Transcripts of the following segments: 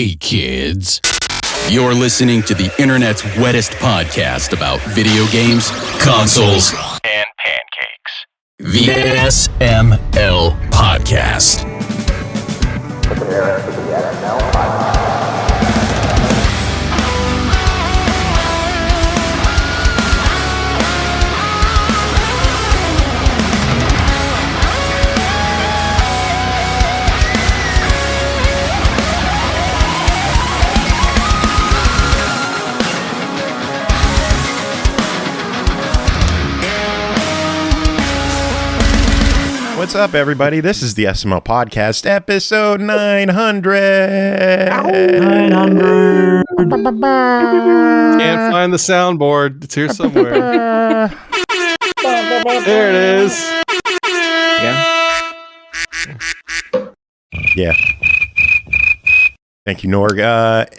Hey, kids. You're listening to the internet's wettest podcast about video games, consoles, and pancakes. The SML Podcast. Prepare for the SML Podcast. What's up, everybody? This is the SML Podcast, episode 900. 900. Can't find the soundboard. It's here somewhere. There it is. Yeah. Thank you, Norg.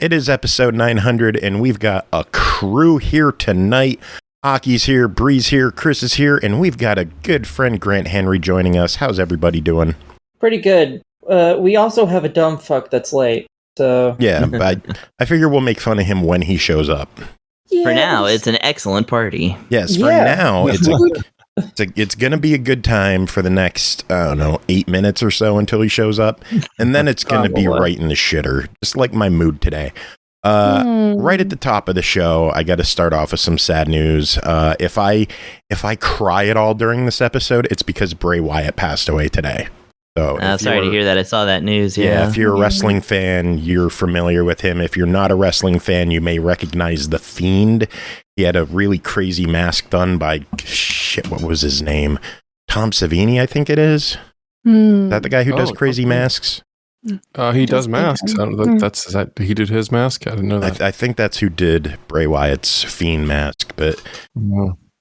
It is episode 900, and we've got a crew here tonight. Aki's here, Bri's here, Chris is here, and we've got a good friend, Grant Henry, joining us. How's everybody doing? Pretty good. We also have a dumb fuck that's late, so... Yeah, I figure we'll make fun of him when he shows up. Yes. For now, it's an excellent party. Yes, for now, it's going to be a good time for the next, 8 minutes or so until he shows up, and then it's going to be right in the shitter, just like my mood today. Right at the top of the show, I got to start off with some sad news. If I cry at all during this episode, it's because Bray Wyatt passed away today. So sorry to hear that. I saw that news. Yeah, if you're a wrestling fan, you're familiar with him. If you're not a wrestling fan, you may recognize The Fiend. He had a really crazy mask done by what was his name? Tom Savini, I think it is. Is that the guy who does crazy masks? He does masks. He did his mask. I didn't know that. I think that's who did Bray Wyatt's Fiend mask. But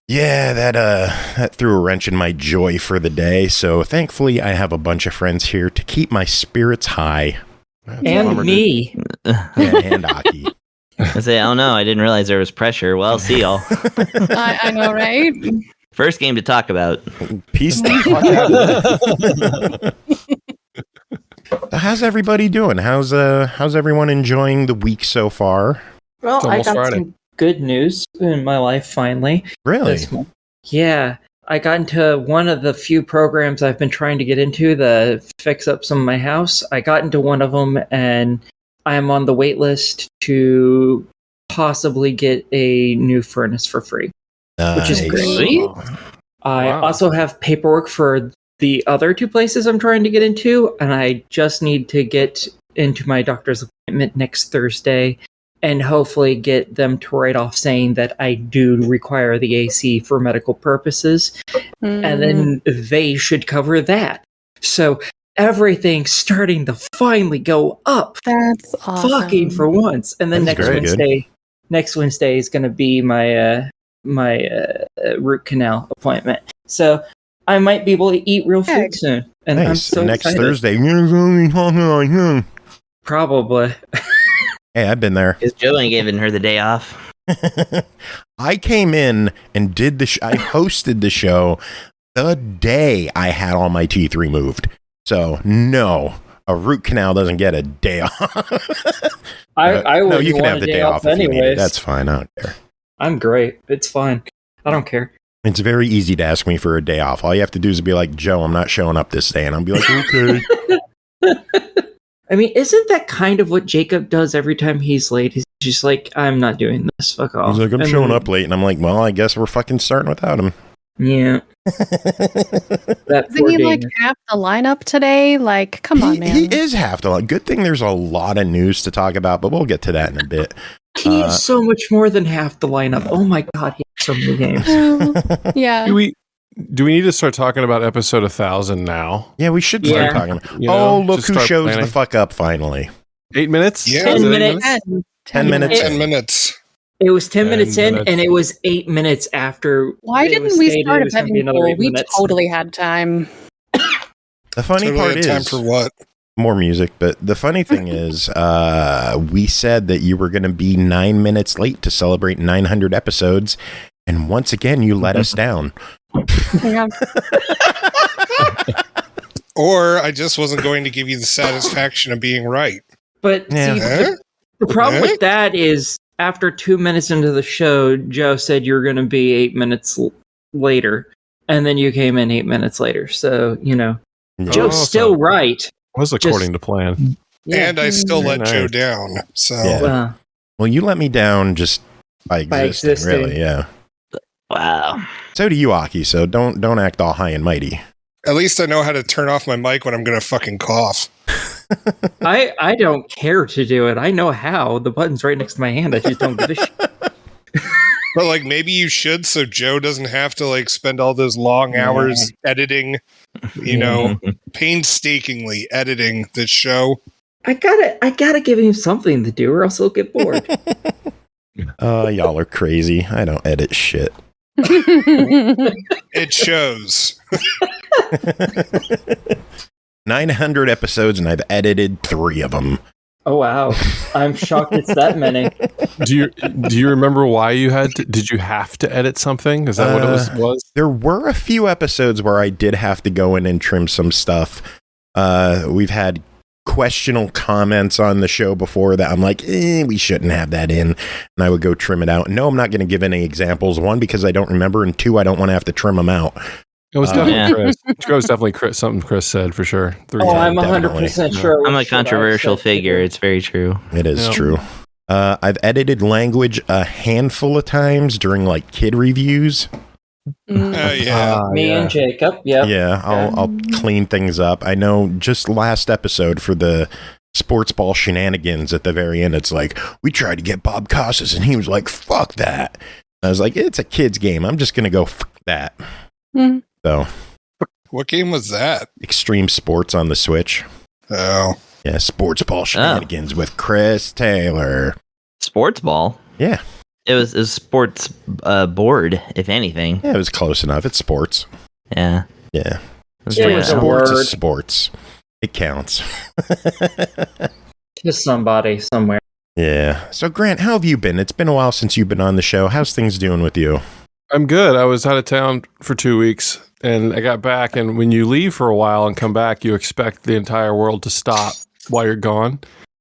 yeah, that threw a wrench in my joy for the day. So thankfully, I have a bunch of friends here to keep my spirits high. And me. Yeah, and Aki. I say, oh no, I didn't realize there was pressure. Well, see y'all. I know, right? First game to talk about. Peace the fuck out. How's everybody doing? How's everyone enjoying the week so far? Well, I got Friday. some good news in my life finally. Really? Yeah. I got into one of the few programs I've been trying to get into to fix up some of my house. I got into one of them, and I am on the wait list to possibly get a new furnace for free, which is great. I also have paperwork for the other two places I'm trying to get into, and I just need to get into my doctor's appointment next Thursday and hopefully get them to write off saying that I do require the AC for medical purposes, and then they should cover that. So everything's starting to finally go up. That's awesome. Fucking for once. And then next Wednesday is going to be my root canal appointment. So I might be able to eat real food soon. And nice. I'm so next excited. Thursday. Probably. Hey, I've been there. Because Joe ain't giving her the day off. I came in and did I hosted the show the day I had all my teeth removed. So no, a root canal doesn't get a day off. I no, wouldn't you can want have a the day day off off if you need it. anyways. That's fine. I don't care. I'm great. It's fine. I don't care. It's very easy to ask me for a day off. All you have to do is be like, Joe, I'm not showing up this day. And I'll be like, okay. I mean, isn't that kind of what Jacob does every time he's late? He's just like, I'm not doing this. Fuck off. He's like, I'm showing up late. And I'm like, well, I guess we're fucking starting without him. Yeah. That Isn't he like half the lineup today? Like, come on, man. He is half the line. Good thing there's a lot of news to talk about, but we'll get to that in a bit. He is so much more than half the lineup. Oh my god, he has so many games. Yeah. Do we need to start talking about episode 1000 now? Yeah, we should start talking. Look who shows planning. The fuck up finally. 8 minutes? Yeah. 10 minutes. 10 minutes. 10 minutes. It was 10 minutes in, and it was 8 minutes after. Why didn't we start a betting betting pool? We totally had time. The funny part is time for what? more music, but the funny thing is, we said that you were going to be 9 minutes late to celebrate 900 episodes, and once again, you let us down. Yeah. Or I just wasn't going to give you the satisfaction of being right. But see, the problem with that is after 2 minutes into the show, Joe said you're going to be 8 minutes later, and then you came in 8 minutes later. So, Joe's still right. Was according to plan. Yeah. And I still let Joe down. So, well, you let me down just by existing, really. Yeah. Wow. So do you, Aki. So don't act all high and mighty. At least I know how to turn off my mic when I'm going to fucking cough. I don't care to do it. I know how. The button's right next to my hand. I just don't give a shit. But like maybe you should, so Joe doesn't have to like spend all those long hours editing, painstakingly editing this show. I gotta give him something to do, or else he'll get bored. Y'all are crazy. I don't edit shit. It shows. 900 episodes, and I've edited 3 of them. Oh wow! I'm shocked it's that many. Do you remember why you had to? Did you have to edit something? Is that what it was? There were a few episodes where I did have to go in and trim some stuff. We've had questionable comments on the show before that I'm like, we shouldn't have that in, and I would go trim it out. No, I'm not going to give any examples. 1, because I don't remember, and 2, I don't want to have to trim them out. It was definitely Chris. It was definitely something Chris said for sure. I'm 100% sure. I'm a controversial figure. It's very true. It is true. I've edited language a handful of times during like kid reviews. Me and Jacob. Yeah, I'll clean things up. I know just last episode for the sports ball shenanigans at the very end, it's like, we tried to get Bob Costas and he was like, fuck that. I was like, it's a kid's game. I'm just going to go fuck that. Mm. So, what game was that? Extreme Sports on the Switch. Oh. Yeah, sports ball shenanigans with Chris Taylor. Sports ball? Yeah. It was sports board, if anything. Yeah, it was close enough. It's sports. Yeah. Yeah. Sports is sports. It counts. Just somebody somewhere. Yeah. So, Grant, how have you been? It's been a while since you've been on the show. How's things doing with you? I'm good. I was out of town for 2 weeks, and I got back, and when you leave for a while and come back, you expect the entire world to stop while you're gone.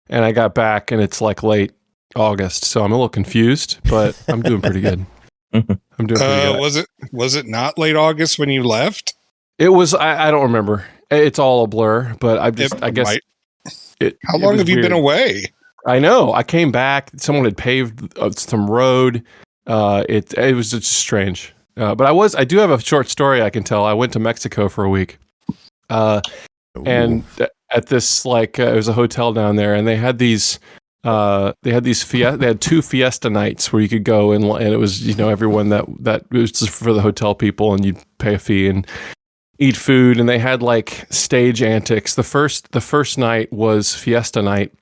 And I got back, and it's like late August, so I'm a little confused, but I'm doing pretty good. I'm doing pretty good. Was it not late August when you left? It was. I don't remember. It's all a blur, but I guess. How long have you been away? I know. I came back. Someone had paved some road. It was just strange. But I do have a short story I can tell. I went to Mexico for a week. And at this, it was a hotel down there, and they had these, they had 2 fiesta nights where you could go and it was, everyone that it was just for the hotel people, and you'd pay a fee and eat food, and they had like stage antics. The first night was fiesta night,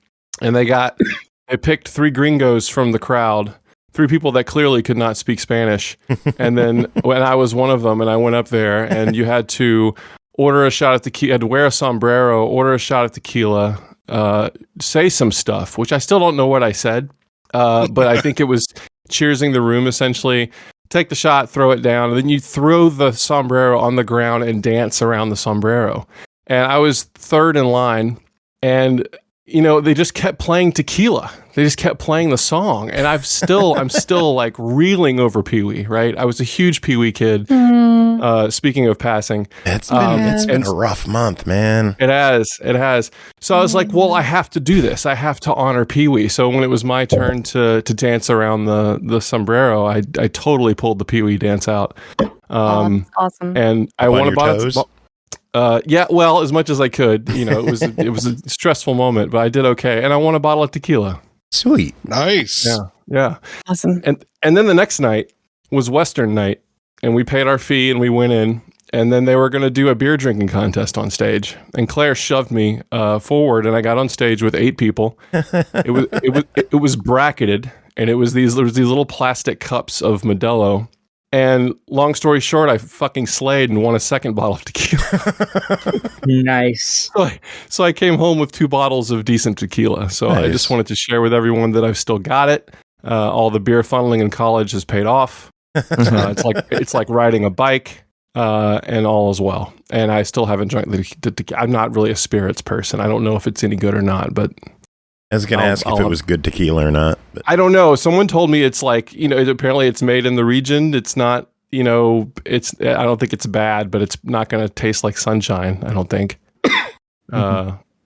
and they picked 3 gringos from the crowd. 3 people that clearly could not speak Spanish. And then when I was one of them, and I went up there, and you had to order a shot of tequila, had to wear a sombrero, order a shot of tequila, say some stuff, which I still don't know what I said. But I think it was cheersing the room, essentially. Take the shot, throw it down, and then you throw the sombrero on the ground and dance around the sombrero. And I was 3rd in line, and they just kept playing tequila. They just kept playing the song, and I'm still like reeling over Pee-wee, right? I was a huge Pee-wee kid. Speaking of passing, it's been a rough month, man. It has. So I was like, well, I have to do this. I have to honor Pee-wee. So when it was my turn to dance around the sombrero, I totally pulled the Pee-wee dance out. Awesome. And I won a bottle. Well, as much as I could. It was a stressful moment, but I did okay, and I won a bottle of tequila. Sweet, nice, yeah, awesome. And then the next night was Western night, and we paid our fee and we went in, and then they were going to do a beer drinking contest on stage, and Claire shoved me forward, and I got on stage with 8 people. It was bracketed, and there was these little plastic cups of Modelo. And long story short, I fucking slayed and won a 2nd bottle of tequila. Nice. So I came home with 2 bottles of decent tequila. So nice. I just wanted to share with everyone that I've still got it. All the beer funneling in college has paid off. It's like riding a bike, and all is well. And I still haven't drank the I'm not really a spirits person. I don't know if it's any good or not, but I was going to ask if it was good tequila or not. But. I don't know. Someone told me it's like, apparently it's made in the region. It's not, I don't think it's bad, but it's not going to taste like sunshine, I don't think.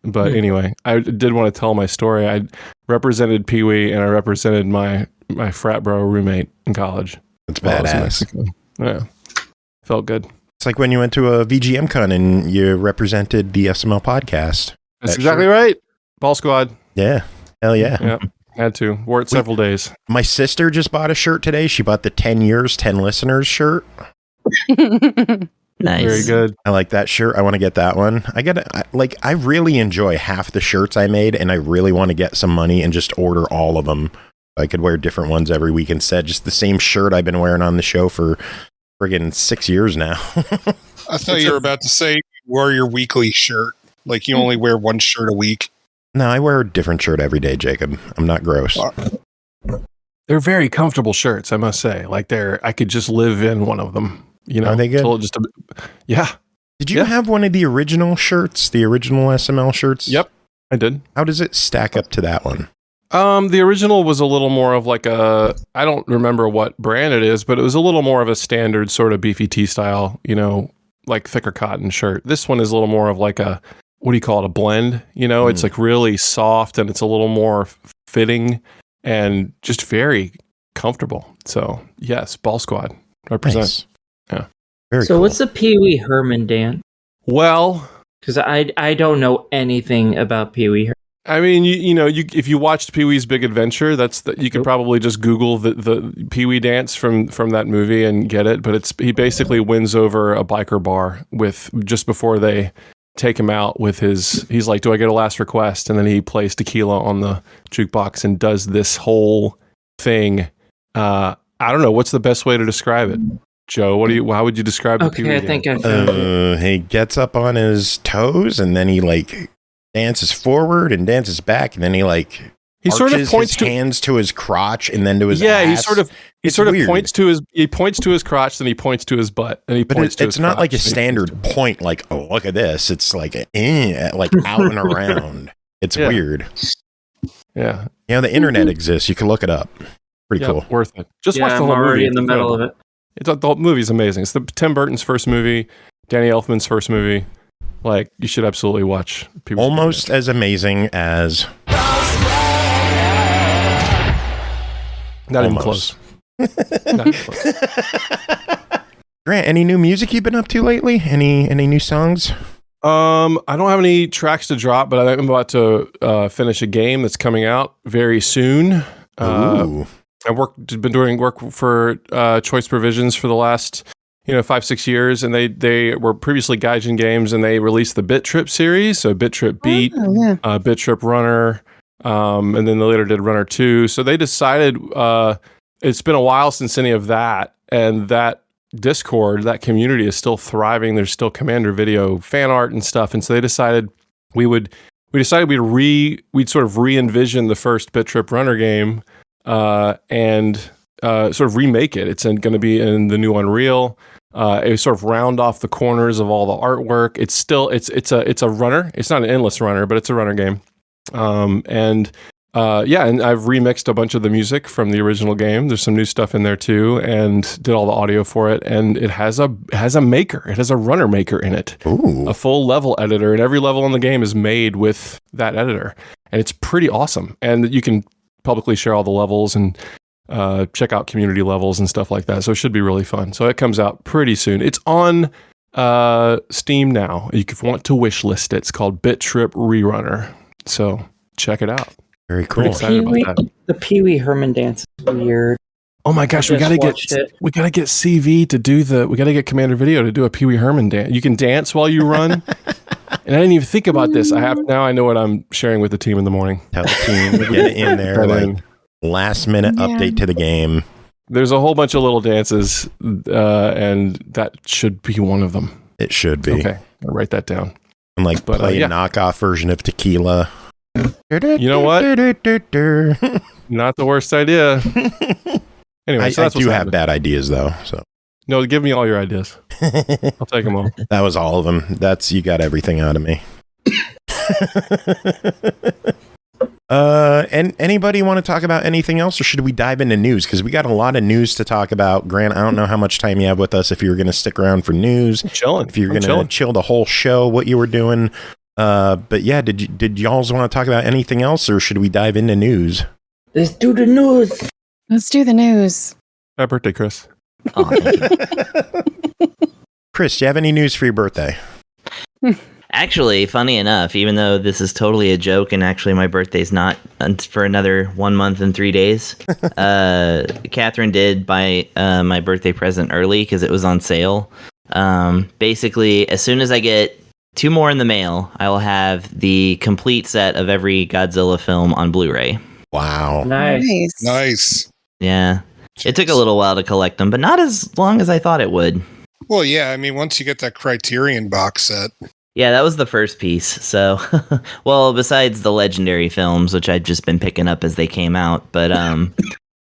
But anyway, I did want to tell my story. I represented Pee-wee and I represented my frat bro roommate in college. That's badass. Yeah. Felt good. It's like when you went to a VGM con and you represented the SML podcast. That's exactly right. Ball squad. Yeah. Hell yeah. Yeah. Had to. Wore it several days. My sister just bought a shirt today. She bought the 10 years, 10 listeners shirt. Nice. Very good. I like that shirt. I want to get that one. I really enjoy half the shirts I made, and I really want to get some money and just order all of them. I could wear different ones every week instead. Just the same shirt I've been wearing on the show for friggin' 6 years now. I thought you were about to say you wore your weekly shirt. Like you only wear one shirt a week. No, I wear a different shirt every day, Jacob. I'm not gross. They're very comfortable shirts, I must say. Like I could just live in one of them. Are they good? Yeah. Did you have one of the original shirts? The original SML shirts? Yep, I did. How does it stack up to that one? The original was a little more of like I don't remember what brand it is, but it was a little more of a standard sort of beefy tee style, like thicker cotton shirt. This one is a little more of like a, what do you call it? A blend, It's like really soft and it's a little more fitting and just very comfortable. So yes, Ball Squad represent. Nice. Yeah. Very So cool. what's the Pee Wee Herman dance? Well, Because I don't know anything about Pee Wee Herman. I mean, if you watched Pee-wee's Big Adventure, you could probably just Google the Pee-wee dance from that movie and get it. But he basically wins over a biker bar just before they take him out with he's like, do I get a last request? And then he plays tequila on the jukebox and does this whole thing. I don't know. What's the best way to describe it? Joe, how would you describe the Pee-wee Okay, I think I dance? found it. He gets up on his toes and then he dances forward and dances back, and then he sort of points his hands to his crotch and then to his ass. he sort of weird. points to his crotch, then he points to his butt, and he points to his it's not crotch, like a and he standard point like, oh, look at this. It's like out and around. It's weird. Yeah. The internet exists. You can look it up. Pretty cool. Worth it. Just watch the I'm whole already movie. in the middle of it. The whole movie's amazing. It's Tim Burton's first movie, Danny Elfman's first movie. You should absolutely watch. Almost as amazing as... Not even close. Not even close. Grant, any new music you've been up to lately? Any new songs? I don't have any tracks to drop, but I'm about to finish a game that's coming out very soon. Ooh. I've been doing work for Choice Provisions for the last 5-6 years, and they were previously Gaijin Games, and they released the Bit Trip series, so Bit Trip Beat, Bit Trip Runner, and then they later did Runner 2. So they decided it's been a while since any of that, and that Discord, that community is still thriving. There's still Commander Video fan art and stuff, and so they decided we'd sort of re-envision the first Bit Trip Runner game and sort of remake it. It's going to be in the new Unreal. It sort of round off the corners of all the artwork. It's still it's a runner. It's not an endless runner, but it's a runner game. And I've remixed a bunch of the music from the original game. There's some new stuff in there too, and did all the audio for it. And it has a maker. It has a runner maker in it. Ooh. A full level editor, and every level in the game is made with that editor, and it's pretty awesome. And you can publicly share all the levels and check out community levels and stuff like that. So it should be really fun. So it comes out pretty soon. It's on Steam now. You can want to wish list it. It's called Bit Trip Rerunner. So check it out. Very cool. Pretty excited about that. The Pee Wee Herman dance is weird. Oh my gosh, we gotta get CV to do we gotta get Commander Video to do a Pee Wee Herman dance. You can dance while you run. And I didn't even think about this. I know what I'm sharing with the team in the morning. Tell the team, get it in there. Last minute update to the game. There's a whole bunch of little dances, and that should be one of them. It should be. Okay, I'll write that down. And play a knockoff version of Tequila. You know what? Not the worst idea. Anyway, I that's do have bad ideas though. So no, give me all your ideas. I'll take them all. That was all of them. You got everything out of me. And anybody want to talk about anything else, or should we dive into news? Because we got a lot of news to talk about. Grant, I don't know how much time you have with us. If you were going to stick around for news, Chilling. if you're going to chill the whole show, what you were doing. But yeah, did y'all want to talk about anything else, or should we dive into news? Let's do the news. Let's do the news. Happy birthday, Chris. Oh, thank you. Chris, do you have any news for your birthday? Actually, funny enough, even though this is totally a joke and actually my birthday's not for another 1 month and 3 days, Catherine did buy my birthday present early because it was on sale. Basically, as soon as I get 2 more in the mail, I will have the complete set of every Godzilla film on Blu-ray. Wow. Nice. Yeah. It took a little while to collect them, but not as long as I thought it would. Well, yeah, I mean, once you get that Criterion box set. Yeah, that was the first piece. So, well, besides the legendary films, which I've just been picking up as they came out, but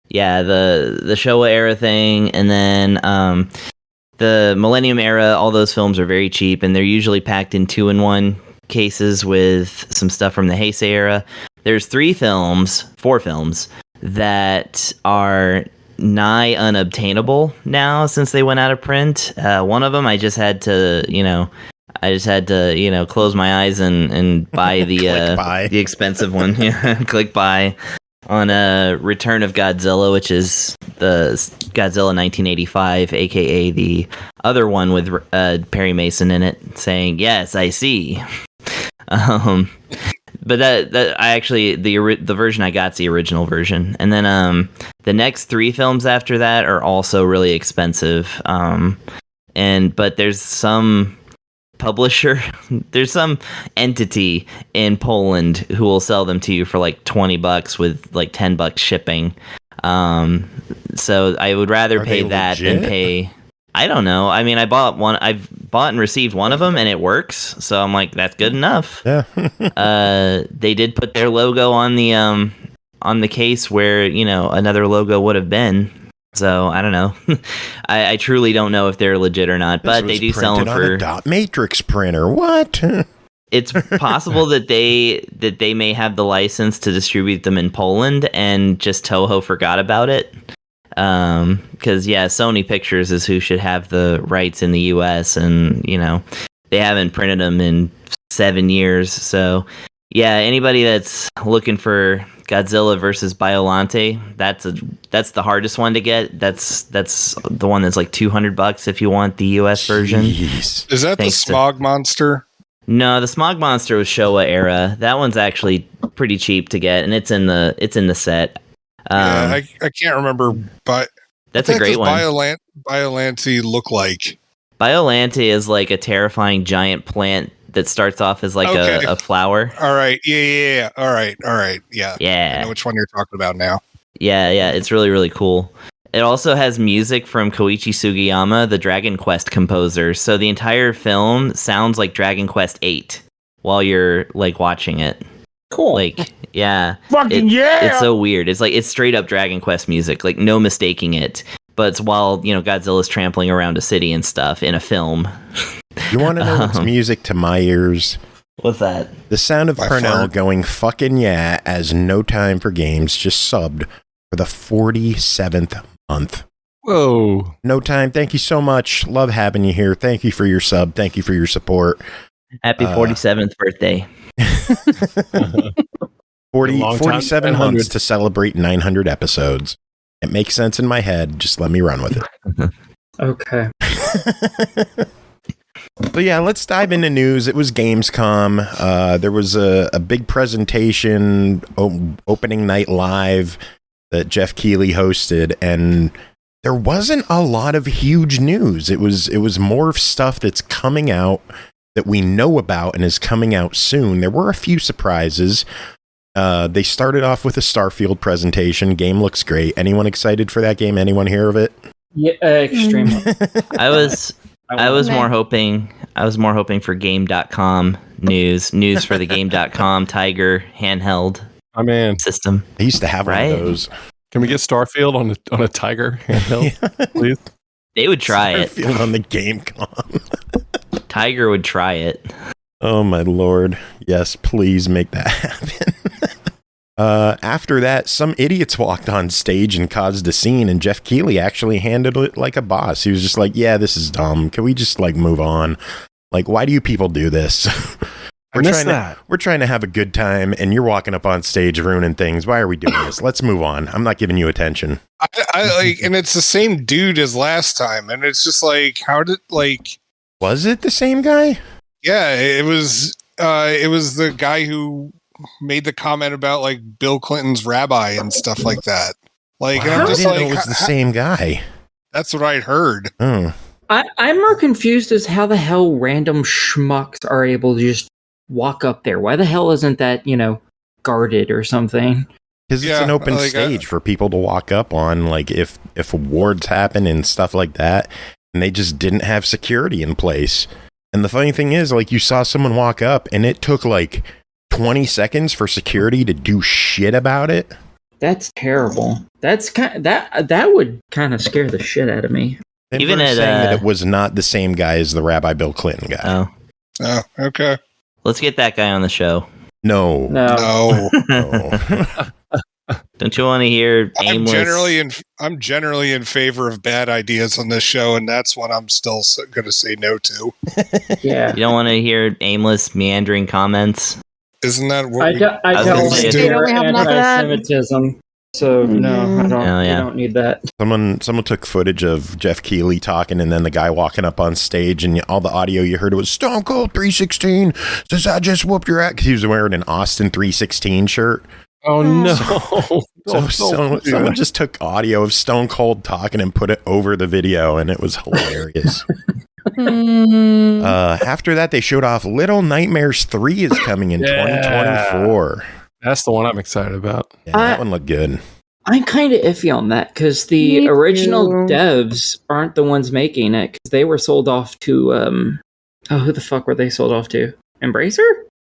yeah, the Showa era thing, and then the Millennium era, all those films are very cheap, and they're usually packed in 2-in-1 cases with some stuff from the Heisei era. There's 4 films that are nigh unobtainable now since they went out of print. One of them I just had to, close my eyes and buy the expensive one. Yeah, click buy on Return of Godzilla, which is the Godzilla 1985, aka the other one with Perry Mason in it, saying "Yes, I see." But that I actually the version I got's the original version, and then the next 3 films after that are also really expensive. But there's some publisher, there's some entity in Poland who will sell them to you for like $20 with like $10 shipping. So I would rather pay that than pay. I don't know. I mean, I've bought and received one of them, and it works. So I'm like, that's good enough. Yeah. They did put their logo on the case where another logo would have been. So I don't know. I truly don't know if they're legit or not. But they do sell them for a dot matrix printer. What? It's possible that they may have the license to distribute them in Poland, and just Toho forgot about it. Because Sony Pictures is who should have the rights in the US, and they haven't printed them in 7 years. So anybody that's looking for Godzilla versus Biollante, that's the hardest one to get. That's the one that's like $200 if you want the US version. Jeez. Is that the Smog Monster? No, the Smog Monster was Showa era. That one's actually pretty cheap to get, and it's in the set. I can't remember, but that's a great one. Biollante look like? Biollante is like a terrifying giant plant that starts off as like a flower. All right, yeah. All right, yeah. Yeah. I know which one you're talking about now. Yeah, it's really, really cool. It also has music from Koichi Sugiyama, the Dragon Quest composer. So the entire film sounds like Dragon Quest VIII while you're like watching it. Cool. Like, yeah. Fucking yeah! It's so weird. It's like, it's straight up Dragon Quest music, like no mistaking it. But it's while, Godzilla's trampling around a city and stuff in a film. You want to know what's music to my ears? What's that? The sound of Purnell going fucking yeah as No Time for Games just subbed for the 47th month. Whoa. No Time, thank you so much. Love having you here. Thank you for your sub. Thank you for your support. Happy 47th birthday. 47 months to celebrate 900 episodes. It makes sense in my head. Just let me run with it. Okay. But yeah, let's dive into news. It was Gamescom. There was a big presentation, opening night live that Jeff Keighley hosted, and there wasn't a lot of huge news. It was more stuff that's coming out that we know about and is coming out soon. There were a few surprises. They started off with a Starfield presentation. Game looks great. Anyone excited for that game? Anyone hear of it? Yeah, extremely. I was more hoping for Game.com news for the Game.com Tiger handheld system. I used to have one of those. Can we get Starfield on a Tiger handheld, please? They would try Starfield on the Gamecom. Tiger would try it. Oh my lord. Yes, please make that happen. After that, some idiots walked on stage and caused a scene, and Jeff Keighley actually handled it like a boss. He was just like, yeah, this is dumb. Can we just like move on? Like, why do you people do this? We're trying to have a good time, and you're walking up on stage ruining things. Why are we doing this? Let's move on. I'm not giving you attention. I like, and it's the same dude as last time, and it's just like, was it the same guy? Yeah, it was the guy who made the comment about like Bill Clinton's rabbi and stuff like that. Like, wow, and I'm just I didn't know it was the same guy. That's what I heard. I'm more confused as how the hell random schmucks are able to just walk up there. Why the hell isn't that, guarded or something? Because it's an open stage for people to walk up on, like if awards happen and stuff like that, and they just didn't have security in place. And the funny thing is, like, you saw someone walk up and it took like 20 seconds for security to do shit about it. That's terrible. That's that would kind of scare the shit out of me. Even saying that it was not the same guy as the Rabbi Bill Clinton guy. Oh, okay. Let's get that guy on the show. No. Don't you want to hear aimless? I'm generally in favor of bad ideas on this show, and that's what I'm still going to say no to. Yeah. You don't want to hear aimless, meandering comments? Isn't that what I don't share anti-Semitism. So no, I don't. I don't need that. Someone took footage of Jeff Keighley talking, and then the guy walking up on stage, and all the audio you heard was Stone Cold 316 says I just whooped your ass, because he was wearing an Austin 316 shirt. Oh no! Someone just took audio of Stone Cold talking and put it over the video, and it was hilarious. After that, they showed off Little Nightmares 3 is coming in 2024. That's the one I'm excited about. Yeah, that one looked good. I'm kind of iffy on that because the original devs aren't the ones making it, because they were sold off to who the fuck were they sold off to? Embracer?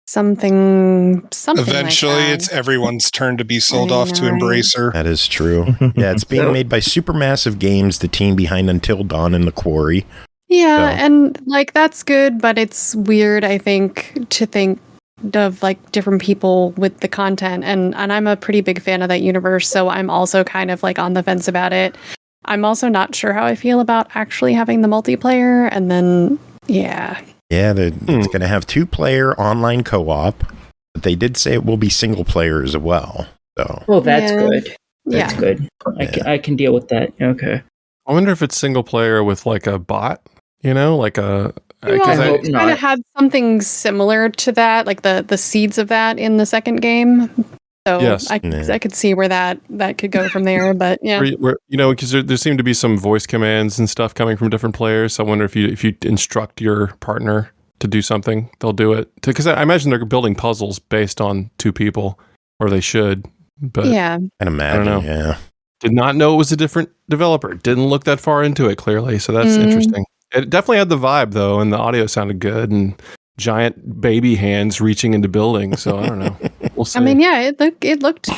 Something. Eventually, like that. it's everyone's turn to be sold off to Embracer. That is true. Yeah, it's being made by Supermassive Games, the team behind Until Dawn and The Quarry. Yeah, and like that's good, but it's weird, I think, to think of like different people with the content, and I'm a pretty big fan of that universe, so I'm also kind of like on the fence about it. I'm also not sure how I feel about actually having the multiplayer, and then it's going to have 2-player online co-op, but they did say it will be single player as well. So that's good. That's good. I can deal with that. Okay. I wonder if it's single player with like a bot, like a. It kind of had something similar to that, like the seeds of that in the second game. So yes. I could see where that could go from there, but yeah. Because there seem to be some voice commands and stuff coming from different players. So I wonder if you instruct your partner to do something, they'll do it. Because I imagine they're building puzzles based on 2 people, or they should. But yeah, I imagine. I don't know. Yeah, did not know it was a different developer. Didn't look that far into it clearly. So that's interesting. It definitely had the vibe though, and the audio sounded good, and giant baby hands reaching into buildings. So I don't know. We'll see. I mean, yeah, it looked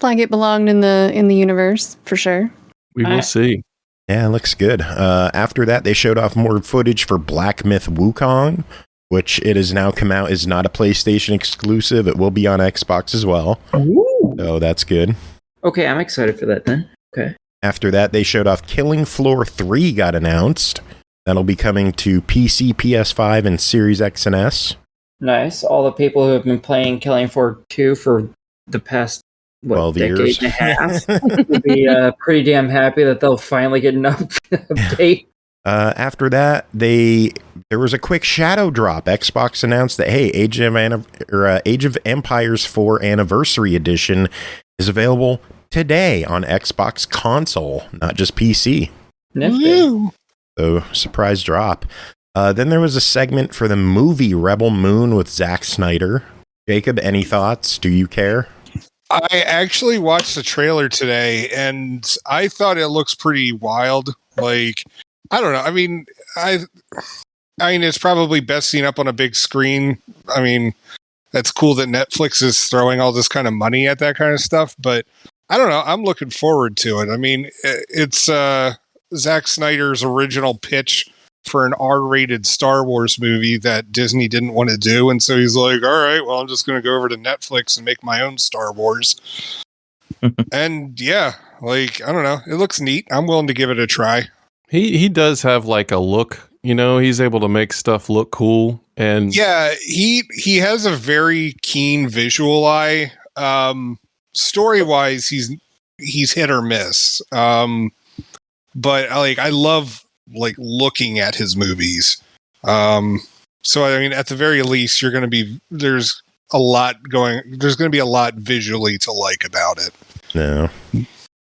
like it belonged in the universe for sure. We will see. Yeah, it looks good. After that, they showed off more footage for Black Myth Wukong, which it has now come out is not a PlayStation exclusive. It will be on Xbox as well. Ooh. So that's good. Okay, I'm excited for that then. Okay. After that, they showed off Killing Floor 3 got announced. That'll be coming to PC, PS5, and Series X and S. Nice. All the people who have been playing Killing Floor 2 for the past 12 decade years and a half will be pretty damn happy that they'll finally get an update. After that, there was a quick shadow drop. Xbox announced that, hey, Age of Empires 4 Anniversary Edition is available today on Xbox console, not just PC. Nifty. So, surprise drop. Then there was a segment for the movie Rebel Moon with Zack Snyder. Jacob, any thoughts? Do you care? I actually watched the trailer today, and I thought it looks pretty wild. Like, I don't know. I mean, it's probably best seen up on a big screen. I mean, that's cool that Netflix is throwing all this kind of money at that kind of stuff, but I don't know. I'm looking forward to it. I mean, it's Zack Snyder's original pitch for an R-rated Star Wars movie that Disney didn't want to do, and so he's like, all right, well, I'm just going to go over to Netflix and make my own Star Wars. And yeah, like, I don't know, it looks neat. I'm willing to give it a try. He does have like a look, he's able to make stuff look cool. And yeah, he has a very keen visual eye. Story-wise, he's hit or miss. But I love like looking at his movies. So I mean, at the very least, there's going to be a lot visually to like about it. No.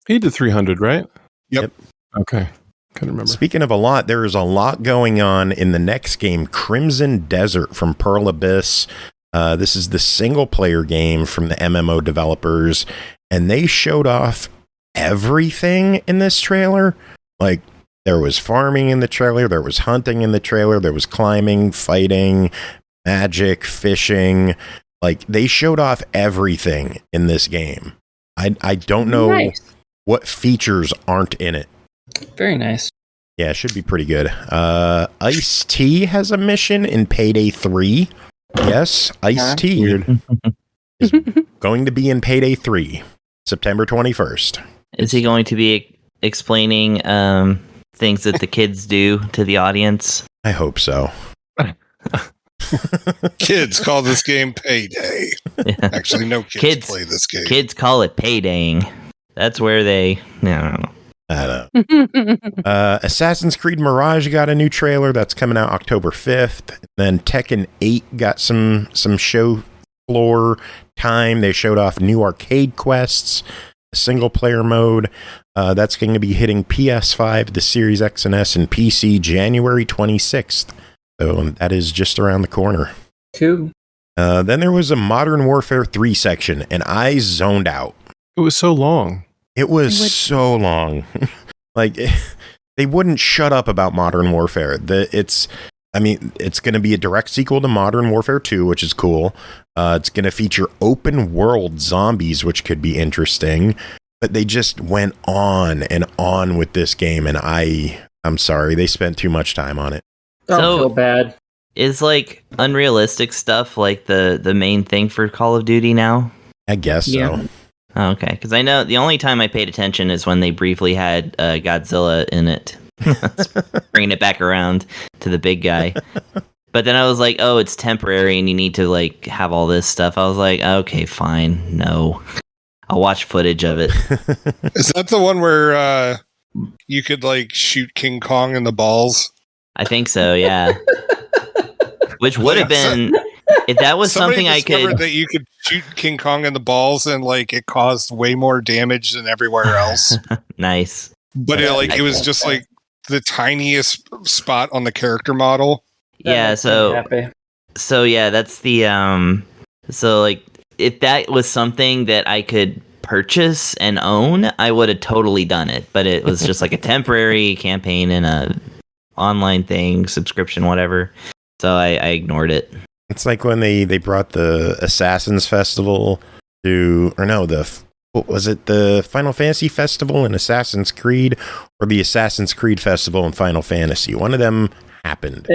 He did 300, right? Yep. Okay. Couldn't remember. Speaking of a lot, there is a lot going on in the next game, Crimson Desert from Pearl Abyss. This is the single player game from the MMO developers, and they showed off everything in this trailer. Like, there was farming in the trailer, there was hunting in the trailer, there was climbing, fighting, magic, fishing. Like, they showed off everything in this game. I don't know what features aren't in it. Very nice. Yeah, it should be pretty good. Ice-T has a mission in Payday 3. Yes, Ice-T is going to be in Payday 3, September 21st. Is he going to be explaining things that the kids do to the audience? I hope so. Kids call this game Payday. Yeah. Actually, no kids play this game. Kids call it paydaying. That's where they... I don't know. Assassin's Creed Mirage got a new trailer that's coming out October 5th. Then Tekken 8 got some show floor time. They showed off new arcade quests, single player mode. That's going to be hitting PS5, the Series X and S, and PC January 26th. So that is just around the corner. Cool. Then there was a Modern Warfare 3 section, and I zoned out. It was so long. It was so long. Like, they wouldn't shut up about Modern Warfare. It's going to be a direct sequel to Modern Warfare 2, which is cool. It's going to feature open world zombies, which could be interesting. But they just went on and on with this game, and I'm sorry, they spent too much time on it. Don't feel bad. Is like unrealistic stuff like the main thing for Call of Duty now? I guess so. Oh, okay, because I know the only time I paid attention is when they briefly had Godzilla in it. Bringing it back around to the big guy. But then I was like, oh, it's temporary and you need to like have all this stuff. I was like, okay, fine. No. I'll watch footage of it. Is that the one where you could like shoot King Kong in the balls? I think so, yeah. Which would have been, if that was something I could... that you could shoot King Kong in the balls and like it caused way more damage than everywhere else. Nice. But it was just like the tiniest spot on the character model. Yeah, so yeah, that's the so like if that was something that I could purchase and own, I would have totally done it. But it was just like a temporary campaign and a online thing, subscription, whatever. So I ignored it. It's like when they brought the Assassins Festival what was it, the Final Fantasy Festival and Assassin's Creed, or the Assassin's Creed Festival and Final Fantasy? One of them happened.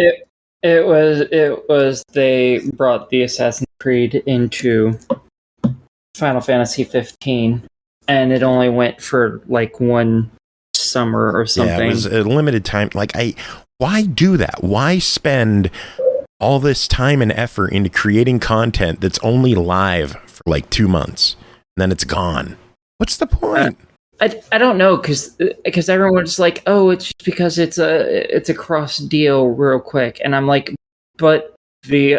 It was they brought the Assassin's Creed into Final Fantasy 15, and it only went for like one summer or something. Yeah, it was a limited time. Like, why do that? Why spend all this time and effort into creating content that's only live for like 2 months and then it's gone? What's the point? I don't know, because everyone's like, oh, it's just because it's a cross deal real quick, and I'm like, but we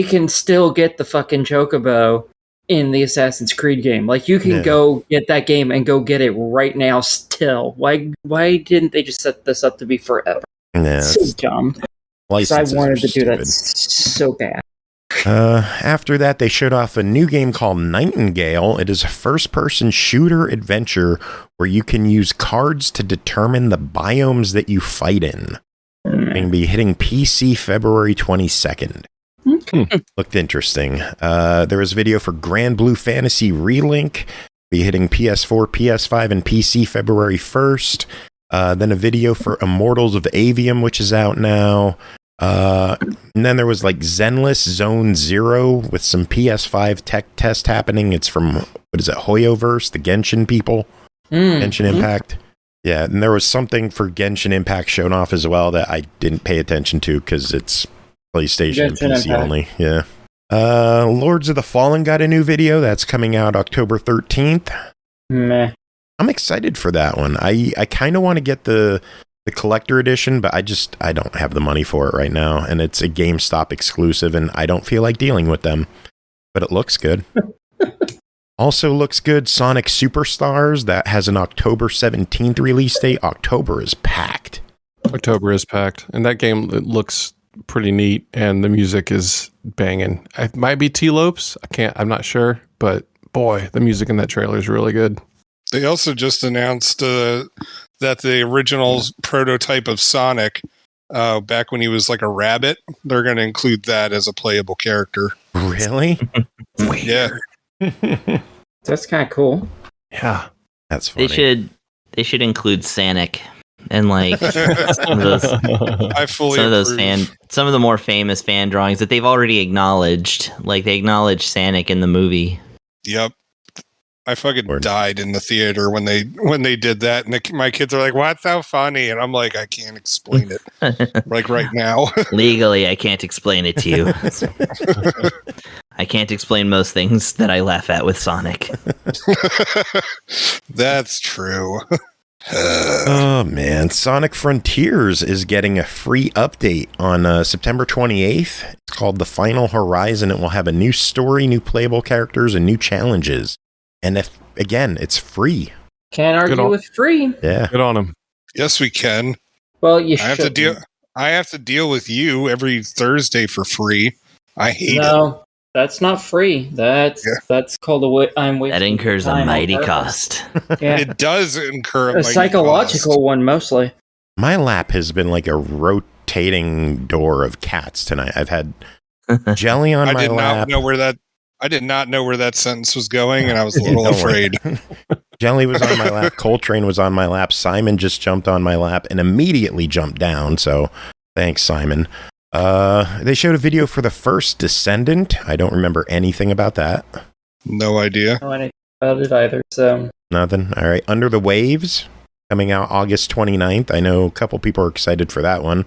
can still get the fucking Chocobo in the Assassin's Creed game. Like, you can go get that game and go get it right now still. Why didn't they just set this up to be forever? Yeah, it's so dumb. I wanted to do that so bad. After that, they showed off a new game called Nightingale. It is a first-person shooter adventure where you can use cards to determine the biomes that you fight in. It's going to be hitting PC February 22nd. Looked interesting. There was a video for Grand Blue Fantasy Relink. Be hitting PS4, PS5, and PC February 1st. Then a video for Immortals of Avium, which is out now. And then there was like Zenless Zone Zero with some PS5 tech test happening. It's from, what is it, Hoyoverse, the Genshin people? Genshin Impact. Yeah, and there was something for Genshin Impact shown off as well that I didn't pay attention to because it's PlayStation and PC only. Yeah. Lords of the Fallen got a new video that's coming out October 13th. Meh. I'm excited for that one. I kind of want to get the collector edition, but I don't have the money for it right now, and it's a GameStop exclusive, and I don't feel like dealing with them. But it looks good. Also looks good, Sonic Superstars, that has an October 17th release date. October is packed. October is packed, and that game looks pretty neat, and the music is banging. It might be T-Lopes. I'm not sure, but boy, the music in that trailer is really good. They also just announced that the original prototype of Sonic, back when he was like a rabbit, they're going to include that as a playable character. Really? Yeah. That's kind of cool. Yeah. That's funny. They should include Sanic and like some of those some of the more famous fan drawings that they've already acknowledged. Like they acknowledged Sanic in the movie. Yep. I fucking died in the theater when they did that, and my kids are like, "What's so funny?" And I'm like, "I can't explain it, like right now." Legally, I can't explain it to you. I can't explain most things that I laugh at with Sonic. That's true. Oh man, Sonic Frontiers is getting a free update on September 28th. It's called The Final Horizon. It will have a new story, new playable characters, and new challenges. And it's free. Can't argue with free. Yeah. Good on them. Yes, we can. Well, you I have to deal with you every Thursday for free. I hate it. No, that's not free. That's called I'm wasting. That incurs a mighty cost. Yeah. It does incur a psychological one mostly. My lap has been like a rotating door of cats tonight. I've had jelly on my lap. I did not know where that sentence was going, and I was a little afraid. Jelly was on my lap. Coltrane was on my lap. Simon just jumped on my lap and immediately jumped down. So thanks, Simon. They showed a video for the first Descendant. I don't remember anything about that. No idea. No idea about it either. So nothing. All right. Under the Waves coming out August 29th. I know a couple people are excited for that one.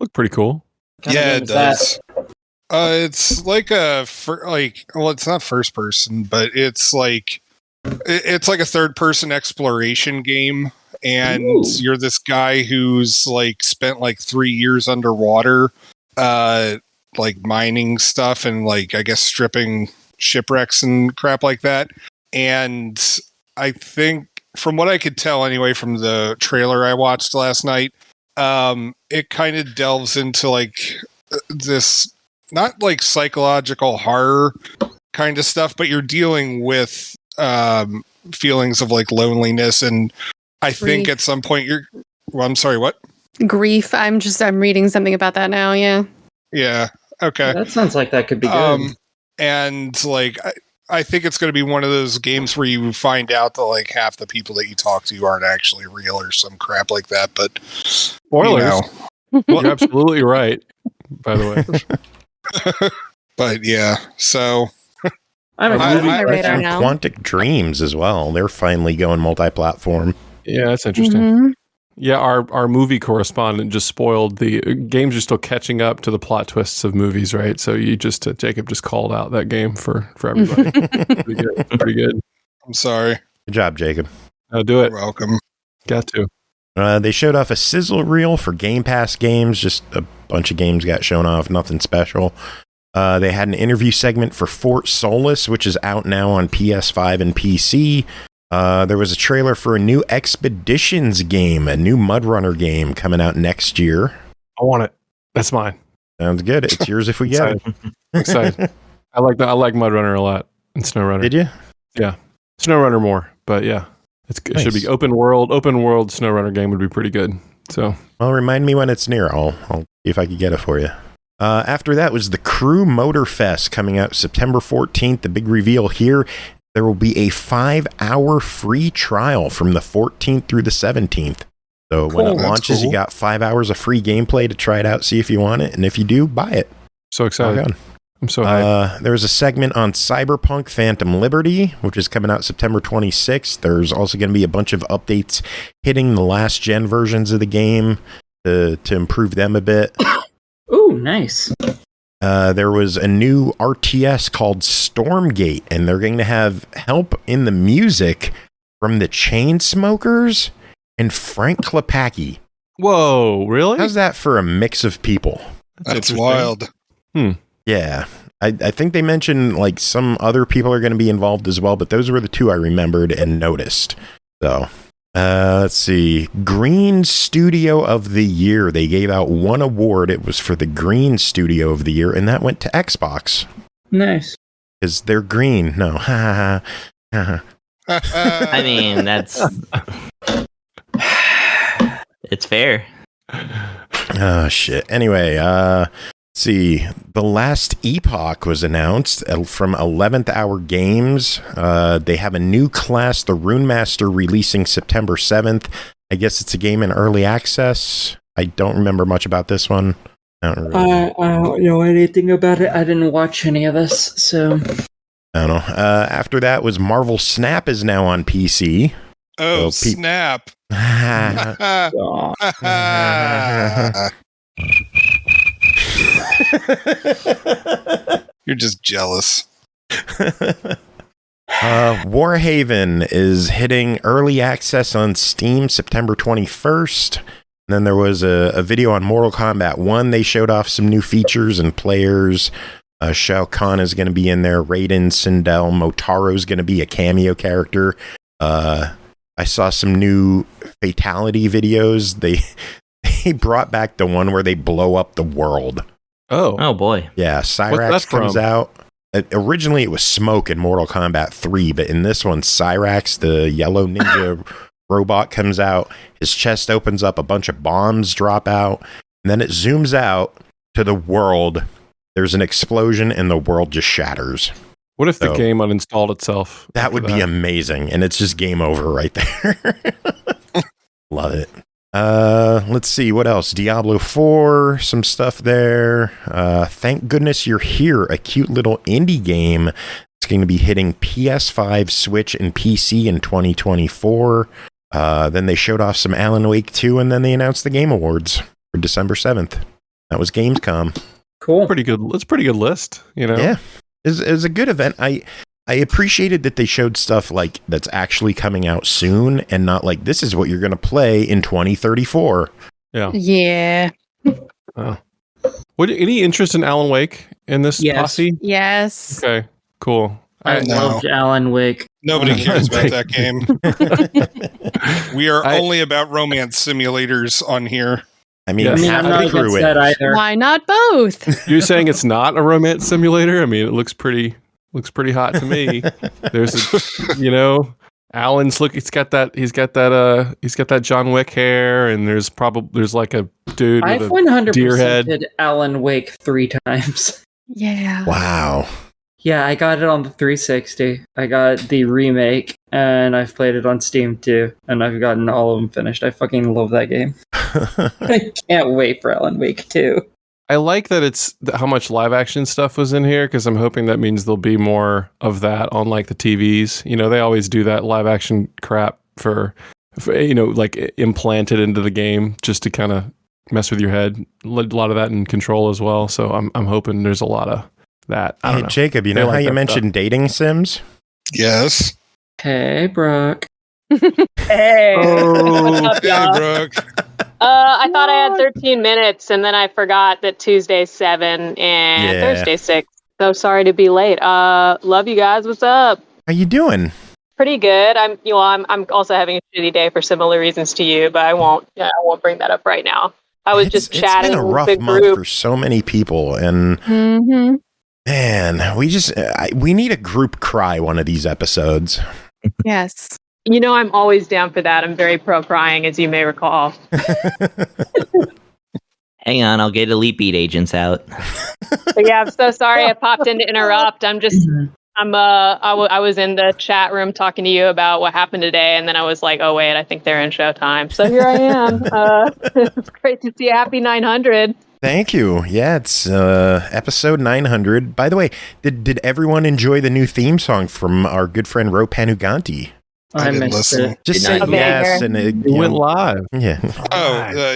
Look pretty cool. Yeah, it does. It's like it's not first person, but it's like a third person exploration game, and you're this guy who's like spent like 3 years underwater, like mining stuff and like I guess stripping shipwrecks and crap like that. And I think from what I could tell anyway from the trailer I watched last night, it kind of delves into like this not like psychological horror kind of stuff, but you're dealing with feelings of like loneliness, and I think at some point I'm sorry, what? Grief. I'm reading something about that now. Yeah. Okay. That sounds like that could be good. And like I think it's going to be one of those games where you find out that like half the people that you talk to aren't actually real or some crap like that. But spoilers. You're absolutely right, by the way. But yeah, so I'm my radar now. Quantic Dreams as well. They're finally going multi-platform. Yeah, that's interesting. Mm-hmm. Yeah, our movie correspondent just spoiled the games are still catching up to the plot twists of movies, right? So you just Jacob just called out that game for everybody. Pretty good. I'm sorry. Good job, Jacob. I'll do it. You're welcome. Got to. They showed off a sizzle reel for Game Pass games. Just a bunch of games got shown off. Nothing special. They had an interview segment for Fort Solis, which is out now on PS5 and PC. There was a trailer for a new Expeditions game, a new Mud Runner game coming out next year. I want it. That's mine. Sounds good. It's yours if we get it. Excited. I like that. I like Mud Runner a lot and Snow Runner. Did you? Yeah. Snow Runner more, but yeah. It should be open world Snow Runner game would be pretty good. So, well, remind me when it's near. I'll see if I can get it for you. After that was the Crew Motor Fest coming out September 14th. The big reveal here, there will be a 5-hour free trial from the 14th through the 17th. So when it Cool. launches, you got 5 hours of free gameplay to try it out, see if you want it, and if you do, buy it. So excited. Rock on. I'm so hyped. There's a segment on Cyberpunk Phantom Liberty, which is coming out September 26th. There's also going to be a bunch of updates hitting the last gen versions of the game to improve them a bit. Ooh, nice. There was a new RTS called Stormgate, and they're going to have help in the music from the Chainsmokers and Frank Klepacki. Whoa, really? How's that for a mix of people? That's wild. Yeah. I think they mentioned like some other people are going to be involved as well, but those were the two I remembered and noticed. So, let's see. Green Studio of the Year. They gave out one award. It was for the Green Studio of the Year, and that went to Xbox. Nice. Because they're green. No. I mean, that's it's fair. Oh, shit. Anyway, let's see. The Last Epoch was announced from 11th Hour Games. They have a new class, the Rune Master, releasing September 7th. I guess it's a game in early access. I don't remember much about this one. I don't know anything about it. I didn't watch any of this, so... I don't know. After that was Marvel Snap is now on PC. Oh, snap. You're just jealous. Warhaven is hitting early access on Steam September 21st. And then there was a video on Mortal Kombat 1. They showed off some new features and players. Shao Kahn is going to be in there. Raiden, Sindel, Motaro is going to be a cameo character. I saw some new fatality videos. They brought back the one where they blow up the world. Oh boy. Yeah, Cyrax comes out. Originally it was Smoke in Mortal Kombat 3, but in this one, Cyrax, the yellow ninja robot, comes out. His chest opens up, a bunch of bombs drop out, and then it zooms out to the world. There's an explosion and the world just shatters. What if the game uninstalled itself? That would be amazing, and it's just game over right there. Love it. Let's see, what else? Diablo 4, some stuff there. Thank Goodness You're Here, a cute little indie game. It's going to be hitting PS5, Switch, and PC in 2024. Then they showed off some Alan Wake 2, and then they announced the Game Awards for December 7th. That was Gamescom. Cool. Pretty good. It's a pretty good list, you know? Yeah. It was a good event. I appreciated that they showed stuff like that's actually coming out soon and not like this is what you're going to play in 2034. Yeah. Yeah. Any interest in Alan Wake in this posse? Yes. Okay, cool. I loved Alan Wake. Nobody cares about that game. We are only about romance simulators on here. I mean, I'm not against that either. Why not both? You're saying it's not a romance simulator? I mean, it looks pretty hot to me. There's Alan's he's got that John Wick hair, and there's like a dude with I've a 100% deer head. did Alan Wake 3 times. Yeah. Wow. Yeah, I got it on the 360. I got the remake, and I've played it on Steam too, and I've gotten all of them finished. I fucking love that game. I can't wait for Alan Wake 2. I like that it's how much live action stuff was in here, because I'm hoping that means there'll be more of that on like the TVs. You know, they always do that live action crap for like implanted into the game just to kind of mess with your head. A lot of that in Control as well. So I'm hoping there's a lot of that. I don't know. Jacob, you know how you mentioned dating sims? Yes. Hey, Brooke. Hey. What's up, y'all? Brooke. I thought I had 13 minutes, and then I forgot that Tuesday's 7 and Thursday's 6. So sorry to be late. Love you guys. What's up? How you doing? Pretty good. I'm also having a shitty day for similar reasons to you, but I won't bring that up right now. I was just chatting. It's been a rough with month group for so many people, and man, we need a group cry one of these episodes. Yes. You know, I'm always down for that. I'm very pro crying, as you may recall. Hang on, I'll get Elite Beat agents out. But yeah, I'm so sorry I popped in to interrupt. I'm just I was in the chat room talking to you about what happened today, and then I was like, oh wait, I think they're in Showtime. So here I am. It's great to see you. Happy 900. Thank you. Yeah, it's episode 900. By the way, did everyone enjoy the new theme song from our good friend Ro Panuganti? I missed it. Just say yes, and it went live. Yeah.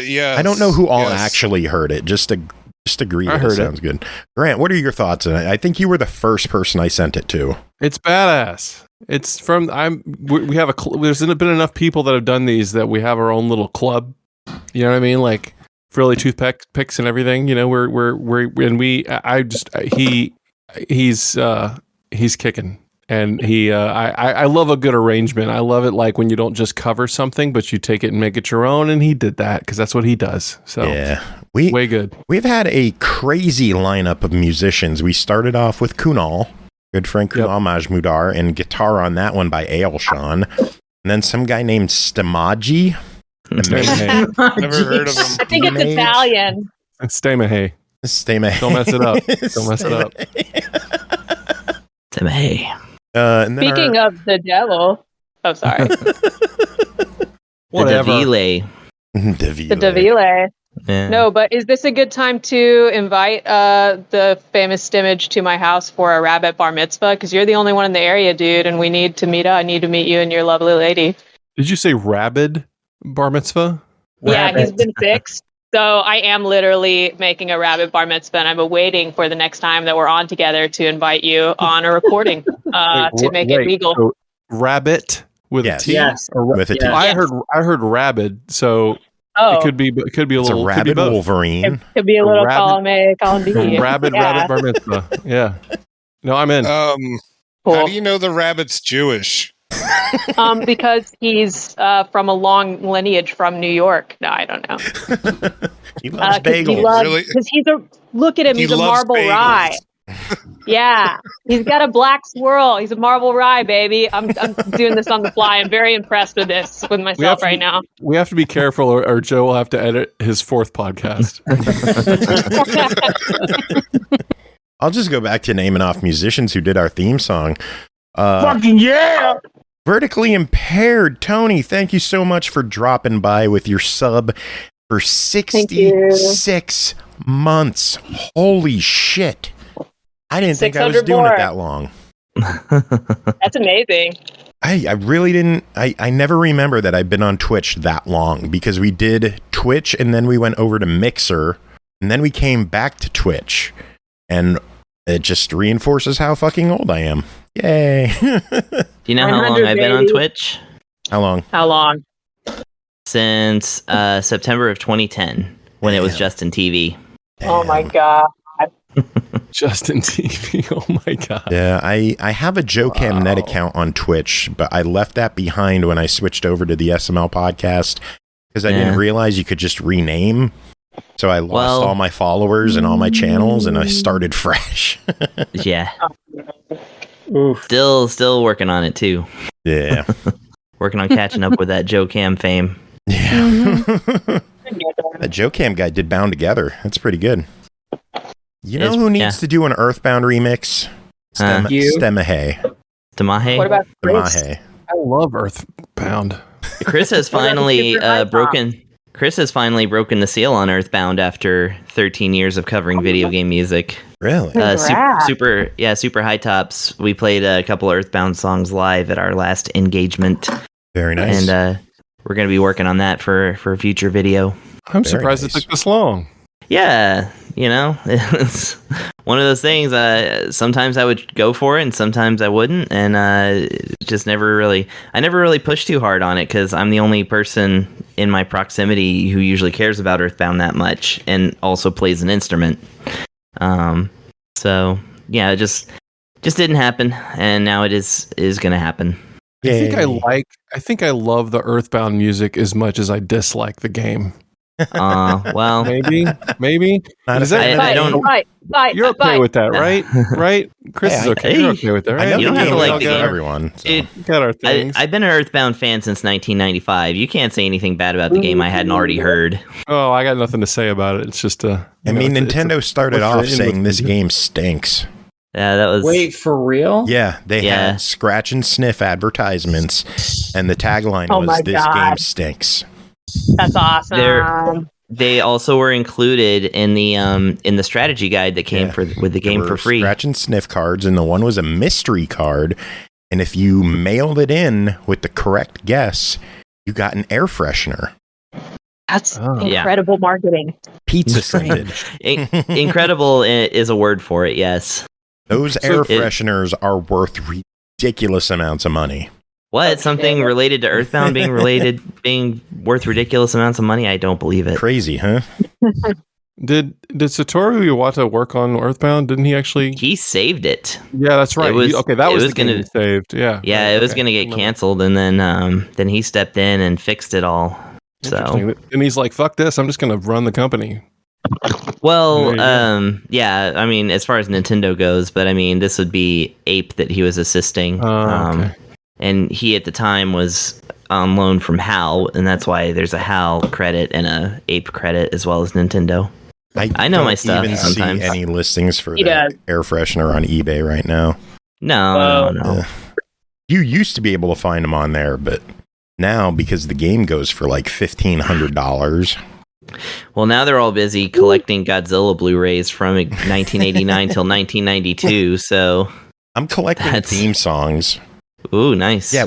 Yeah. I don't know who all actually heard it. Just agree that it sounds good. Grant, what are your thoughts on it? I think you were the first person I sent it to. It's badass. It's from we have there's been enough people that have done these that we have our own little club. You know what I mean? Like Frilly Toothpicks and everything. You know, he's kicking. And I love a good arrangement. I love it like when you don't just cover something, but you take it and make it your own. And he did that because that's what he does. So yeah, way good. We've had a crazy lineup of musicians. We started off with Kunal, good friend Kunal Majmudar, and guitar on that one by Ailshan. And then some guy named Stemage. Never heard of him. I think it's Italian. Stemage. Don't mess it up. Don't mess it up. Stemage. Speaking of the devil, oh sorry, Whatever. The Davile. Yeah. No, but is this a good time to invite the famous Stemage to my house for a rabbit bar mitzvah? Because you're the only one in the area, dude, and we need to meet up. I need to meet you and your lovely lady. Did you say rabid bar mitzvah? Yeah, he's been fixed. So I am literally making a rabbit bar mitzvah, and I'm awaiting for the next time that we're on together to invite you on a recording to make it legal. So rabbit with a T? Yes. With a T. I heard rabid, so it could be a It's little a rabid Wolverine. It could be a little column A, column B. Rabbit bar mitzvah. Yeah. No, I'm in. Cool. How do you know the rabbit's Jewish? Because he's from a long lineage from New York. No, I don't know. He loves bagels. Look at him. He's a marble bagels. rye. Yeah, he's got a black swirl. He's a marble rye, baby. I'm doing this on the fly. I'm very impressed with myself right now. We have to be careful, or Joe will have to edit his 4th podcast. I'll just go back to naming off musicians who did our theme song. Fucking yeah! Vertically Impaired, Tony, thank you so much for dropping by with your sub for 66 months. Holy shit. I didn't think I was doing it that long. That's amazing. I really didn't. I never remember that I've been on Twitch that long, because we did Twitch and then we went over to Mixer and then we came back to Twitch, and it just reinforces how fucking old I am. Yay. Do you know how long I've been on Twitch? How long? Since September of 2010, when it was Justin TV. Damn. Oh my god. Justin TV. Oh my god. Yeah, I have a JoeCam Net account on Twitch, but I left that behind when I switched over to the SML podcast because I didn't realize you could just rename. So I lost all my followers and all my channels, and I started fresh. Yeah. Still working on it too. Yeah. Working on catching up with that JoeCam fame. Yeah. That JoeCam guy did Bound Together. That's pretty good. You know who needs to do an Earthbound remix? Stemage. What about Chris? Stemage. I love Earthbound. Chris has finally broken the seal on Earthbound after 13 years of covering video game music. Really? Super High Tops. We played a couple of Earthbound songs live at our last engagement. Very nice. And we're going to be working on that for a future video. I'm surprised it took this long. Yeah, it's one of those things. Sometimes I would go for it, and sometimes I wouldn't, and I never really pushed too hard on it because I'm the only person in my proximity who usually cares about Earthbound that much, and also plays an instrument. So yeah, it just didn't happen, and now it is going to happen. I think I love the Earthbound music as much as I dislike the game. Well, maybe. I don't. You're okay with that, right? Right? Chris is okay. You're okay with that, right? You don't have to like the game. Everyone. So. Got our things. I've been an Earthbound fan since 1995. You can't say anything bad about the game I hadn't already heard. Oh, I got nothing to say about it. It's just Nintendo started off saying this game stinks. Yeah, that was. Wait, for real? Yeah, they had scratch and sniff advertisements, and the tagline was "This game stinks." That's awesome. They also were included in the strategy guide that came with the game for free. Scratch and sniff cards, and the one was a mystery card. And if you mailed it in with the correct guess, you got an air freshener. That's incredible marketing. Pizza scented. Incredible is a word for it. Yes. Those air fresheners are worth ridiculous amounts of money. What? Something related to Earthbound being worth ridiculous amounts of money? I don't believe it. Crazy, huh? Did Satoru Iwata work on Earthbound? Didn't he actually? He saved it. Yeah, that's right. That was the game he saved. Yeah. Yeah, it was going to get canceled, and then he stepped in and fixed it all. So, and he's like, "Fuck this! I'm just going to run the company." Well, yeah. I mean, as far as Nintendo goes, but I mean, this would be Ape that he was assisting. Okay. And he at the time was on loan from HAL, and that's why there's a HAL credit and a Ape credit as well as Nintendo. I know my stuff. Even sometimes. See any listings for the air freshener on eBay right now? No. You used to be able to find them on there, but now because the game goes for like $1,500. Well, now they're all busy collecting Godzilla Blu-rays from 1989 till 1992. So I'm collecting theme songs. Ooh, nice. Yeah,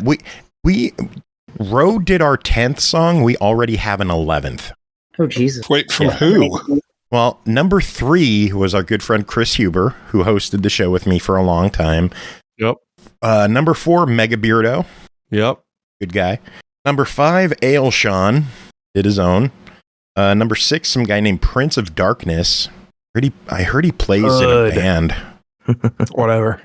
Ro did our 10th song. We already have an 11th. Oh, Jesus. Wait, from who? Well, number 3 was our good friend Chris Huber, who hosted the show with me for a long time. Yep. Number 4, Mega Beardo. Yep. Good guy. Number 5, Ailshawn did his own. Number 6, some guy named Prince of Darkness. I heard he plays in a band. Whatever.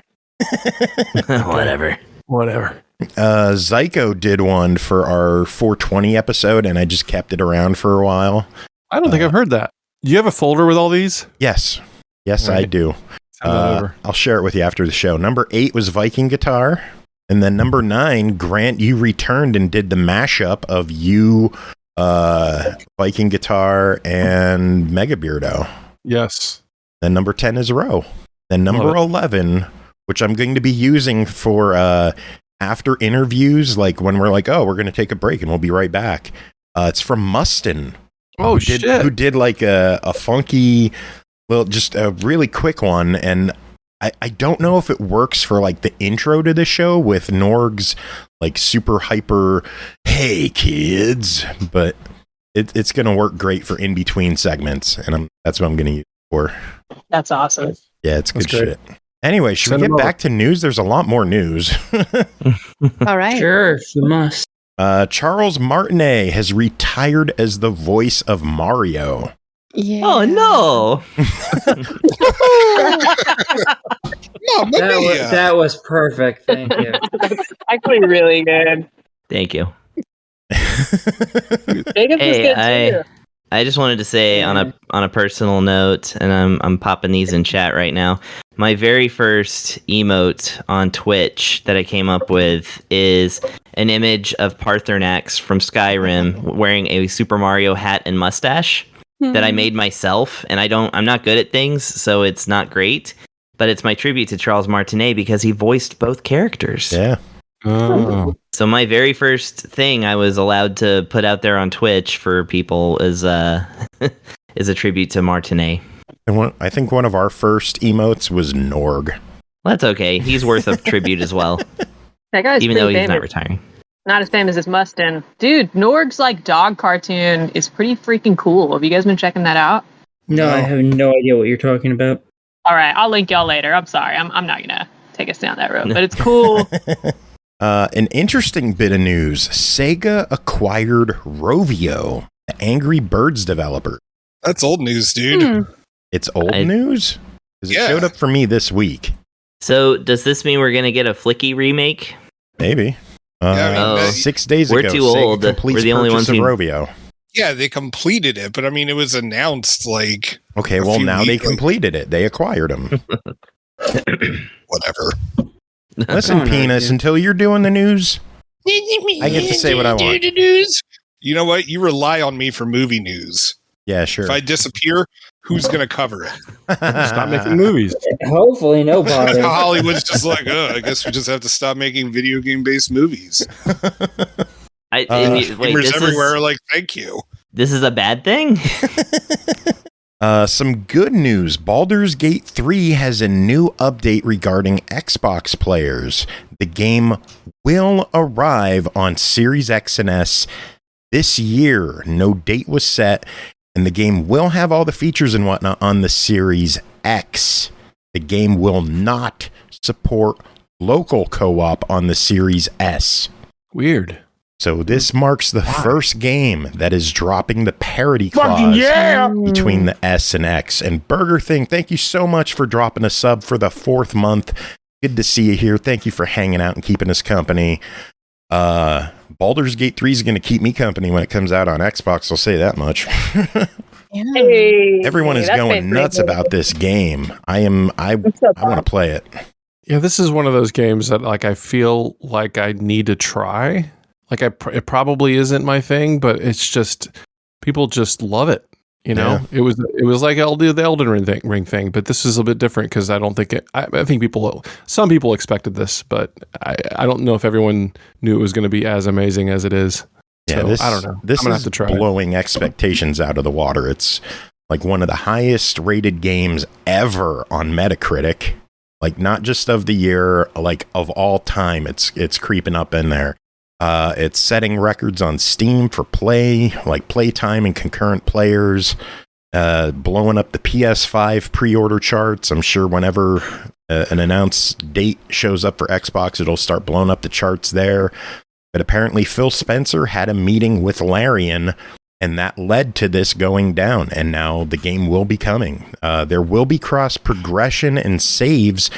Whatever. Zyko did one for our 420 episode, and I just kept it around for a while. I don't think I've heard that. You have a folder with all these? Yes, right. I do. I'll share it with you after the show. Number 8 was Viking Guitar, and then number 9, Grant, you returned and did the mashup of you, Viking Guitar, and Mega Beardo. Yes. Then number 10 is Ro. Then number 11, which I'm going to be using for after interviews, like when we're like, oh, we're going to take a break and we'll be right back. It's from Mustin. Oh, shit. Who did like a funky, well, just a really quick one. And I don't know if it works for like the intro to the show with Norg's like super hyper, hey kids, but it's going to work great for in between segments. And that's what I'm going to use it for. That's awesome. Yeah, it's good shit. Anyway, should we get back to news? There's a lot more news. All right. Sure, you must. Charles Martinet has retired as the voice of Mario. Yeah. Oh, no. That was perfect. Thank you. Actually, really good. Thank you. Jacob was good too. I just wanted to say on a personal note, and I'm popping these in chat right now. My very first emote on Twitch that I came up with is an image of Parthenax from Skyrim wearing a Super Mario hat and mustache that I made myself. And I'm not good at things, so it's not great. But it's my tribute to Charles Martinet because he voiced both characters. Yeah. Oh. So my very first thing I was allowed to put out there on Twitch for people is is a tribute to Martinet. And I think one of our first emotes was Norg. Well, that's okay. He's worth a tribute as well. That guy's even though he's famous. not retiring. Not as famous as Mustin. Dude, Norg's like dog cartoon is pretty freaking cool. Have you guys been checking that out? No, I have no idea what you're talking about. All right, I'll link y'all later. I'm sorry. I'm not going to take us down that road, but it's cool. An interesting bit of news. Sega acquired Rovio, the Angry Birds developer. That's old news, dude. It's old news? Because it showed up for me this week. So does this mean we're going to get a Flicky remake? Maybe. 6 days we're ago, too Sega old. completes We're the only purchase ones of who... Rovio. Yeah, they completed it, but I mean, it was announced like... Okay, well, now they completed it. They acquired them. Whatever. Listen, Penis, until you're doing the news, I get to say what I want. You know what? You rely on me for movie news. Yeah, sure. If I disappear, who's going to cover it? Stop making movies. Hopefully nobody. Hollywood's just like, I guess we just have to stop making video game based movies. Gamers everywhere are like, thank you. This is a bad thing? Some good news. Baldur's Gate 3 has a new update regarding Xbox players. The game will arrive on Series X and S this year. No date was set, and the game will have all the features and whatnot on the Series X. The game will not support local co-op on the Series S. Weird. So this marks the first game that is dropping the parity clause between the S and X. And Burger Thing, thank you so much for dropping a sub for the 4th month. Good to see you here. Thank you for hanging out and keeping us company. Baldur's Gate 3 is going to keep me company when it comes out on Xbox. I'll say that much. Hey, Everyone is going nuts about this game. I want to play it. Yeah, this is one of those games that like I feel like I need to try. Like it probably isn't my thing, but it's just people just love it. You know, it was like the Elden Ring thing, but this is a bit different because I don't think I think some people expected this, but I don't know if everyone knew it was going to be as amazing as it is. Yeah, so, I don't know. This I'm gonna is have to try blowing expectations out of the water. It's like one of the highest rated games ever on Metacritic. Like not just of the year, like of all time. It's creeping up in there. It's setting records on Steam for playtime and concurrent players, blowing up the PS5 pre-order charts. I'm sure whenever an announced date shows up for Xbox, it'll start blowing up the charts there. But apparently Phil Spencer had a meeting with Larian, and that led to this going down, and now the game will be coming. There will be cross-progression and saves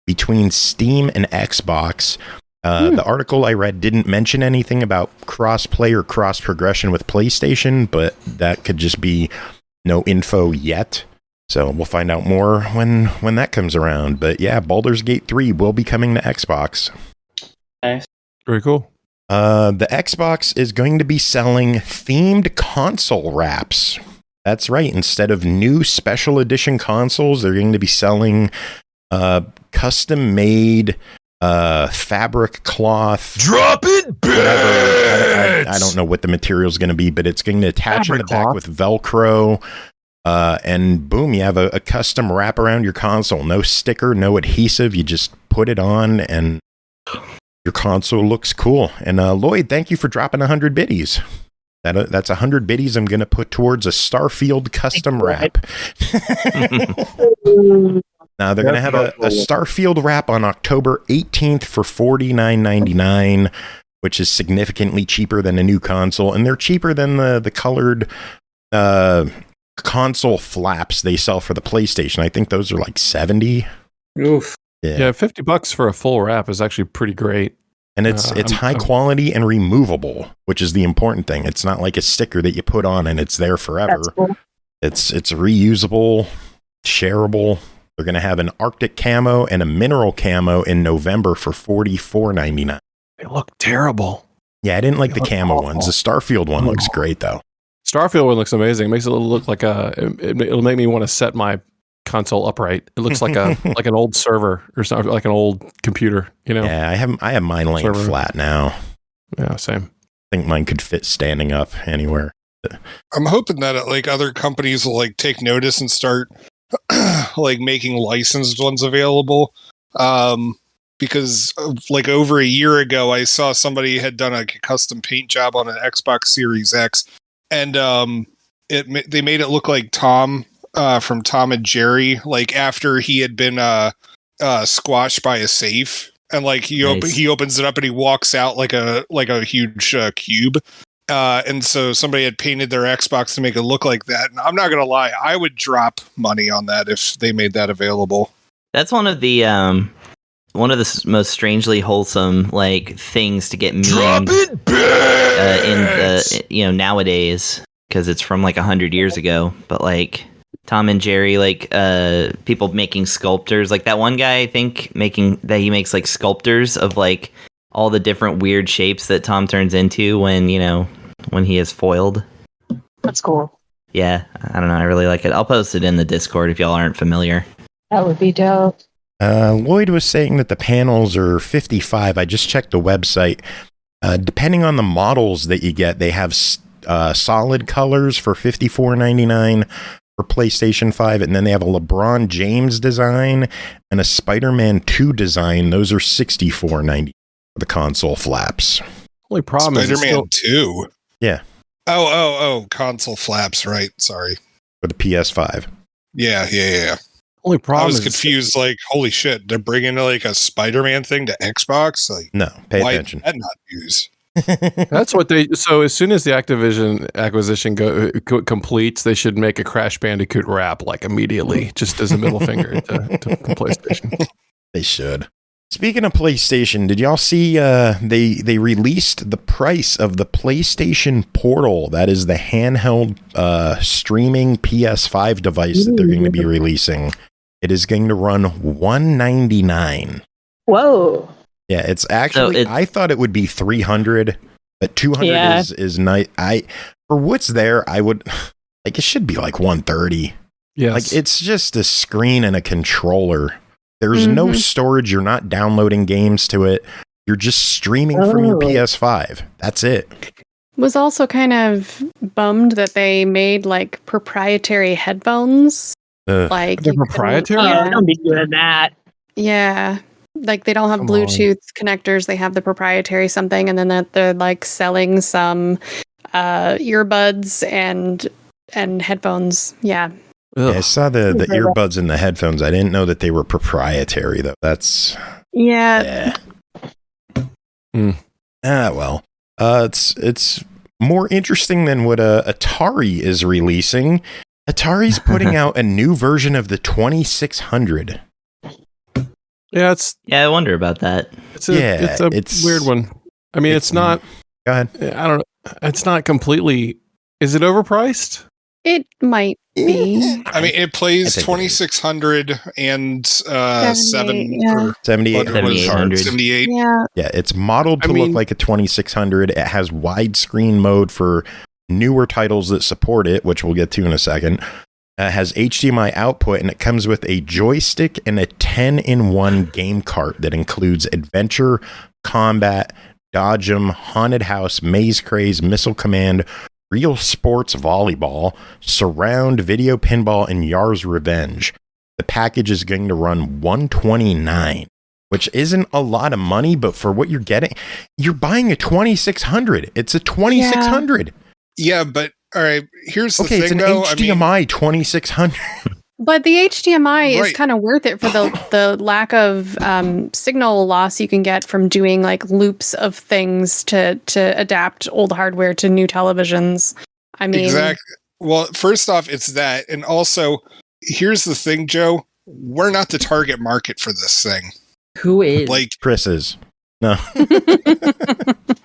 between Steam and Xbox. The article I read didn't mention anything about cross-play or cross-progression with PlayStation, but that could just be no info yet. So we'll find out more when that comes around. But yeah, Baldur's Gate 3 will be coming to Xbox. Nice. Very cool. The Xbox is going to be selling themed console wraps. That's right. Instead of new special edition consoles, they're going to be selling custom-made fabric cloth. Drop it, whatever. I don't know what the material is going to be, but it's going to attach in the back with Velcro. And boom, you have a custom wrap around your console. No sticker, no adhesive. You just put it on and your console looks cool. And Lloyd, thank you for dropping 100 biddies. That's 100 biddies I'm going to put towards a Starfield custom wrap. Now they're going to have a Starfield wrap on October 18th for $49.99, which is significantly cheaper than a new console, and they're cheaper than the colored console flaps they sell for the PlayStation. I think those are like $70. Oof. Yeah, $50 for a full wrap is actually pretty great. And it's high quality and removable, which is the important thing. It's not like a sticker that you put on and it's there forever. That's cool. It's reusable, shareable. They're going to have an Arctic camo and a mineral camo in November for $44.99. They look terrible. Yeah, I didn't like the camo ones. The Starfield one looks great, though. Starfield one looks amazing. It makes it look like it'll make me want to set my console upright. It looks like like an old server or something, like an old computer, you know? Yeah, I have mine laying flat now. Yeah, same. I think mine could fit standing up anywhere. I'm hoping that like other companies will like take notice and start like making licensed ones available. Because like over a year ago, I saw somebody had done a custom paint job on an Xbox Series X, and they made it look like Tom from Tom and Jerry, like after he had been squashed by a safe, and like he opens it up and he walks out like a huge cube. And so somebody had painted their Xbox to make it look like that. And I'm not gonna lie, I would drop money on that if they made that available. That's one of the most strangely wholesome like things to get memed in the nowadays, because it's from like 100 years ago. But like Tom and Jerry, like people making sculptors, like that one guy I think he makes like sculptors of like all the different weird shapes that Tom turns into when he is foiled. That's cool. Yeah, I don't know. I really like it. I'll post it in the Discord if y'all aren't familiar. That would be dope. Lloyd was saying that the panels are 55. I just checked the website. Depending on the models that you get, they have solid colors for $54.99 for PlayStation 5, and then they have a LeBron James design and a Spider-Man 2 design. Those are $64.90 for the console flaps. Only problem is Spider-Man 2. Yeah. Oh, console flaps, right? Sorry. For the PS5. Yeah. only problem I was is confused, like, holy shit, they're bringing like a Spider-Man thing to Xbox? Like, No, pay why attention. did that not use? that's what they. So as soon as the Activision acquisition completes, they should make a Crash Bandicoot rap like immediately, just as a middle finger to PlayStation. They should. Speaking of PlayStation, did y'all see they released the price of the PlayStation Portal? That is the handheld streaming PS5 device that they're going to be releasing. It is going to run $199. Whoa. Yeah, it's actually. I thought it would be $300, but $200 is nice. For what's there, I would like. It should be like $130. Yes, like it's just a screen and a controller. There's no storage. You're not downloading games to it. You're just streaming from your PS5. That's it. Was also kind of bummed that they made like proprietary headphones. Like they're proprietary. Oh, don't be doing that. Yeah. Like they don't have Bluetooth connectors. They have the proprietary something, and then that they're like selling some earbuds and headphones. Yeah. Yeah, I saw the earbuds and the headphones. I didn't know that they were proprietary though. That's well. It's more interesting than what Atari is releasing. Atari's putting out a new version of the 2600. Yeah, I wonder about that. It's a weird one. I mean, it's not. Go ahead. I don't know. It's not completely. Is it overpriced? It might be. I mean, it plays 2600 and 78. Yeah. Yeah, it's modeled to look like a 2600. It has widescreen mode for newer titles that support it, which we'll get to in a second. It has HDMI output, and it comes with a joystick and a 10-in-1 game cart that includes adventure, combat, dodge 'em, haunted house, maze craze, missile command, real sports volleyball, surround, video pinball, and Yar's Revenge. The package is going to run $129, which isn't a lot of money, but for what you're getting, you're buying a 2600. It's a 2600. Yeah, but all right, here's the thing. It's an HDMI 2600. But the HDMI is kind of worth it for the lack of signal loss you can get from doing like loops of things to adapt old hardware to new televisions. I mean, exactly. Well, first off, it's that, and also here's the thing, Joe. We're not the target market for this thing. Who is? Like Chris is. No.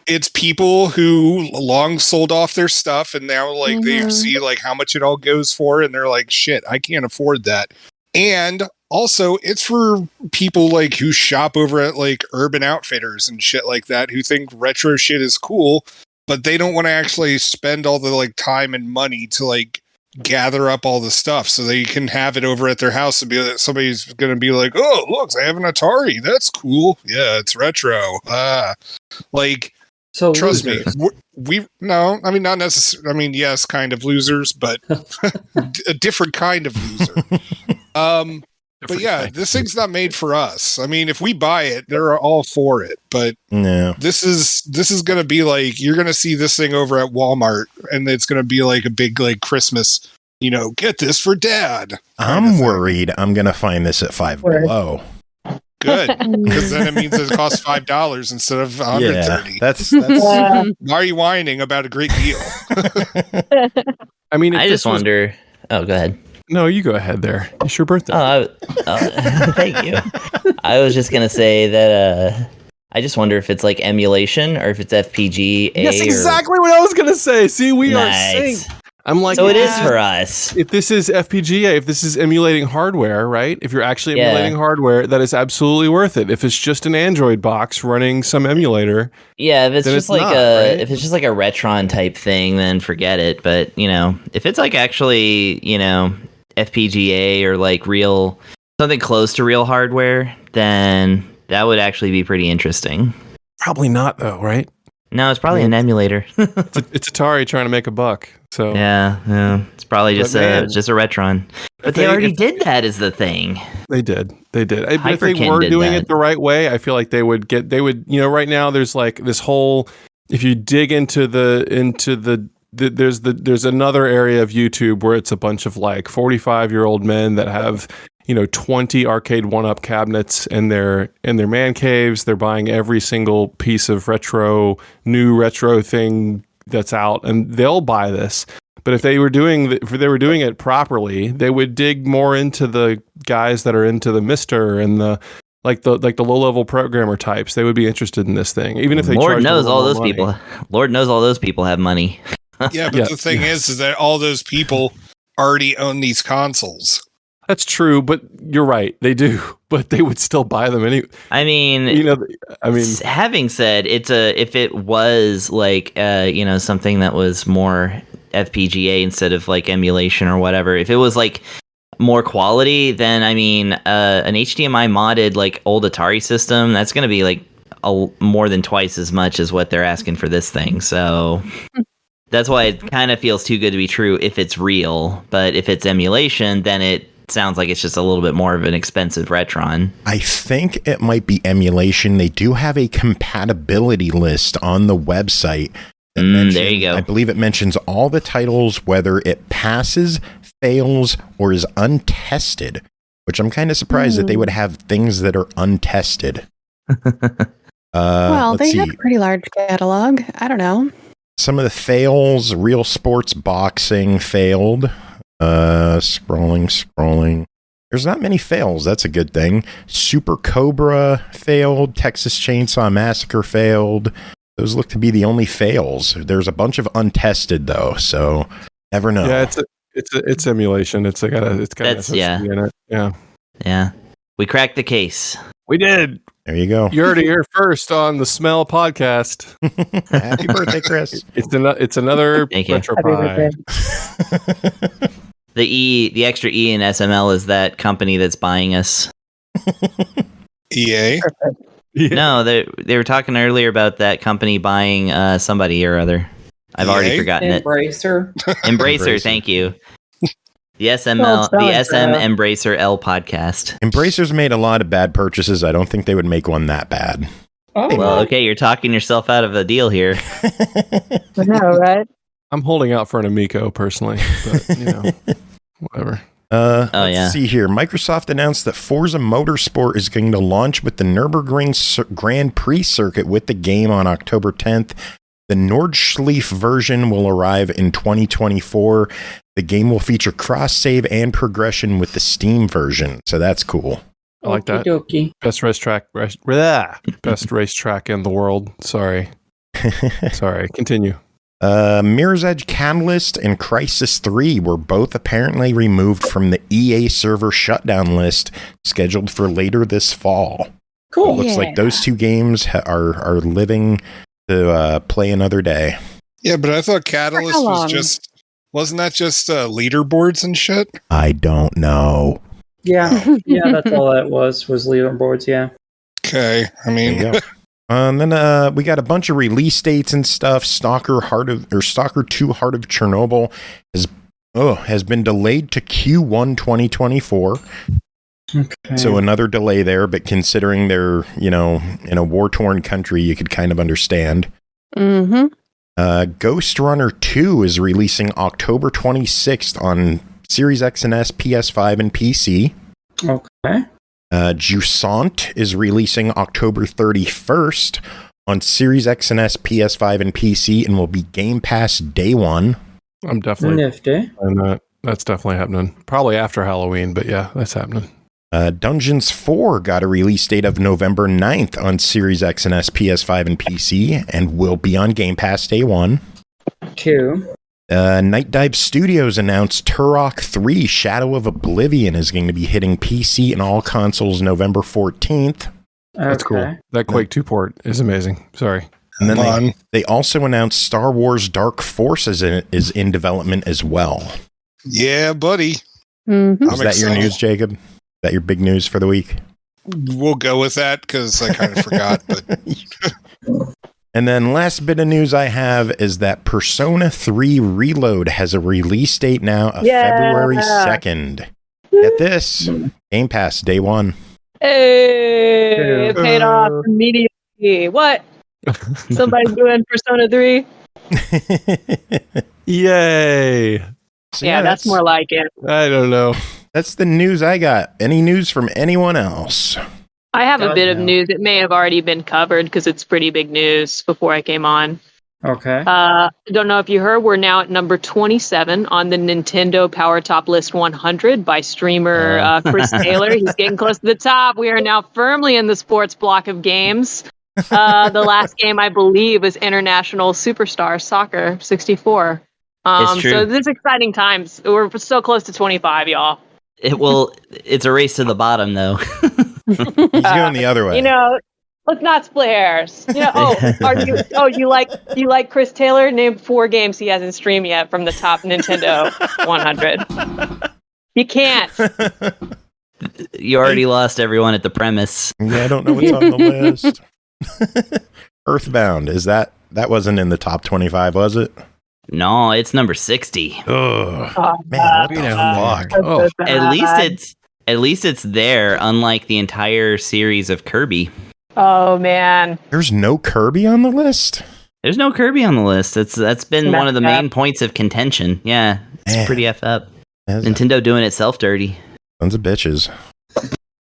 It's people who long sold off their stuff, and now like they see like how much it all goes for, and they're like, shit, I can't afford that. And also it's for people like who shop over at like Urban Outfitters and shit like that, who think retro shit is cool, but they don't want to actually spend all the like time and money to like gather up all the stuff so they can have it over at their house and be that somebody's going to be like, oh, look, I have an Atari. That's cool. Yeah, it's retro. Like, so trust me, no, I mean, not necessarily. I mean, yes, kind of losers, but a different kind of loser. But yeah, this thing's not made for us. I mean, if we buy it, they're all for it. But this is going to be like, you're going to see this thing over at Walmart, and it's going to be like a big like Christmas, get this for Dad. I'm worried I'm going to find this at Five Below. Good, because then it means it costs $5 instead of $130. Yeah, that's why are you whining about a great deal? I mean, I just wonder. Oh, go ahead. No, you go ahead there. It's your birthday. Thank you. I was just going to say that I just wonder if it's like emulation or if it's FPGA. That's exactly what I was going to say. See, we are synced. I'm like, So it is for us. If this is FPGA, if this is emulating hardware, right? If you're actually emulating hardware, that is absolutely worth it. If it's just an Android box running some emulator, if it's just like right? if it's just like a Retron type thing, then forget it. But if it's like actually, FPGA or like real something close to real hardware, then that would actually be pretty interesting. Probably not, though, right? No, it's probably an emulator. It's Atari trying to make a buck. So yeah, it's probably just a Retron. But they already did that is the thing. They did. But if they Hyperkin were did doing that. it the right way, I feel like they would, right now there's like this whole, if you dig into there's another area of YouTube where it's a bunch of like 45-year-old men that have 20 arcade 1-up cabinets in their man caves. They're buying every single piece of new retro thing that's out, and they'll buy this. But if they were doing it properly, they would dig more into the guys that are into the Mister and the low level programmer types. They would be interested in this thing, even if they Lord knows all those money. people. Lord knows all those people have money. Yeah, but the thing is that all those people already own these consoles. That's true, but you're right. They do, but they would still buy them anyway. I mean, having said, if it was like something that was more FPGA instead of like emulation or whatever, if it was like more quality, then I mean, an HDMI modded like old Atari system, that's going to be like more than twice as much as what they're asking for this thing. So that's why it kind of feels too good to be true if it's real. But if it's emulation, then it sounds like it's just a little bit more of an expensive Retron. I think it might be emulation. They do have a compatibility list on the website. There you go. I believe it mentions all the titles, whether it passes, fails, or is untested, which I'm kind of surprised that they would have things that are untested. Well, they have a pretty large catalog. I don't know. Some of the fails, Real Sports Boxing failed. Scrolling. There's not many fails. That's a good thing. Super Cobra failed. Texas Chainsaw Massacre failed. Those look to be the only fails. There's a bunch of untested though, so never know. Yeah, it's emulation. It's got SSD in it. Yeah. We cracked the case. We did. There you go. You heard it here first on the SML Podcast. Happy birthday, Chris. It's another Retropie. The extra E in SML is that company that's buying us. EA? No, they were talking earlier about that company buying somebody or other. I've already forgotten Embracer. Embracer, thank you. The SML, the SM Embracer L podcast. Embracer's made a lot of bad purchases. I don't think they would make one that bad. Oh, well, okay, you're talking yourself out of a deal here. I know, right? I'm holding out for an Amico personally, but whatever. Let's see here. Microsoft announced that Forza Motorsport is going to launch with the Nürburgring Grand Prix circuit with the game on October 10th. The Nordschleife version will arrive in 2024. The game will feature cross-save and progression with the Steam version, so that's cool. I like that. Okey-dokey. Best racetrack in the world. Sorry, continue. Mirror's Edge Catalyst and Crysis 3 were both apparently removed from the EA server shutdown list scheduled for later this fall. Cool. It looks like those two games are living to play another day. Yeah, but I thought Catalyst wasn't that just leaderboards and shit? I don't know. Yeah, that's all that was leaderboards, yeah. Okay, I mean... There you go. And then we got a bunch of release dates and stuff. Stalker 2 Heart of Chernobyl has been delayed to Q1 2024. Okay. So another delay there, but considering they're, in a war-torn country, you could kind of understand. Mm-hmm. Ghost Runner 2 is releasing October 26th on Series X and S, PS5, and PC. Okay. Jusant is releasing October 31st on Series X and S, PS5, and PC, and will be Game Pass day one. I'm definitely nifty. And that's definitely happening. Probably after Halloween, but yeah, that's happening. Dungeons 4 got a release date of November 9th on Series X and S, PS5, and PC, and will be on Game Pass day one. Cool. Night Dive Studios announced Turok 3 Shadow of Oblivion is going to be hitting PC and all consoles November 14th. That's cool. That Quake 2 port is amazing. Sorry. And then they also announced Star Wars Dark Forces is in development as well. Yeah, buddy. Mm-hmm. Is that your news, Jacob? Is that your big news for the week? We'll go with that because I kind of forgot. But And then last bit of news I have is that Persona 3 Reload has a release date now of February 2nd. Get this. Game Pass, day one. Hey, it paid off immediately. What? Somebody's doing Persona 3? Yay. So yeah, that's more like it. I don't know. That's the news I got. Any news from anyone else? I have a bit of news. It may have already been covered because it's pretty big news before I came on. Okay. Don't know if you heard, we're now at number 27 on the Nintendo Power Top List 100 by streamer Chris Taylor. He's getting close to the top. We are now firmly in the sports block of games. The last game, I believe, was International Superstar Soccer 64. It's true. So this is exciting times. We're so close to 25, y'all. It's a race to the bottom, though. He's going the other way. Let's not split hairs. You like Chris Taylor? Name 4 games he hasn't streamed yet from the top Nintendo 100. You can't. You already lost everyone at the premise. Yeah, I don't know what's on the list. Earthbound, that wasn't in the top 25, was it? No, it's number 60. Oh, man, what the fuck? Oh. At least it's there, unlike the entire series of Kirby. Oh man. There's no Kirby on the list? There's no Kirby on the list. That's been one of the main points of contention. Yeah, it's pretty F up. Nintendo doing itself dirty. Sons of bitches.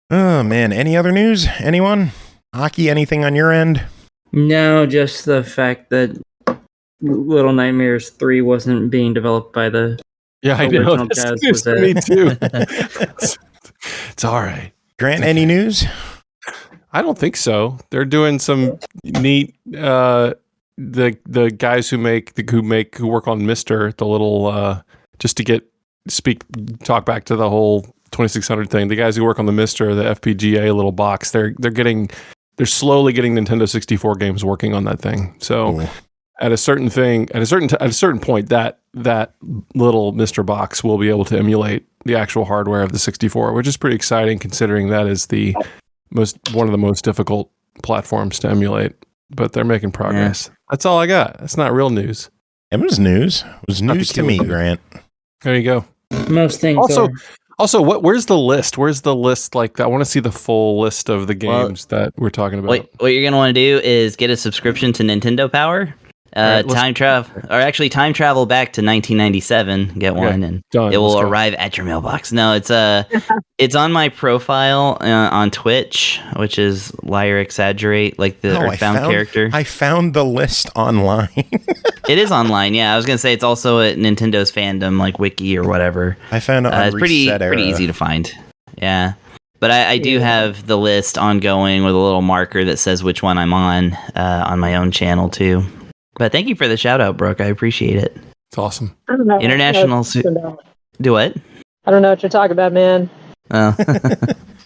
Oh man, any other news? Anyone? Hockey, anything on your end? No, just the fact that Little Nightmares 3 wasn't being developed by the I know. original That's Jazz news was to me too. It's all right. Grant, any news? I don't think so. They're doing some neat. The guys who work on Mister, the little just to talk back to the whole 2600 thing. The guys who work on the Mister, the FPGA little box, they're slowly getting Nintendo 64 games working on that thing. So at a certain point, that little Mister box will be able to emulate the actual hardware of the 64, which is pretty exciting considering that is one of the most difficult platforms to emulate. But they're making progress. Yeah. That's all I got. That's not real news. It was news. It was news to me, Grant. There you go. Most things. Also, where's the list? Where's the list like that? I want to see the full list of the games that we're talking about. What you're gonna want to do is get a subscription to Nintendo Power. Time travel back to 1997. Get one, and it will arrive at your mailbox. No, it's on my profile on Twitch, which is Liar Exaggerate, like the Earthbound character. I found the list online. It is online. Yeah, I was gonna say it's also at Nintendo's fandom, like wiki or whatever. I found it on it's pretty easy to find. Yeah. But I do have the list ongoing with a little marker that says which one I'm on my own channel too. But thank you for the shout out, Brooke. I appreciate it. It's awesome. I don't know. International. Do what? I don't know what you're talking about, man. Oh.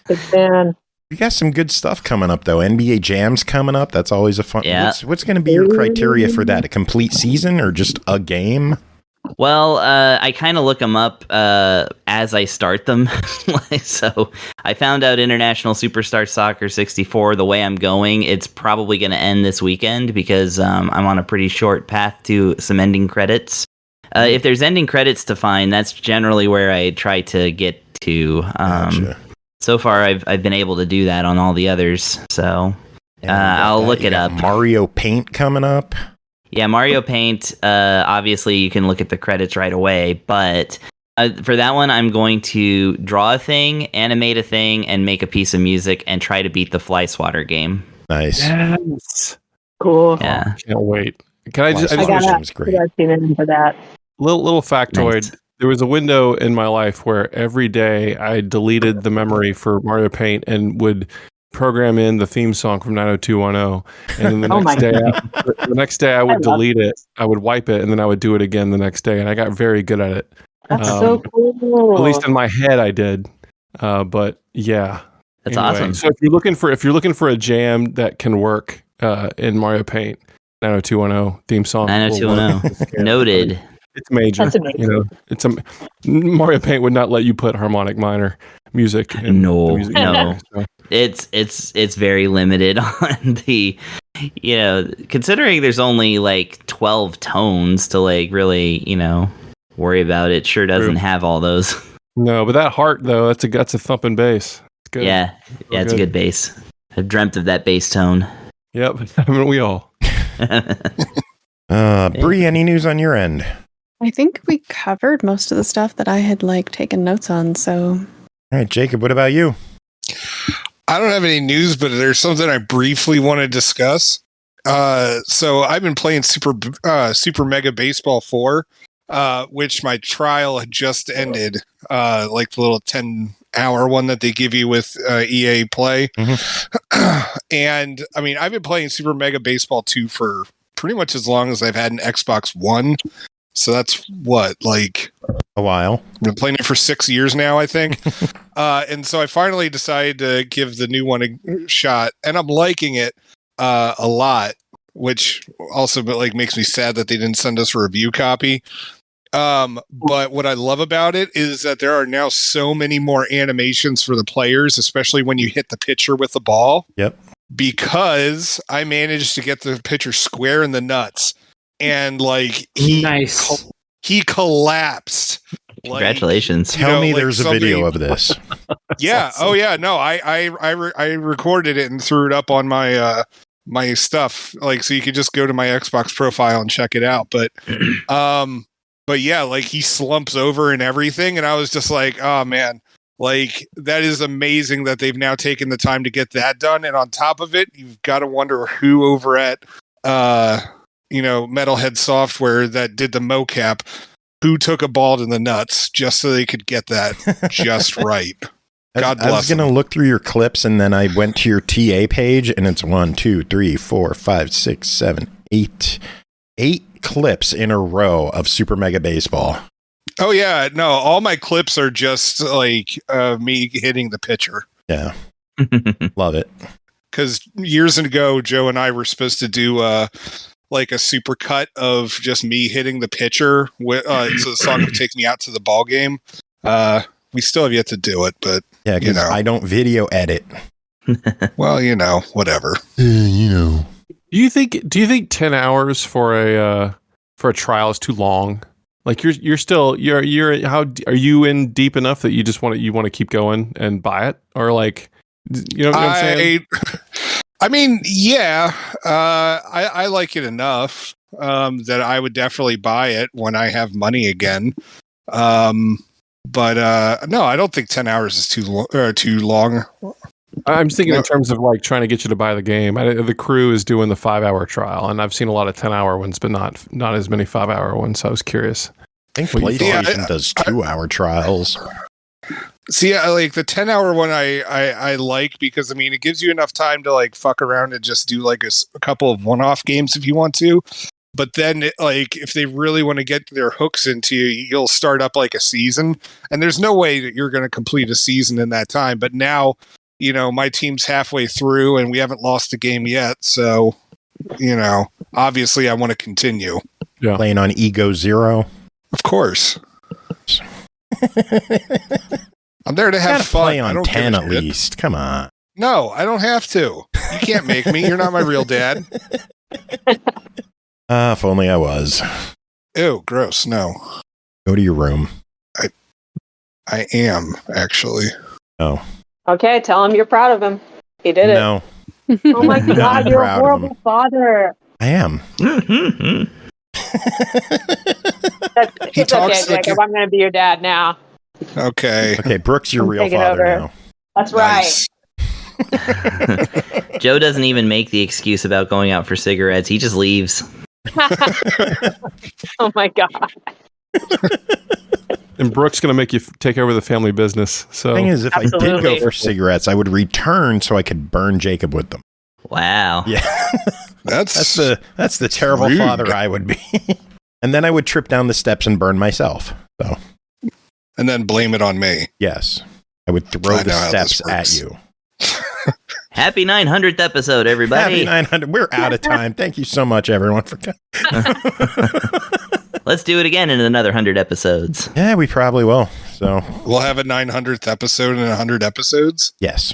Big fan. We got some good stuff coming up, though. NBA Jam's coming up. That's always a fun. Yeah. What's going to be your criteria for that? A complete season or just a game? Well, I kind of look them up as I start them. So I found out International Superstar Soccer 64, the way I'm going, it's probably going to end this weekend because I'm on a pretty short path to some ending credits. If there's ending credits to find, that's generally where I try to get to. Gotcha. So far, I've been able to do that on all the others. So I'll look it up. Mario Paint coming up. Yeah, Mario Paint, obviously you can look at the credits right away, but for that one, I'm going to draw a thing, animate a thing, and make a piece of music and try to beat the Fly Swatter game. Nice. Yes. Cool. Yeah. Can't wait. Can I just wish it was great. For that. Little factoid. Nice. There was a window in my life where every day I deleted the memory for Mario Paint and would program in the theme song from 90210, and then Oh my the next day I would delete it. I would wipe it, and then I would do it again the next day, and I got very good at it. That's so cool. At least in my head, I did. But yeah, That's awesome. So if you're looking for a jam that can work in Mario Paint, 90210 theme song. 90210 noted. It's major. That's amazing. It's Mario Paint would not let you put harmonic minor music. No. So. It's very limited on the, considering there's only like 12 tones to like really, worry about. It sure doesn't have all those. No, but that heart though, that's a thumping bass. It's good. Yeah, it's a good bass. I've dreamt of that bass tone. Yep, haven't we all? Bri, any news on your end? I think we covered most of the stuff that I had taken notes on. So, all right, Jacob, what about you? I don't have any news, but there's something I briefly want to discuss. So I've been playing Super Mega Baseball 4, which my trial had just ended, like the little 10-hour one that they give you with EA Play. Mm-hmm. And I mean, I've been playing Super Mega Baseball 2 for pretty much as long as I've had an Xbox One. So that's a while. I've been playing it for 6 years now, I think. And so I finally decided to give the new one a shot, and I'm liking it a lot, which also makes me sad that they didn't send us a review copy. But what I love about it is that there are now so many more animations for the players, especially when you hit the pitcher with the ball. Yep. Because I managed to get the pitcher square in the nuts. And he collapsed. Congratulations! Tell me there's a video of this. Yeah. Awesome. Oh yeah. No, I recorded it and threw it up on my my stuff. So you could just go to my Xbox profile and check it out. But yeah, he slumps over and everything, and I was just like, oh man, that is amazing that they've now taken the time to get that done. And on top of it, you've got to wonder who over at Metalhead Software that did the mocap, who took a ball to the nuts just so they could get that just right. God bless. I was going to look through your clips, and then I went to your TA page, and it's 1, 2, 3, 4, 5, 6, 7, 8 clips in a row of Super Mega Baseball. Oh yeah, no, all my clips are just me hitting the pitcher. Yeah, love it. Because years ago, Joe and I were supposed to do a super cut of just me hitting the pitcher, so the song would take me out to the ball game. We still have yet to do it, but yeah, because I don't video edit. Well, whatever. Do you think 10 hours for a trial is too long? You're how are you in deep enough that you just want to keep going and buy it, or what I'm saying? I mean, yeah, I like it enough that I would definitely buy it when I have money again. But no, I don't think 10 hours is too long. I'm thinking in terms of trying to get you to buy the game. The crew is doing the 5-hour trial, and I've seen a lot of 10-hour ones, but not as many 5-hour ones. So I was curious. I think PlayStation does 2-hour trials. See, the 10-hour one I like because it gives you enough time to fuck around and just do a couple of one-off games if you want to. But then if they really want to get their hooks into you, you'll start up a season, and there's no way that you're going to complete a season in that time. But now, my team's halfway through and we haven't lost a game yet. So, obviously I want to continue. Yeah. Playing on Ego Zero. Of course. I'm there to have fun. Play on 10 at least. Come on. No, I don't have to. You can't make me. You're not my real dad. If only I was. Ew, gross. No. Go to your room. I am, actually. Oh. Okay, tell him you're proud of him. He did it. No. Oh my God, you're a horrible father. I am. It's okay, Jacob. I'm going to be your dad now. Okay. Okay, Brooke's your real father now. That's right. Nice. Joe doesn't even make the excuse about going out for cigarettes. He just leaves. Oh my God. And Brooke's going to make you take over the family business. So Thing is, if I did Absolutely. go for cigarettes, I would return so I could burn Jacob with them. Wow. Yeah, That's that's the terrible rude. father I would be. And then I would trip down the steps and burn myself. So and then blame it on me. yes, I would throw I the know how this steps at works. you. Happy 900th episode, everybody. Happy 900. We're out of time. Thank you so much, everyone, for coming. Let's do it again in another 100 episodes. Yeah, we probably will. So We'll have a 900th episode in 100 episodes. yes,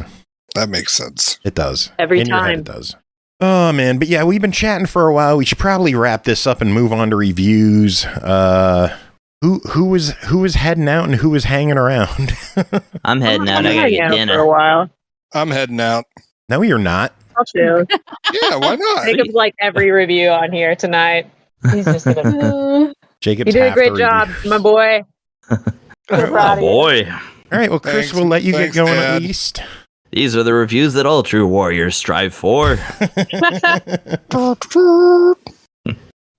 That makes sense. it does. Every In your head, time. it does. Oh man, but yeah, we've been chatting for a while. We should probably wrap this up and move on to reviews. Who was heading out and who was hanging around? I'm heading out. I gotta hang get out for a dinner. while. I'm heading out. No, you're not. I'll chill. Yeah, why not? Jacob's like every review on here tonight. He's just gonna. Jacob's You did a half great the job, review. my boy. We're proud of you. Boy, All right, well, Chris, Thanks- we'll let you thanks, get going Dad. at least. these are the reviews that all true warriors strive for.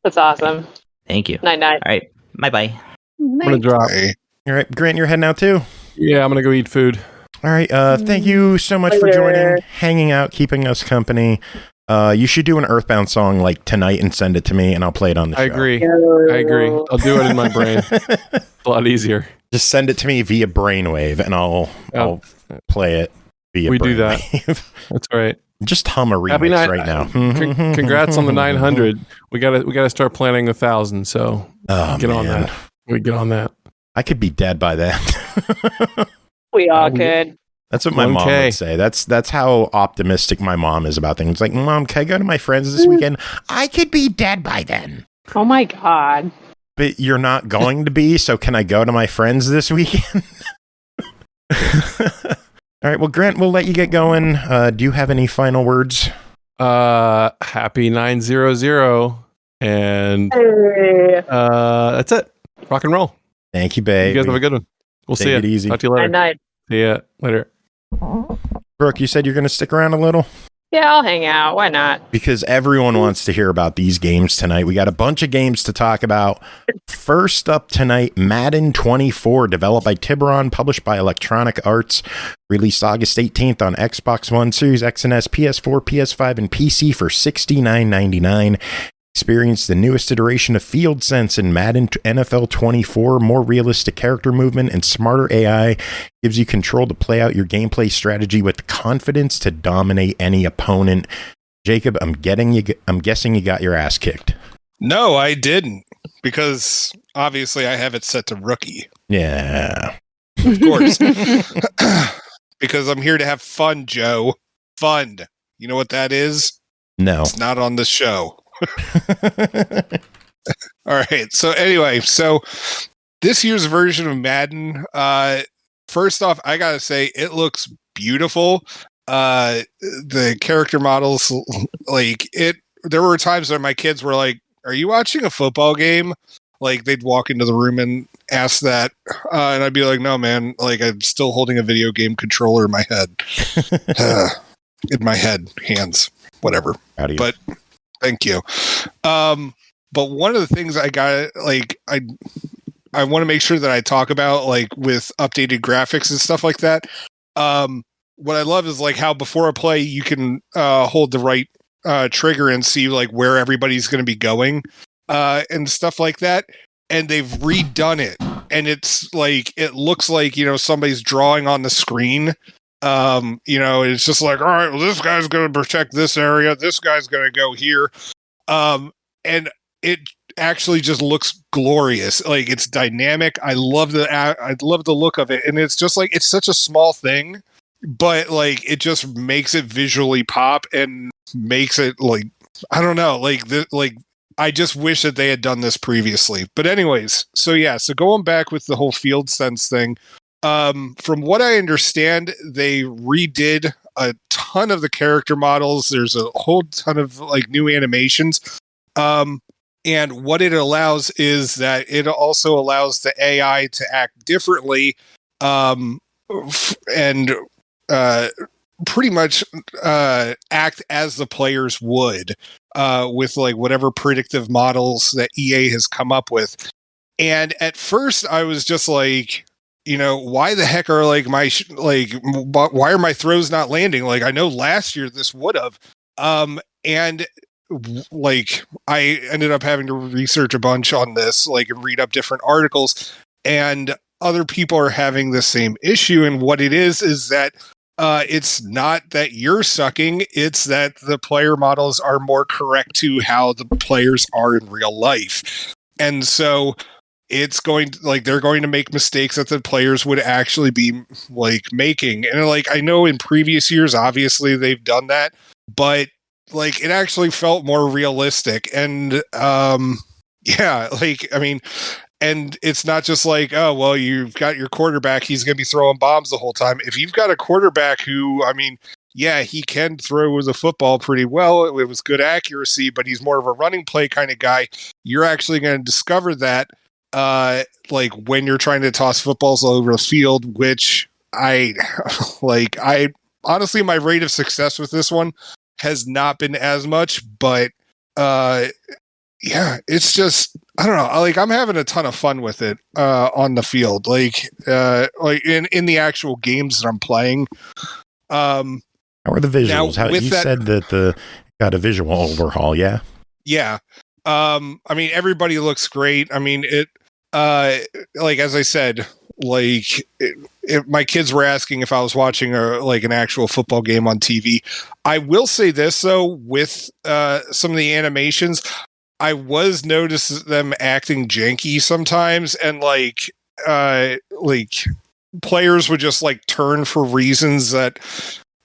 That's awesome. Thank you. Night night. All right. Bye-bye. I'm going to drop. Hey, All right, Grant, you're heading out too. Yeah, I'm going to go eat food. All right, thank you so much for Later. joining, hanging out, keeping us company. You should do an Earthbound song like tonight and send it to me, and I'll play it on the show. I agree. I'll do it in my brain. It's a lot easier. Just send it to me via brainwave, and I'll play it via. We do that. brainwave. That's right. Just hum a Happy remix night. right now. Congrats on the 900. We gotta start planning 1,000. So Oh, get on man. that. We get on that. I could be dead by then. We all could. That's what my mom 1K. would say. That's how optimistic my mom is about things. Like, Mom, can I go to my friends this weekend? I could be dead by then. Oh my god. But you're not going to be, so can I go to my friends this weekend? All right, well, Grant, we'll let you get going. Do you have any final words? Happy 900. And Hey. that's it. Rock and roll. Thank you, babe. You guys have a good one. We'll Take see you. it easy. Talk to you later. Night night. See ya later. Brooke, you said you're going to stick around a little? Yeah, I'll hang out. Why not? Because everyone wants to hear about these games tonight. We got a bunch of games to talk about. First up tonight, Madden 24, developed by Tiburon, published by Electronic Arts, released August 18th on Xbox One, Series X and S, PS4, PS5, and PC for $69.99. Experience the newest iteration of Field Sense in Madden NFL 24. More realistic character movement and smarter AI gives you control to play out your gameplay strategy with confidence to dominate any opponent. Jacob, I'm guessing you got your ass kicked. no, I didn't, because obviously I have it set to rookie, Yeah. of course, because I'm here to have fun, Joe. Fun. You know what that is? No. It's not on the show. All right. So anyway, this year's version of Madden, first off, I gotta say it looks beautiful. The character models, there were times where my kids were like, "Are you watching a football game?" Like they'd walk into the room and ask that, and I'd be like, "No, man. Like I'm still holding a video game controller in my head, hands, whatever." Proud of you. But thank you. But one of the things I got, I want to make sure that I talk about, like, with updated graphics and stuff like that. What I love is like how before a play you can hold the right trigger and see like where everybody's going to be going and stuff like that. And they've redone it, and it's like it looks like somebody's drawing on the screen. It's just like, all right, well, this guy's going to protect this area. This guy's going to go here. And it actually just looks glorious. Like it's dynamic. I love the look of it. And it's just like, it's such a small thing, but like, it just makes it visually pop and makes it like, I don't know, I just wish that they had done this previously. But anyways, so going back with the whole field sense thing, from what I understand, they redid a ton of the character models. There's a whole ton of like new animations. And what it allows is that it also allows the AI to act differently, and pretty much act as the players would with like whatever predictive models that EA has come up with. And at first I was just like, why the heck are like why are my throws not landing? Like, I know last year this would have. And like, I ended up having to research a bunch on this, like, and read up different articles, and other people are having the same issue. And what it is that it's not that you're sucking, it's that the player models are more correct to how the players are in real life. And so it's going to, like, they're going to make mistakes that the players would actually be like making. And like, I know in previous years, obviously they've done that, but like, it actually felt more realistic. And yeah, like, I mean, and it's not just like, oh, well, you've got your quarterback, he's going to be throwing bombs the whole time. If you've got a quarterback who, I mean, yeah, he can throw the football pretty well. It was good accuracy, but he's more of a running play kind of guy. You're actually going to discover that, like, when you're trying to toss footballs all over the field, which I honestly, my rate of success with this one has not been as much, but yeah, it's just, I don't know, like, I'm having a ton of fun with it on the field, like in the actual games that I'm playing. How are the visuals? How you said that got a visual overhaul? Yeah. I mean, everybody looks great. I mean, it like, as I said, like, if my kids were asking if I was watching an actual football game on TV. I will say this though, with some of the animations, I was noticing them acting janky sometimes, and like players would just like turn for reasons that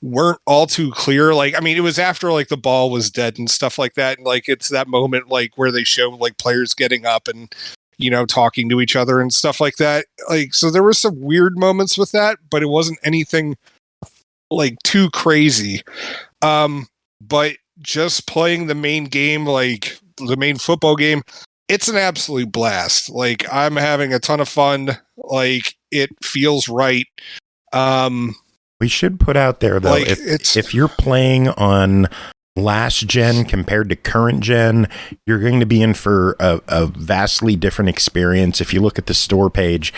weren't all too clear. Like, I mean, it was after like the ball was dead and stuff like that, and like, it's that moment like where they show like players getting up and, talking to each other and stuff like that. Like, so there were some weird moments with that, but it wasn't anything like too crazy. But just playing the main game, like the main football game, it's an absolute blast. Like, I'm having a ton of fun. Like, it feels right. We should put out there though, like, if you're playing on last gen compared to current gen, you're going to be in for a vastly different experience. If you look at the store page,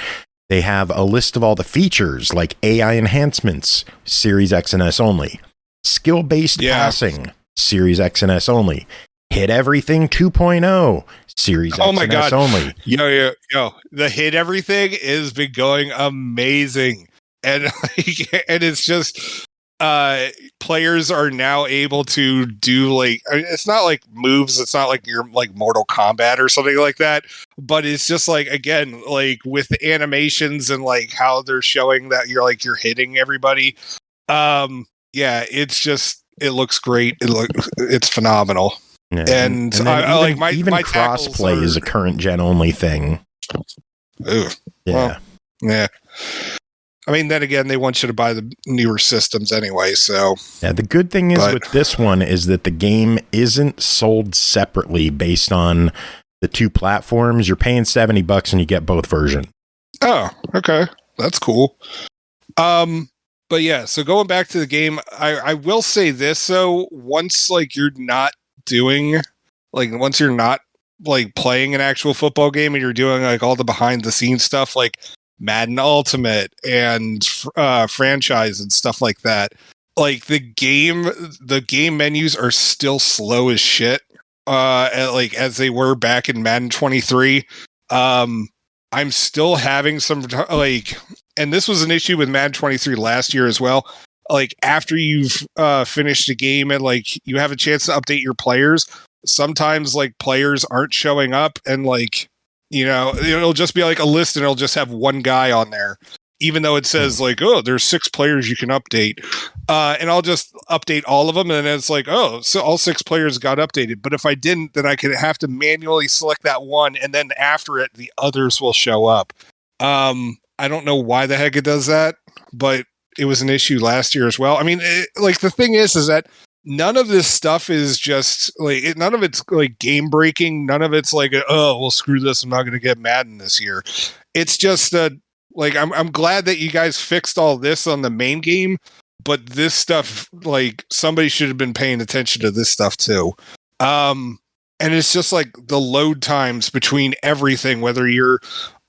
they have a list of all the features, like AI enhancements, Series X and S only, skill-based passing, Series X and S only, hit everything 2.0, Series X and S only. Yo, the hit everything has been going amazing. And and it's just players are now able to do, like, I mean, it's not like moves, it's not like you're like Mortal Kombat or something like that, but it's just like, again, like with the animations and like how they're showing that you're hitting everybody. Yeah, it's just, it looks great. It's phenomenal. Yeah. And I like my crossplay is a current gen only thing. Ooh, yeah. Well, yeah. I mean, then again, they want you to buy the newer systems anyway, so... Yeah, the good thing is with this one is that the game isn't sold separately based on the two platforms. You're paying $70 and you get both versions. Oh, okay. That's cool. But yeah, so going back to the game, I will say this, though. Once, like, you're not doing... Like, once you're not, like, playing an actual football game and you're doing, like, all the behind-the-scenes stuff, like... Madden Ultimate and franchise and stuff like that. Like, the game menus are still slow as shit. Like, as they were back in Madden 23. I'm still having some like, and this was an issue with Madden 23 last year as well. Like, after you've finished a game and like you have a chance to update your players, sometimes like players aren't showing up, and like, it'll just be like a list and it'll just have one guy on there, even though it says like, oh, there's 6 players you can update. And I'll just update all of them. And it's like, oh, so all 6 players got updated. But if I didn't, then I could have to manually select that one. And then after it, the others will show up. I don't know why the heck it does that, but it was an issue last year as well. I mean, like, the thing is that none of this stuff is just like, none of it's like game breaking. None of it's like, oh, well, screw this, I'm not going to get Madden this year. It's just like, I'm glad that you guys fixed all this on the main game, but this stuff, like, somebody should have been paying attention to this stuff too. and it's just like the load times between everything, whether you're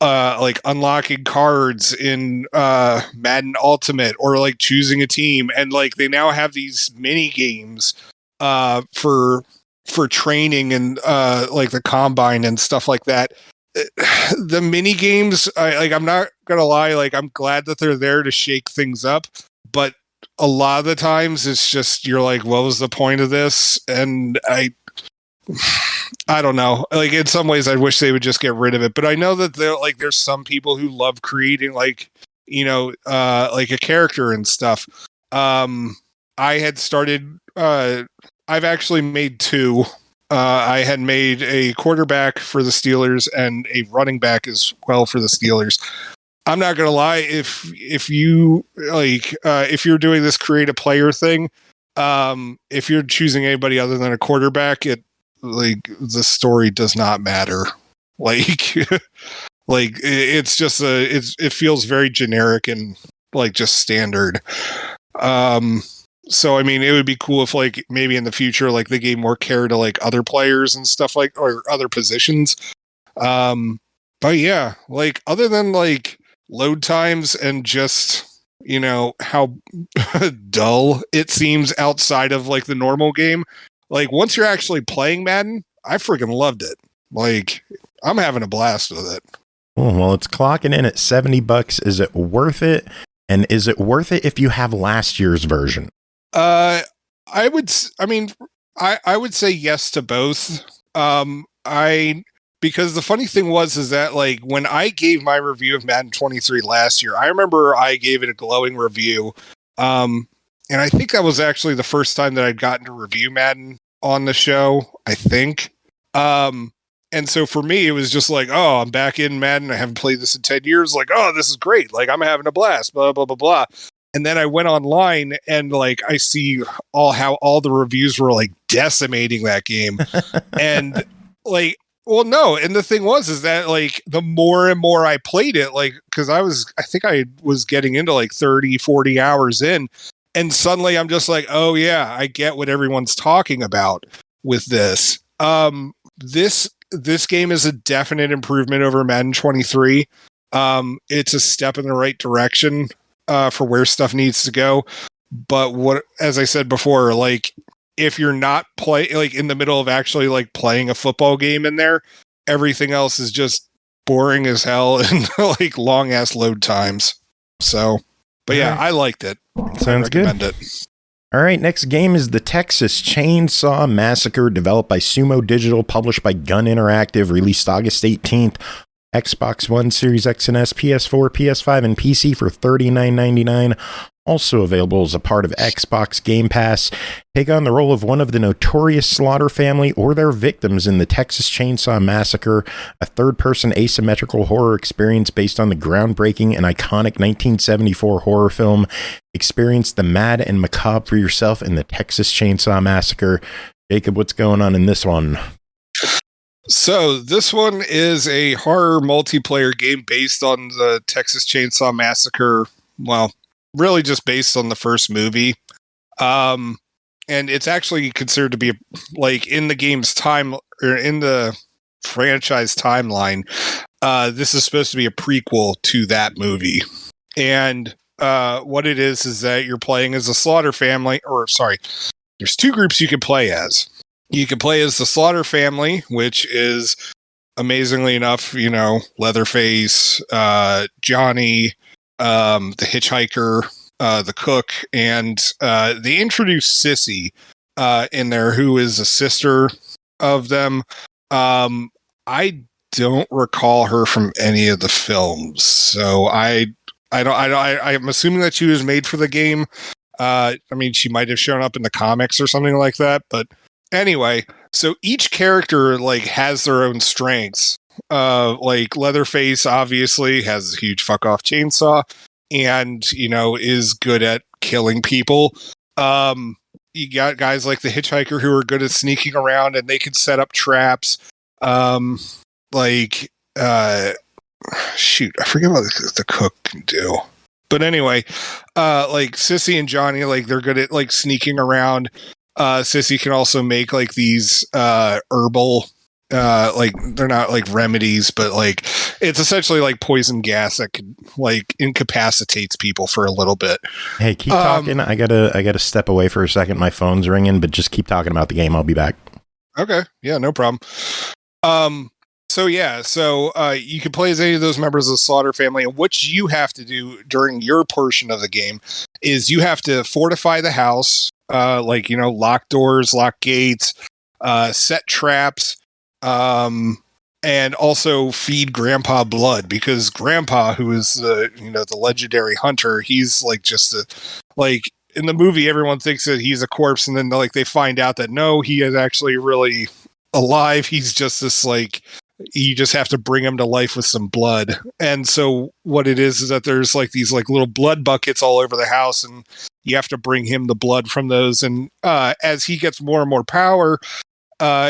like unlocking cards in Madden Ultimate or like choosing a team, and like they now have these mini games for training and like the combine and stuff like that. The mini games, I'm not gonna lie, like I'm glad that they're there to shake things up, but a lot of the times it's just you're like, what was the point of this? And I don't know. Like in some ways, I wish they would just get rid of it. But I know that there's some people who love creating like like a character and stuff. I had started. I've actually made two. I had made a quarterback for the Steelers and a running back as well for the Steelers. I'm not gonna lie. If you if you're doing this create a player thing, if you're choosing anybody other than a quarterback, like the story does not matter. Like it's just it feels very generic and like just standard. So I mean, it would be cool if like maybe in the future like they gave more care to like other players and stuff like or other positions. But yeah, like other than like load times and just how dull it seems outside of like the normal game. Like once you're actually playing Madden, I freaking loved it. Like I'm having a blast with it. Oh, well, it's clocking in at $70. Is it worth it? And is it worth it if you have last year's version? I would say yes to both. Because the funny thing is that like when I gave my review of Madden 23 last year, I remember I gave it a glowing review. And I think that was actually the first time that I'd gotten to review Madden on the show, I think. And so for me, it was just like, oh, I'm back in Madden. I haven't played this in 10 years. Like, oh, this is great. Like, I'm having a blast, blah, blah, blah, blah. And then I went online and like, I see how all the reviews were like decimating that game. And like, well, no. And the thing is that like the more and more I played it, like, cause I think I was getting into like 30, 40 hours in. And suddenly I'm just like, oh yeah, I get what everyone's talking about with this. This game is a definite improvement over Madden 23. It's a step in the right direction for where stuff needs to go. But as I said before, like if you're not in the middle of actually like playing a football game in there, everything else is just boring as hell and like long ass load times. So, but yeah, I liked it. Sounds good. All right, next game is the Texas Chainsaw Massacre, developed by Sumo Digital, published by Gun Interactive, released August 18th. Xbox One, Series X and S, PS4, PS5, and PC for $39.99. Also available as a part of Xbox Game Pass. Take on the role of one of the notorious Slaughter family or their victims in the Texas Chainsaw Massacre, a third-person asymmetrical horror experience based on the groundbreaking and iconic 1974 horror film. Experience the mad and macabre for yourself in the Texas Chainsaw Massacre. Jacob, what's going on in this one? So this one is a horror multiplayer game based on the Texas Chainsaw Massacre. Well, really just based on the first movie. And it's actually considered to be like in the game's time or in the franchise timeline. This is supposed to be a prequel to that movie. And what it is that you're playing as a Slaughter family, there's two groups you can play as. You can play as the Slaughter family, which is amazingly enough, Leatherface, Johnny, the hitchhiker, the cook, and they introduced Sissy in there, who is a sister of them. I don't recall her from any of the films, so I'm assuming that she was made for the game. I mean, she might have shown up in the comics or something like that, but anyway, so each character like has their own strengths. Like Leatherface obviously has a huge fuck off chainsaw and is good at killing people. You got guys like the hitchhiker who are good at sneaking around and they can set up traps. Shoot, I forget what the cook can do. But anyway, like Sissy and Johnny, like they're good at like sneaking around. Sissy can also make like these herbal, like they're not like remedies, but like it's essentially like poison gas that could like incapacitates people for a little bit. Hey, keep talking. I gotta step away for a second. My phone's ringing, but just keep talking about the game. I'll be back. Okay, yeah, no problem. So you can play as any of those members of the Slaughter family, and what you have to do during your portion of the game is you have to fortify the house, lock doors, lock gates, set traps, and also feed Grandpa blood, because Grandpa, who is the legendary hunter, he's like just in the movie, everyone thinks that he's a corpse, and then like they find out that no, he is actually really alive. He's just this like, you just have to bring him to life with some blood. And so what it is that there's like these like little blood buckets all over the house, and you have to bring him the blood from those. And as he gets more and more power,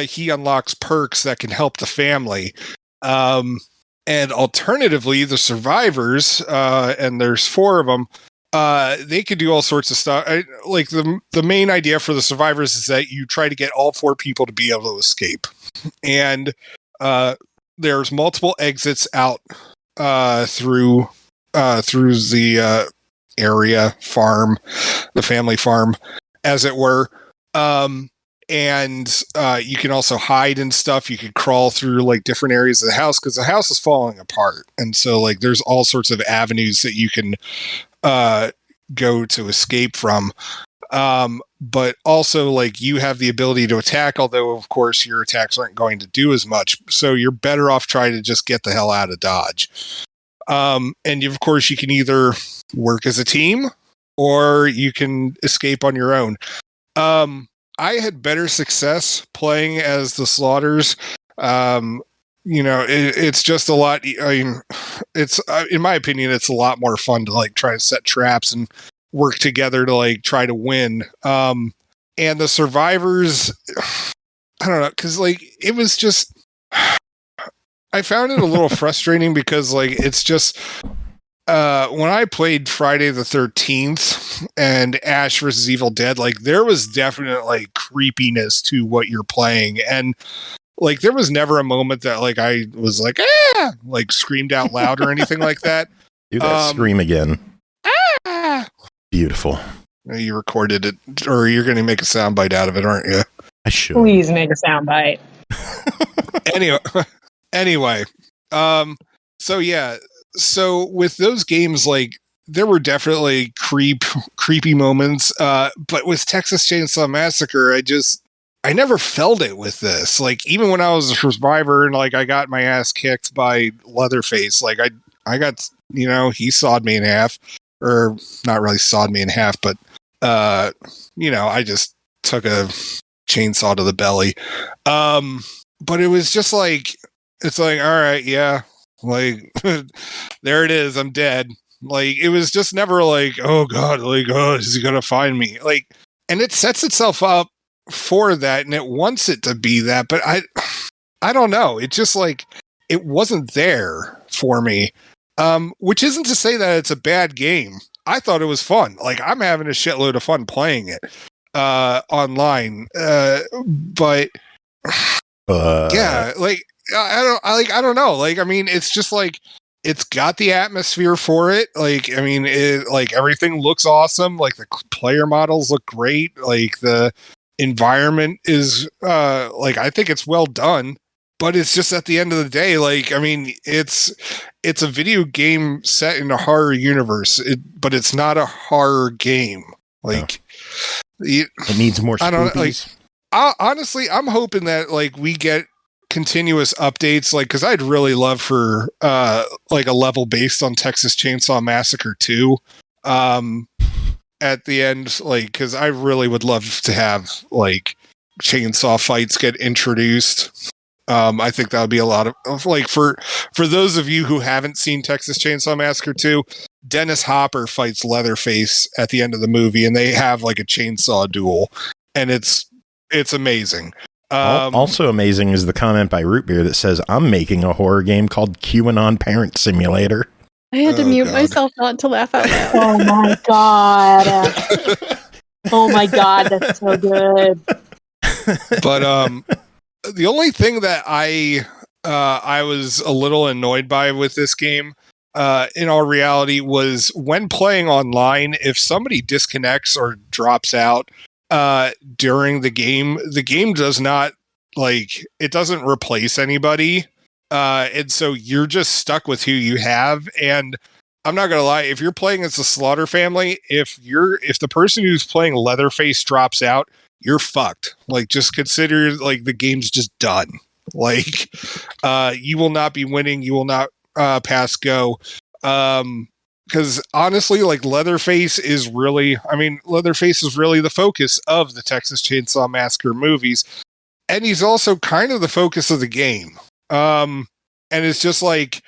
he unlocks perks that can help the family. And alternatively, the survivors, and there's 4 of them, they could do all sorts of stuff. Like the main idea for the survivors is that you try to get all 4 people to be able to escape. And there's multiple exits out through the area farm, the family farm, as it were. And you can also hide and stuff. You can crawl through like different areas of the house, because the house is falling apart. And so like there's all sorts of avenues that you can go to escape from. But also like you have the ability to attack, although of course your attacks aren't going to do as much. So you're better off trying to just get the hell out of Dodge. And of course you can either work as a team or you can escape on your own. I had better success playing as the Slaughters. It's just a lot. I mean, it's in my opinion, it's a lot more fun to like try to set traps and work together to like try to win. And the survivors, I don't know, because like it was just, I found it a little frustrating because like it's just. When I played Friday the 13th and Ash vs. Evil Dead, like there was definite like creepiness to what you're playing, and like there was never a moment that like I was like like screamed out loud or anything like that. Do that scream again. Ah! Beautiful. You recorded it, or you're going to make a soundbite out of it, aren't you? I should. Please make a soundbite. Anyway. So yeah. So with those games, like there were definitely creepy moments. But with Texas Chainsaw Massacre, I never felt it with this. Like even when I was a survivor and like I got my ass kicked by Leatherface, like I got, he sawed me in half, or not really sawed me in half, but I just took a chainsaw to the belly. But it was just like, it's like, all right, yeah. Like there it is, I'm dead. Like it was just never like, oh god, like, oh, is he gonna find me? Like, and it sets itself up for that, and it wants it to be that, but I don't know, it just like it wasn't there for me. Which isn't to say that it's a bad game. I thought it was fun. Like I'm having a shitload of fun playing it online. But yeah, like I don't know. Like, I mean, it's just like, it's got the atmosphere for it. Like, I mean, like everything looks awesome. Like the player models look great. Like the environment is, like, I think it's well done, but it's just at the end of the day, like, I mean, it's a video game set in a horror universe, but it's not a horror game. Like it needs more. I don't know. Like, honestly, I'm hoping that like we get continuous updates, like because I'd really love for like a level based on Texas Chainsaw Massacre 2 at the end, like because I really would love to have like chainsaw fights get introduced. I think that would be a lot of like for those of you who haven't seen Texas Chainsaw Massacre 2, Dennis Hopper fights Leatherface at the end of the movie, and they have like a chainsaw duel, and it's amazing. Also amazing is the comment by Root Beer that says, I'm making a horror game called QAnon Parent Simulator. I had to mute myself not to laugh out loud. Oh my god. Oh my god, that's so good. But the only thing that I was a little annoyed by with this game, in all reality, was when playing online, if somebody disconnects or drops out during the game does not, like, it doesn't replace anybody, and so you're just stuck with who you have. And I'm not gonna lie, if you're playing as the Slaughter family, if the person who's playing Leatherface drops out, you're fucked. Like, just consider, like, the game's just done. Like, you will not be winning. You will not pass go. Because honestly, like, Leatherface is really the focus of the Texas Chainsaw Massacre movies. And he's also kind of the focus of the game. And it's just like,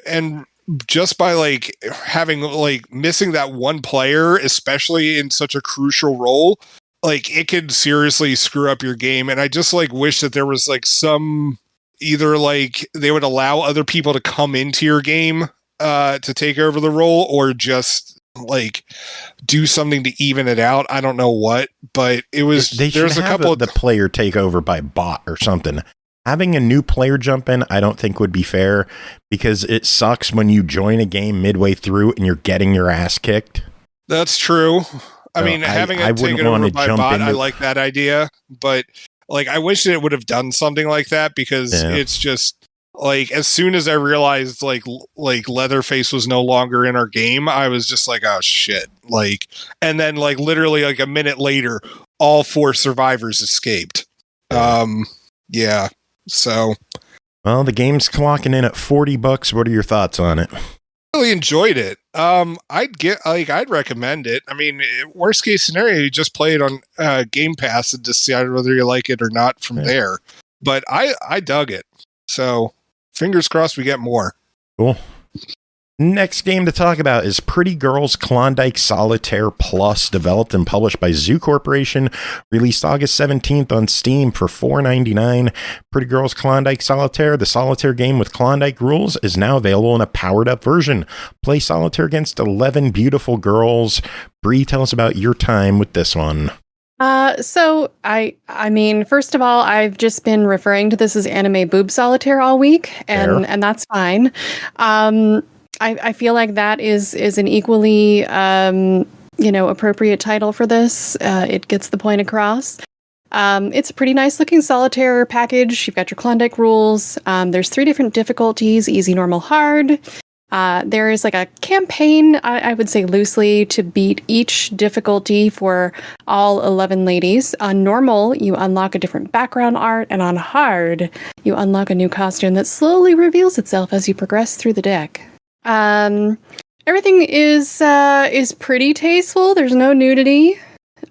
and just by, like, having, like, missing that one player, especially in such a crucial role, like, it could seriously screw up your game. And I just, like, wish that there was, like, some, either, like, they would allow other people to come into your game to take over the role, or just, like, do something to even it out. I don't know what, but it was, there's a couple of the player take over by bot or something. Having a new player jump in, I don't think would be fair, because it sucks when you join a game midway through and you're getting your ass kicked. That's true. I mean, having it taken over by bot, I like that idea, but, like, I wish that it would have done something like that, because it's just, like, as soon as I realized, like Leatherface was no longer in our game, I was just like, oh shit. Like, and then, like, literally, like, a minute later, all 4 survivors escaped. Yeah. So, well, the game's clocking in at $40. What are your thoughts on it? Really enjoyed it. I'd recommend it. I mean, worst case scenario, you just play it on Game Pass and decide whether you like it or not from there. But I dug it. So, fingers crossed we get more. Cool. Next game to talk about is Pretty Girls Klondike Solitaire Plus, developed and published by Zoo Corporation, released August 17th on Steam for $4.99. Pretty Girls Klondike Solitaire, the solitaire game with Klondike rules, is now available in a powered-up version. Play solitaire against 11 beautiful girls. Bri, tell us about your time with this one. So I mean, first of all, I've just been referring to this as anime boob solitaire all week, and that's fine. I feel like that is an equally, appropriate title for this. It gets the point across. It's a pretty nice looking solitaire package. You've got your Klondike rules. There's 3 different difficulties: easy, normal, hard. There is, like, a campaign, I would say loosely, to beat each difficulty for all 11 ladies. On normal, you unlock a different background art, and on hard, you unlock a new costume that slowly reveals itself as you progress through the deck. Everything is pretty tasteful. There's no nudity.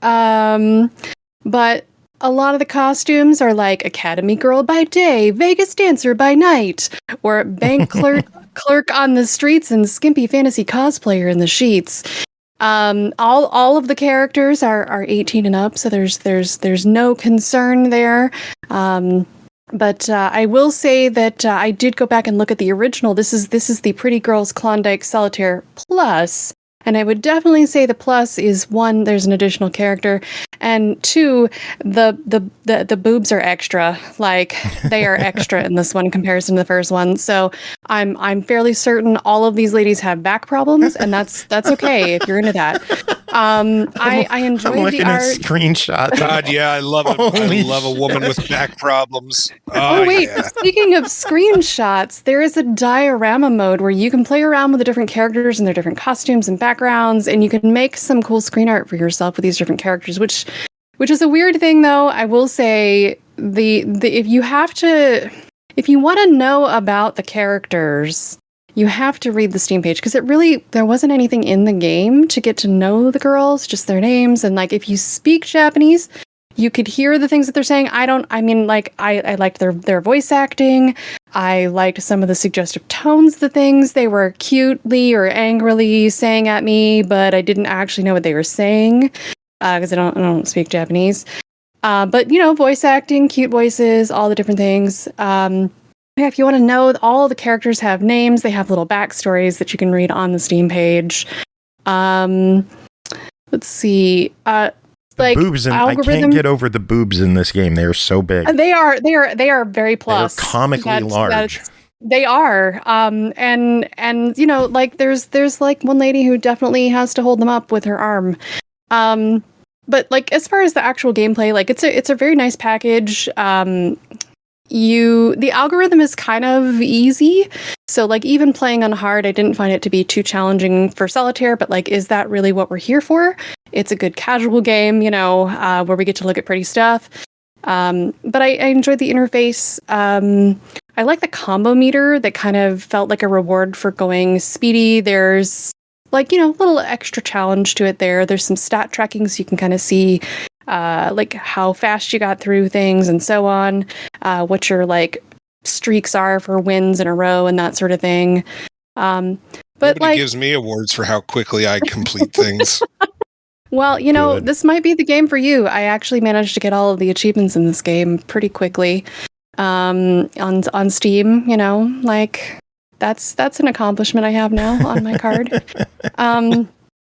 But a lot of the costumes are like Academy Girl by day, Vegas dancer by night, or bank clerk on the streets, and skimpy fantasy cosplayer in the sheets. All of the characters are 18 and up, so there's no concern there. But I will say that I did go back and look at the original. This is the Pretty Girls Klondike Solitaire Plus, and I would definitely say the plus is, 1, there's an additional character, and 2, the boobs are extra. Like, they are extra in this one in comparison to the first one. So I'm fairly certain all of these ladies have back problems, and that's okay if you're into that. I enjoyed the art. Screenshot. God, yeah, I love it. I love a woman with back problems. Oh wait, yeah. Speaking of screenshots, there is a diorama mode where you can play around with the different characters and their different costumes and backgrounds, and you can make some cool screen art for yourself with these different characters, which is a weird thing, though. I will say if you want to know about the characters, you have to read the Steam page, because there wasn't anything in the game to get to know the girls, just their names. And, like, if you speak Japanese, you could hear the things that they're saying. I liked their voice acting. I liked some of the suggestive tones, the things they were cutely or angrily saying at me, but I didn't actually know what they were saying, because I don't speak Japanese. But, voice acting, cute voices, all the different things. Yeah, if you want to know, all the characters have names. They have little backstories that you can read on the Steam page. Let's see. like boobs, and I can't get over the boobs in this game. They are so big. They are very plus. They're comically large. They are. And you know, like there's like one lady who definitely has to hold them up with her arm. But like as far as the actual gameplay, like it's a very nice package. The algorithm is kind of easy. So like even playing on hard, I didn't find it to be too challenging for Solitaire, but like, is that really what we're here for? It's a good casual game, you know, where we get to look at pretty stuff. But I enjoyed the interface. I like the combo meter that kind of felt like a reward for going speedy. There's like, you know, a little extra challenge to it there. There's some stat tracking so you can kind of see like how fast you got through things and so on, what your like streaks are for wins in a row and that sort of thing. But nobody like gives me awards for how quickly I complete things. Well, you know, Good. this might be the game for you. I actually managed to get all of the achievements in this game pretty quickly on Steam. You know, like that's an accomplishment I have now on my card.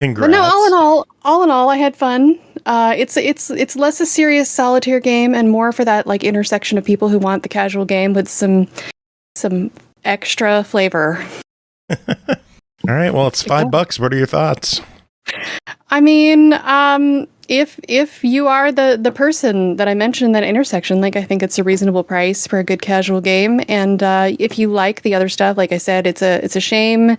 Congrats. But no, all in all, I had fun. It's less a serious Solitaire game and more for that like intersection of people who want the casual game with some extra flavor. All right, well, it's $5. What are your thoughts? I mean, if you are the person that I mentioned in that intersection, like I think it's a reasonable price for a good casual game. And if you like the other stuff, like I said, it's a shame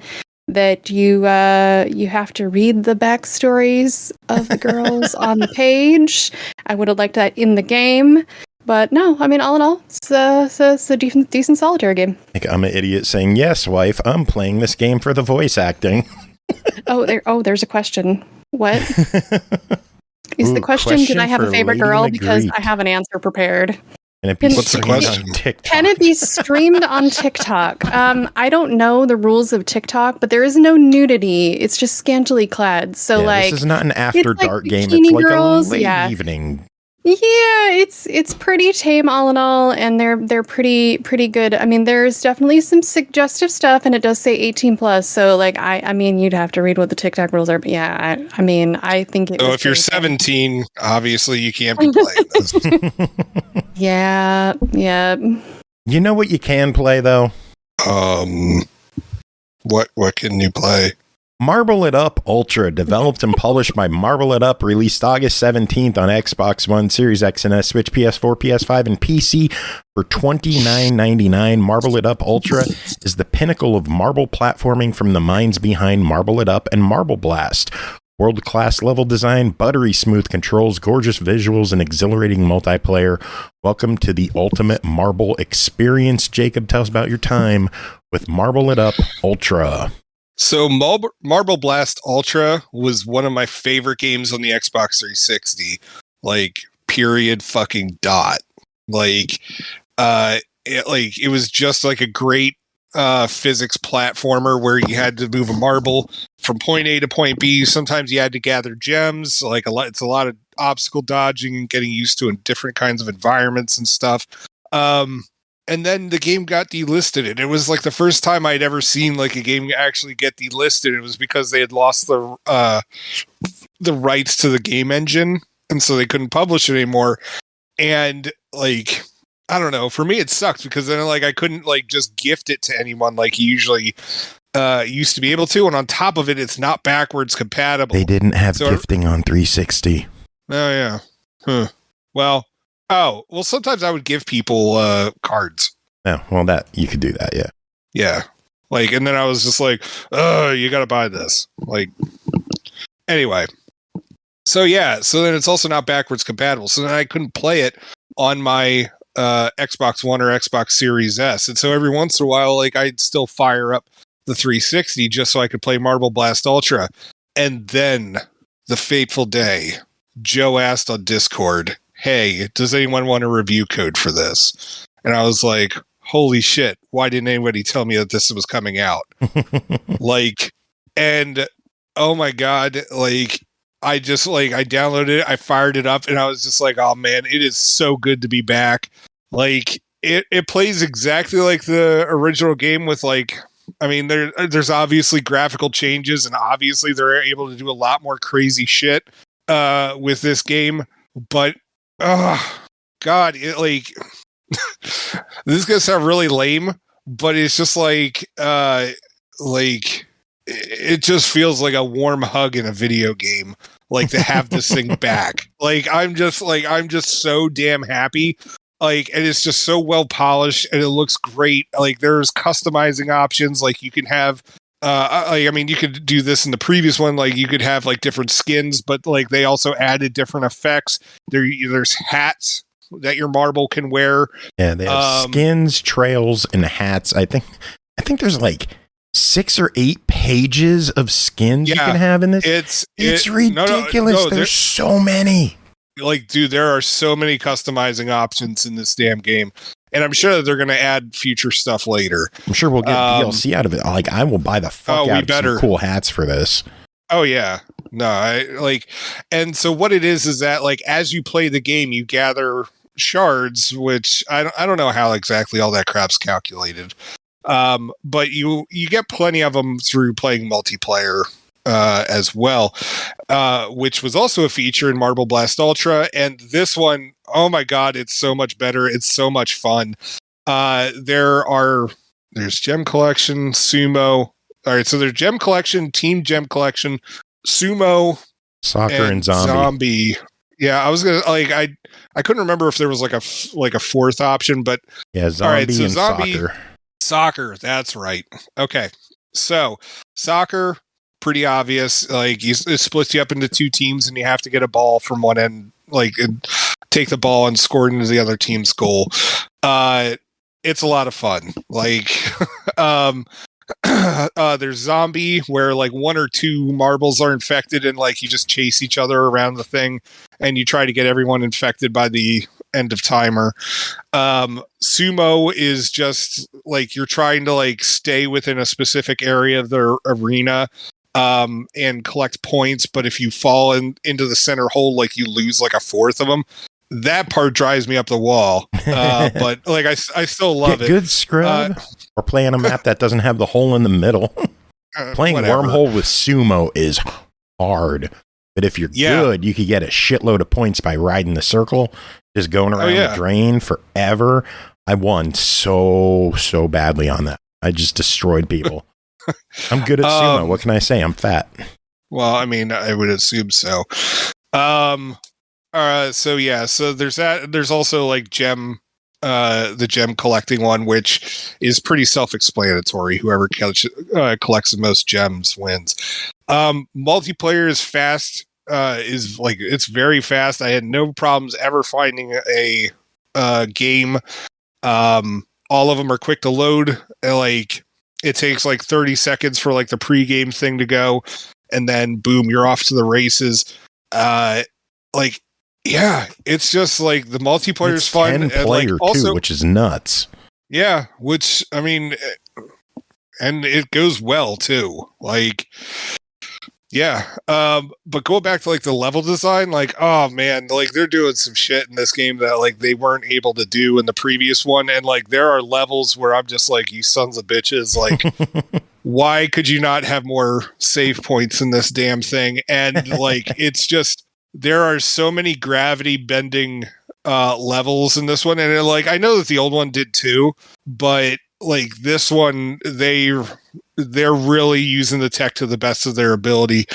that you have to read the backstories of the girls on the page. I would have liked that in the game. But no, I mean, all in all, it's a decent Solitaire game. Like, I'm an idiot saying, yes, wife, I'm playing this game for the voice acting. There's a question. What? Is the question, did I have a favorite Lady girl? Magritte. Because I have an answer prepared. And it be What's the streamed question? on TikTok. Can it be streamed on TikTok? I don't know the rules of TikTok, but there is no nudity. It's just scantily clad. So Yeah, like, this is not an after like dark game. bikini It's like girls, a late yeah. evening. yeah, it's pretty tame all in all, and they're pretty good. I mean, there's definitely some suggestive stuff, and it does say 18 plus. So like, I mean, you'd have to read what the TikTok rules are. But yeah, I mean, I think it. So was if you're very fun. 17, obviously you can't be playing this. Yeah. You know what you can play, though? What can you play? Marble It Up Ultra, developed and published by Marble It Up, released August 17th on Xbox One, Series X and S, Switch, PS4, PS5, and PC for $29.99. Marble It Up Ultra is the pinnacle of marble platforming from the minds behind Marble It Up and Marble Blast. World-class level design, buttery smooth controls, gorgeous visuals, and exhilarating multiplayer. Welcome to the ultimate marble experience. Jacob, tell us about your time with Marble It Up Ultra. So Marble Blast Ultra was one of my favorite games on the Xbox 360. Like, period fucking dot. Like, it was just like a great physics platformer where you had to move a marble from point A to point B. Sometimes you had to gather gems. Like it's a lot of obstacle dodging and getting used to in different kinds of environments and stuff. And then the game got delisted, and it was like the first time I'd ever seen like a game actually get delisted. It was because they had lost the rights to the game engine, and so they couldn't publish it anymore. And like, I don't know, for me it sucked because then like I couldn't like just gift it to anyone like you usually used to be able to. And on top of it, it's not backwards compatible. They didn't have gifting on 360. Oh yeah. Huh. Well, sometimes I would give people cards. Oh, well, that you could do that, yeah. Yeah. Like, and then I was just like, you got to buy this. Like, anyway. So, yeah. So then it's also not backwards compatible. So then I couldn't play it on my Xbox One or Xbox Series S. And so every once in a while, like, I'd still fire up the 360 just so I could play Marble Blast Ultra. And then the fateful day, Joe asked on Discord, hey, does anyone want a review code for this? And I was like, holy shit, why didn't anybody tell me that this was coming out? Like, and oh my God, like, I downloaded it, I fired it up, and I was just like, oh man, it is so good to be back. Like, it plays exactly like the original game with like, I mean, there's obviously graphical changes, and obviously they're able to do a lot more crazy shit. with this game, but God, it like this is gonna sound really lame, but it's just like it just feels like a warm hug in a video game, like to have this thing back. Like I'm just so damn happy. Like, and it's just so well polished and it looks great. Like there's customizing options. Like you can have, I mean, you could do this in the previous one. Like you could have like different skins, but like they also added different effects. There's hats that your marble can wear. Yeah, they have skins, trails, and hats. I think there's like 6 or 8 pages of skins you can have in this. It's ridiculous. There's so many. Like, dude, there are so many customizing options in this damn game. And I'm sure that they're going to add future stuff later. I'm sure we'll get DLC out of it. Like, I will buy the fuck out of some cool hats for this. Oh, yeah. No, and so what it is that, like, as you play the game, you gather shards, which I don't know how exactly all that crap's calculated. But you get plenty of them through playing multiplayer as well, which was also a feature in Marble Blast Ultra. And this one, oh my God, it's so much better. It's so much fun. There's Gem Collection, Sumo. All right, so there's Gem Collection, Team Gem Collection, Sumo, Soccer, and Zombie. Yeah, I was gonna I couldn't remember if there was like a fourth option, but yeah, Zombie and Soccer. Soccer, that's right. Okay, so Soccer, pretty obvious. Like it splits you up into 2 teams, and you have to get a ball from one end, like and take the ball and score it into the other team's goal. It's a lot of fun. Like, there's Zombie, where like 1 or 2 marbles are infected, and like you just chase each other around the thing, and you try to get everyone infected by the end of timer. Sumo is just like you're trying to like stay within a specific area of the arena and collect points, but if you fall into the center hole, like you lose like a fourth of them. That part drives me up the wall, but like I still love it. Good scrub. Or playing a map that doesn't have the hole in the middle. Playing Wormhole with Sumo is hard, but if you're good, you could get a shitload of points by riding the circle, just going around the drain forever. I won so badly on that. I just destroyed people. I'm good at Sumo. What can I say? I'm fat. Well, I mean, I would assume so. So there's that. There's also like the gem collecting one, which is pretty self-explanatory. Whoever collects the most gems wins. Multiplayer is fast. It's very fast. I had no problems ever finding a game. All of them are quick to load. Like it takes like 30 seconds for like the pre-game thing to go, and then boom, you're off to the races. Yeah, it's just like the multiplayer is fun, 10 player and like also, too, which is nuts. Yeah, which I mean, and it goes well too. Like, yeah, but go back to like the level design. Like, oh man, like they're doing some shit in this game that like they weren't able to do in the previous one, and like there are levels where I'm just like, you sons of bitches, like. Why could you not have more save points in this damn thing? And like, it's just. There are so many gravity bending levels in this one, and like I know that the old one did too, but like this one, they're really using the tech to the best of their ability.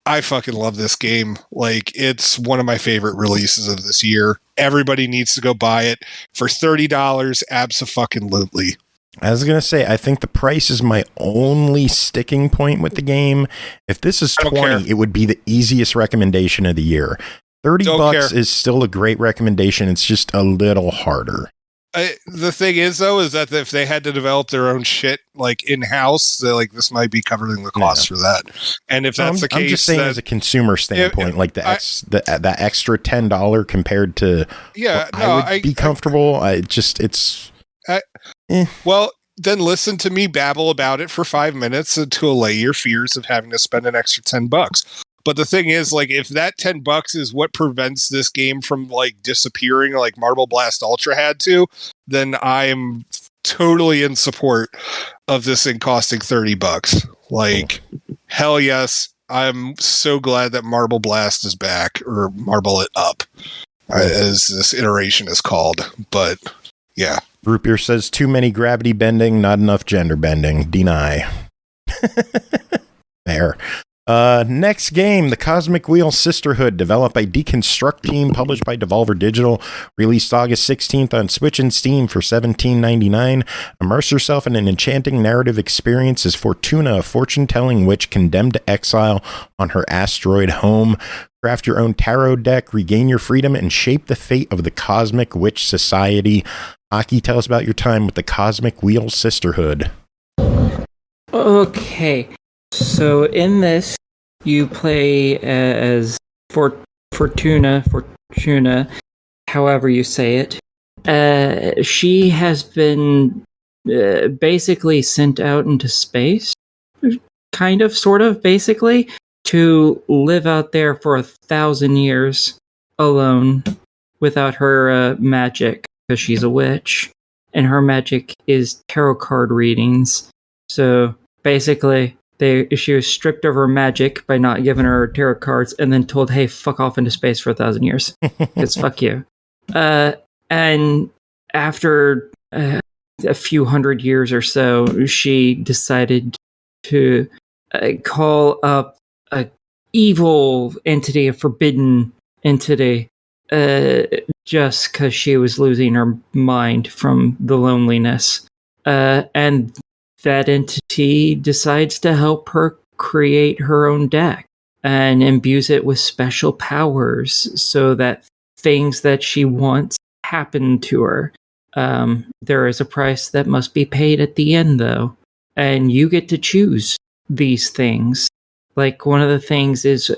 I fucking love this game. Like it's one of my favorite releases of this year. Everybody needs to go buy it for $30. Abso-fucking-lutely. I was going to say, I think the price is my only sticking point with the game. If this is 20, it would be the easiest recommendation of the year. $30 is still a great recommendation. It's just a little harder. The thing is, though, is that if they had to develop their own shit like in-house, like this might be covering the cost for that. And if that's the case, I'm just saying as a consumer standpoint, like that extra $10 compared to I would be comfortable. Well, then listen to me babble about it for 5 minutes to allay your fears of having to spend an extra $10. But the thing is, like, if that $10 is what prevents this game from like disappearing, like Marble Blast Ultra had to, then I am totally in support of this thing costing $30. Like, hell yes, I'm so glad that Marble Blast is back, or Marble It Up, as this iteration is called. But yeah. Root says too many gravity bending, not enough gender bending. Deny. There. Next game, The Cosmic Wheel Sisterhood, developed by Deconstructeam, published by Devolver Digital, released August 16th on Switch and Steam for $17.99. Immerse yourself in an enchanting narrative experience as Fortuna, a fortune-telling witch condemned to exile on her asteroid home. Craft your own tarot deck, regain your freedom, and shape the fate of the Cosmic Witch Society. Aki, tell us about your time with The Cosmic Wheel Sisterhood. Okay. So in this, you play as Fortuna, however you say it. She has been basically sent out into space, kind of, sort of, basically, to live out there for 1,000 years alone without her magic, because she's a witch, and her magic is tarot card readings. So basically, she was stripped of her magic by not giving her tarot cards, and then told, "Hey, fuck off into space for 1,000 years, because fuck you." And after a few hundred years or so, she decided to call up a evil entity, a forbidden entity, just because she was losing her mind from the loneliness, and that entity decides to help her create her own deck and imbues it with special powers so that things that she wants happen to her. There is a price that must be paid at the end, though, and you get to choose these things. Like, one of the things is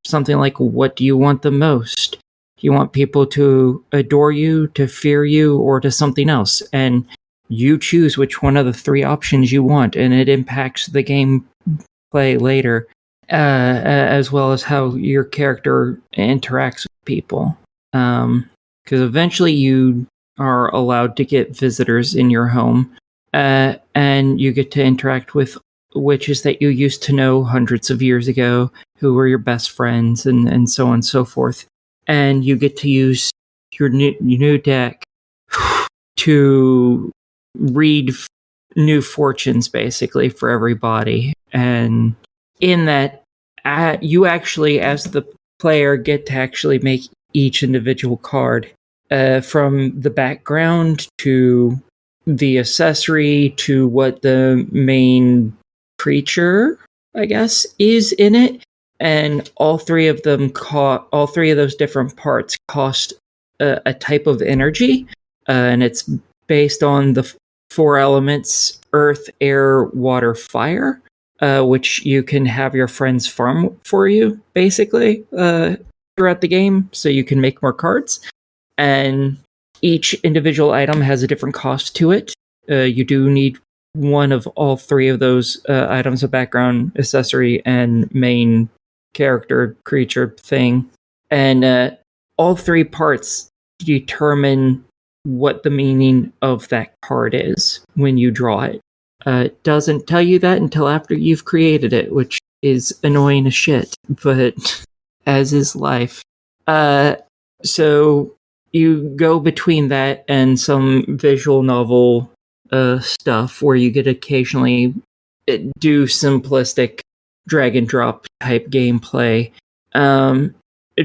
something like, what do you want the most? Do you want people to adore you, to fear you, or to something else? And you choose which one of the three options you want, and it impacts the gameplay later, as well as how your character interacts with people. Because eventually you are allowed to get visitors in your home, and you get to interact with witches that you used to know hundreds of years ago, who were your best friends, and so on and so forth. And you get to use your new deck to read new fortunes, basically, for everybody. And in that, you actually, as the player, get to actually make each individual card, from the background to the accessory to what the main creature, I guess, is in it. And all three of those different parts cost a type of energy, and it's based on the 4 elements: earth, air, water, fire, which you can have your friends farm for you, basically, throughout the game, so you can make more cards. And each individual item has a different cost to it. You do need one of all 3 of those items: a background, accessory, and main character, creature, thing. And all 3 parts determine what the meaning of that card is when you draw it. It doesn't tell you that until after you've created it, which is annoying as shit, but as is life. So you go between that and some visual novel stuff, where you get occasionally do simplistic drag and drop type gameplay,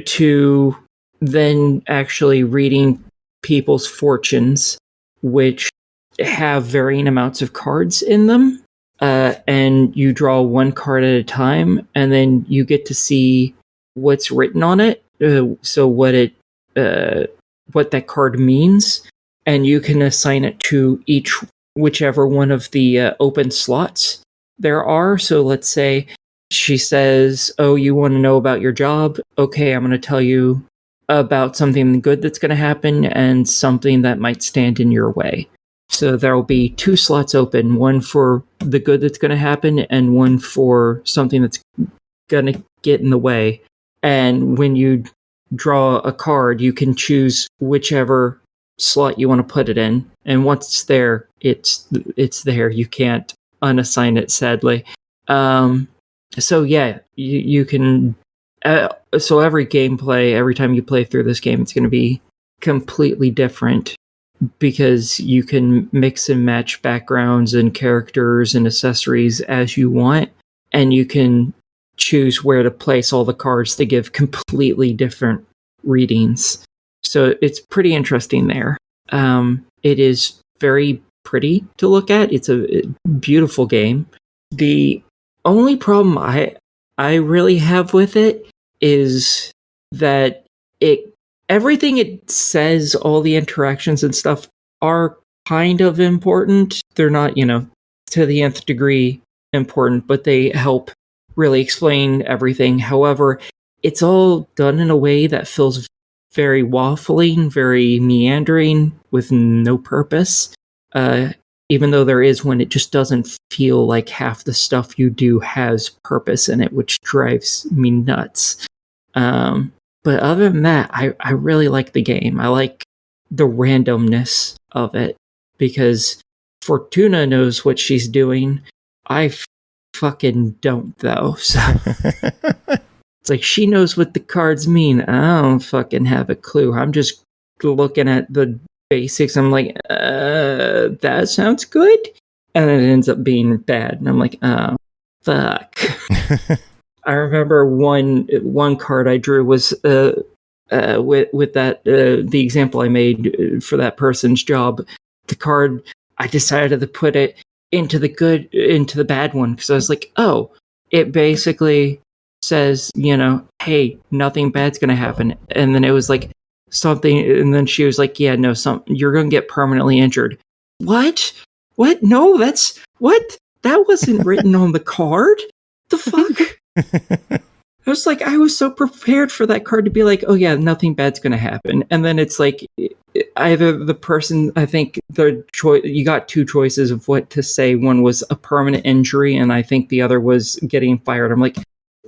to then actually reading people's fortunes, which have varying amounts of cards in them, and you draw 1 card at a time, and then you get to see what's written on it, so what that card means, and you can assign it to whichever one of the open slots there are. So let's say she says, "Oh, you want to know about your job? Okay, I'm going to tell you about something good that's going to happen and something that might stand in your way." So there will be 2 slots open, one for the good that's going to happen and one for something that's going to get in the way. And when you draw a card, you can choose whichever slot you want to put it in. And once it's there, it's there. You can't unassign it, sadly. So yeah, you can. So every time you play through this game, it's going to be completely different because you can mix and match backgrounds and characters and accessories as you want, and you can choose where to place all the cards to give completely different readings. So it's pretty interesting there. It is very pretty to look at. It's a beautiful game. The only problem I really have with it is that everything it says, all the interactions and stuff are kind of important. They're not, to the nth degree important, but they help really explain everything. However, it's all done in a way that feels very waffling, very meandering, with no purpose. Even though there is when it just doesn't feel like half the stuff you do has purpose in it, which drives me nuts. But other than that, I really like the game. I like the randomness of it because Fortuna knows what she's doing. I fucking don't, though. So it's like she knows what the cards mean. I don't fucking have a clue. I'm just looking at the basics. I'm like, that sounds good. And then it ends up being bad. And I'm like, oh, fuck. I remember one card I drew was with that the example I made for that person's job. The card, I decided to put it into the bad one because I was like, oh, it basically says, hey, nothing bad's gonna happen. And then it was like something, and then she was like, yeah, no, you're gonna get permanently injured. What? No, that's what? That wasn't written on the card. The fuck? I was like, I was so prepared for that card to be like, oh yeah, nothing bad's gonna happen, and then it's like either the person, I think you got two choices of what to say. One was a permanent injury, and I think the other was getting fired. I'm like,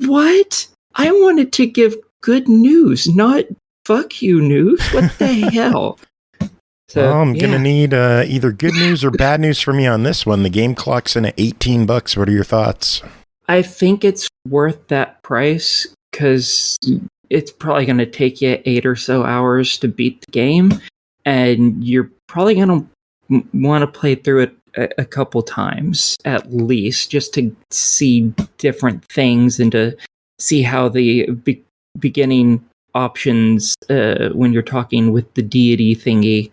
what? I wanted to give good news, not fuck you news. What the hell? So, I'm gonna need either good news or bad news from you on this one. The game clocks in at $18. What are your thoughts? I think it's worth that price because it's probably going to take you 8 or so hours to beat the game, and you're probably going to want to play through it a couple times at least, just to see different things and to see how the beginning options, when you're talking with the deity thingy,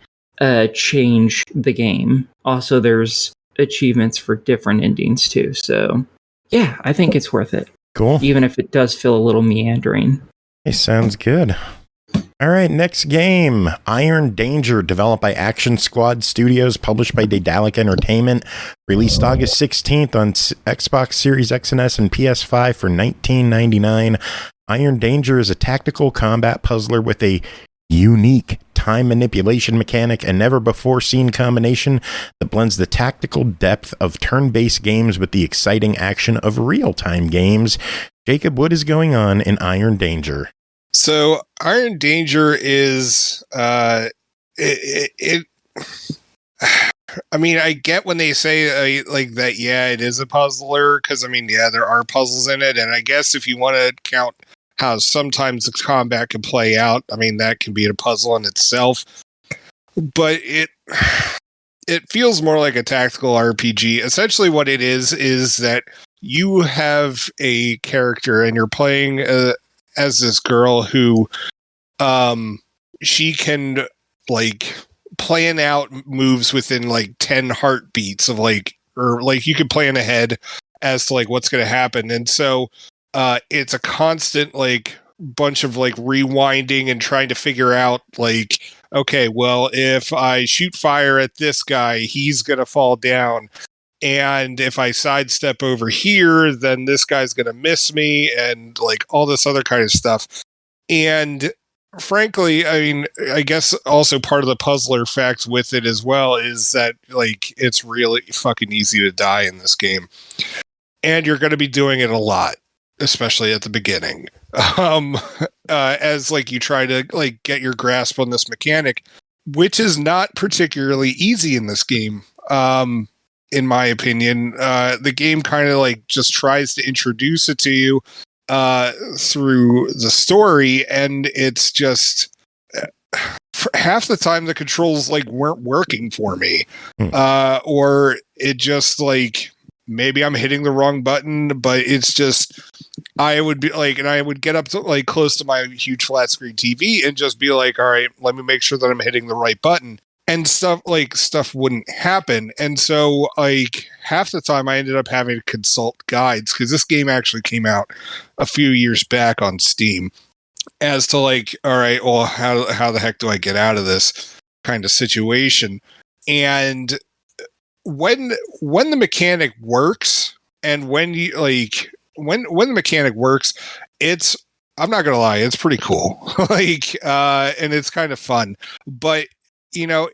change the game. Also, there's achievements for different endings too, so yeah, I think it's worth it. Cool. Even if it does feel a little meandering. Hey, sounds good. All right, next game. Iron Danger, developed by Action Squad Studios, published by Daedalic Entertainment, released August 16th on Xbox Series X and S and PS5 for $19.99. Iron Danger is a tactical combat puzzler with a unique time manipulation mechanic, a never-before-seen combination that blends the tactical depth of turn-based games with the exciting action of real-time games. Jacob, what is going on in Iron Danger? So, Iron Danger is, I mean, I get when they say like that, yeah, it is a puzzler, because, I mean, yeah, there are puzzles in it, and I guess if you want to count how sometimes the combat can play out, I mean, that can be a puzzle in itself. But it feels more like a tactical RPG. Essentially what it is that you have a character and you're playing as this girl who she can like plan out moves within like 10 heartbeats of like, or like you could plan ahead as to like what's going to happen. And so it's a constant like bunch of like rewinding and trying to figure out like, okay, well, if I shoot fire at this guy, he's going to fall down. And if I sidestep over here, then this guy's going to miss me, and like all this other kind of stuff. And frankly, I mean, I guess also part of the puzzler fact with it as well is that like it's really fucking easy to die in this game. And you're going to be doing it a lot, especially at the beginning. As like you try to like get your grasp on this mechanic, which is not particularly easy in this game. in my opinion. The game kind of like just tries to introduce it to you through the story, and it's just for half the time the controls like weren't working for me, or it just like maybe I'm hitting the wrong button, but it's just I would be like, and I would get up to like close to my huge flat screen TV and just be like, all right, let me make sure that I'm hitting the right button, and stuff wouldn't happen. And so like half the time I ended up having to consult guides, because this game actually came out a few years back on Steam, as to like, all right, well, how the heck do I get out of this kind of situation? And when the mechanic works, and when you like when the mechanic works, it's, I'm not gonna lie, it's pretty cool. Like and it's kind of fun, but you know,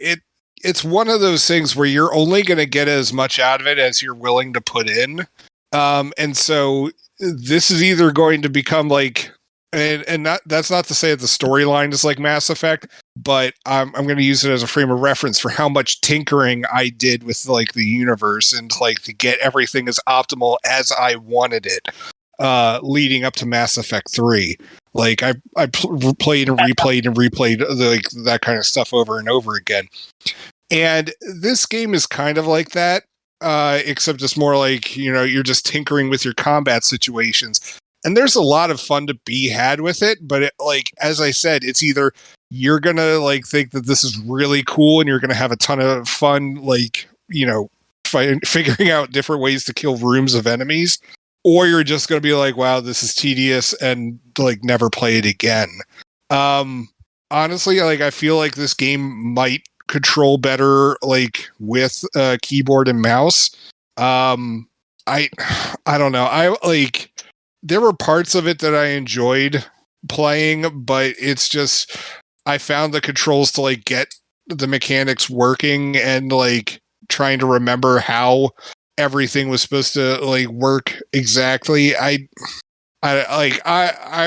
it's one of those things where you're only going to get as much out of it as you're willing to put in. And so this is either going to become like, and that's not to say that the storyline is like Mass Effect, but I'm going to use it as a frame of reference for how much tinkering I did with like the universe and like to get everything as optimal as I wanted it, leading up to Mass Effect 3. Like I played and replayed like that kind of stuff over and over again. And this game is kind of like that, except it's more like, you know, you're just tinkering with your combat situations. And there's a lot of fun to be had with it, but it, like, as I said, it's either you're going to like think that this is really cool and you're going to have a ton of fun, like, you know, figuring out different ways to kill rooms of enemies, or you're just going to be like, wow, this is tedious, and like never play it again. Honestly, like I feel like this game might control better like with keyboard and mouse. I don't know. I like, there were parts of it that I enjoyed playing, but it's just, I found the controls to like get the mechanics working and like trying to remember how everything was supposed to like work exactly. I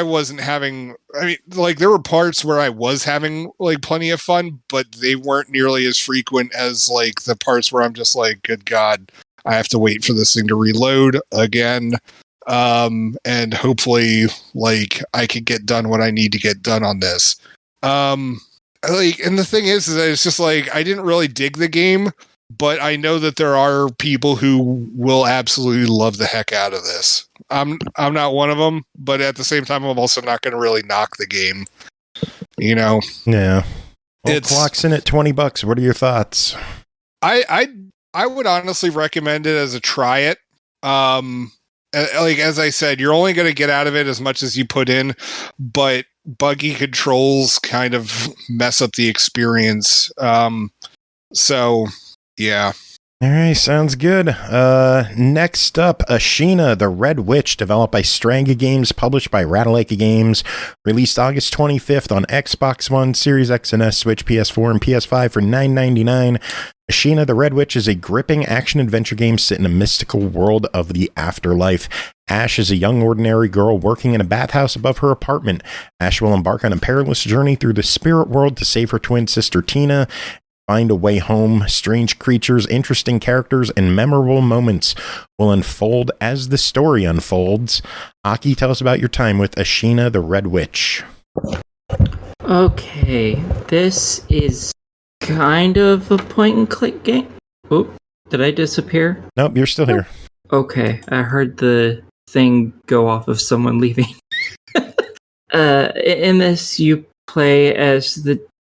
wasn't having, I mean, like there were parts where I was having like plenty of fun, but they weren't nearly as frequent as like the parts where I'm just like, good God, I have to wait for this thing to reload again. And hopefully like I can get done what I need to get done on this. Like, and the thing is that it's just like, I didn't really dig the game, but I know that there are people who will absolutely love the heck out of this. I'm not one of them, but at the same time, I'm also not going to really knock the game. You know? Yeah. Well, it clocks in at $20. What are your thoughts? I would honestly recommend it as a try it. Like as I said, you're only going to get out of it as much as you put in, but buggy controls kind of mess up the experience. So yeah. All right, sounds good. Next up, Ashina, the Red Witch, developed by Stranga Games, published by Ratalaika Games, released August 25th on Xbox One, Series X and S, Switch, PS4, and PS5 for $9.99. Ashina, the Red Witch is a gripping action-adventure game set in a mystical world of the afterlife. Ash is a young ordinary girl working in a bathhouse above her apartment. Ash will embark on a perilous journey through the spirit world to save her twin sister Tina, find a way home. Strange creatures, interesting characters, and memorable moments will unfold as the story unfolds. Aki, tell us about your time with Ashina, the Red Witch. Okay, this is kind of a point-and-click game. Oh, did I disappear? Nope, you're still here. Okay, I heard the thing go off of someone leaving. In this, you play as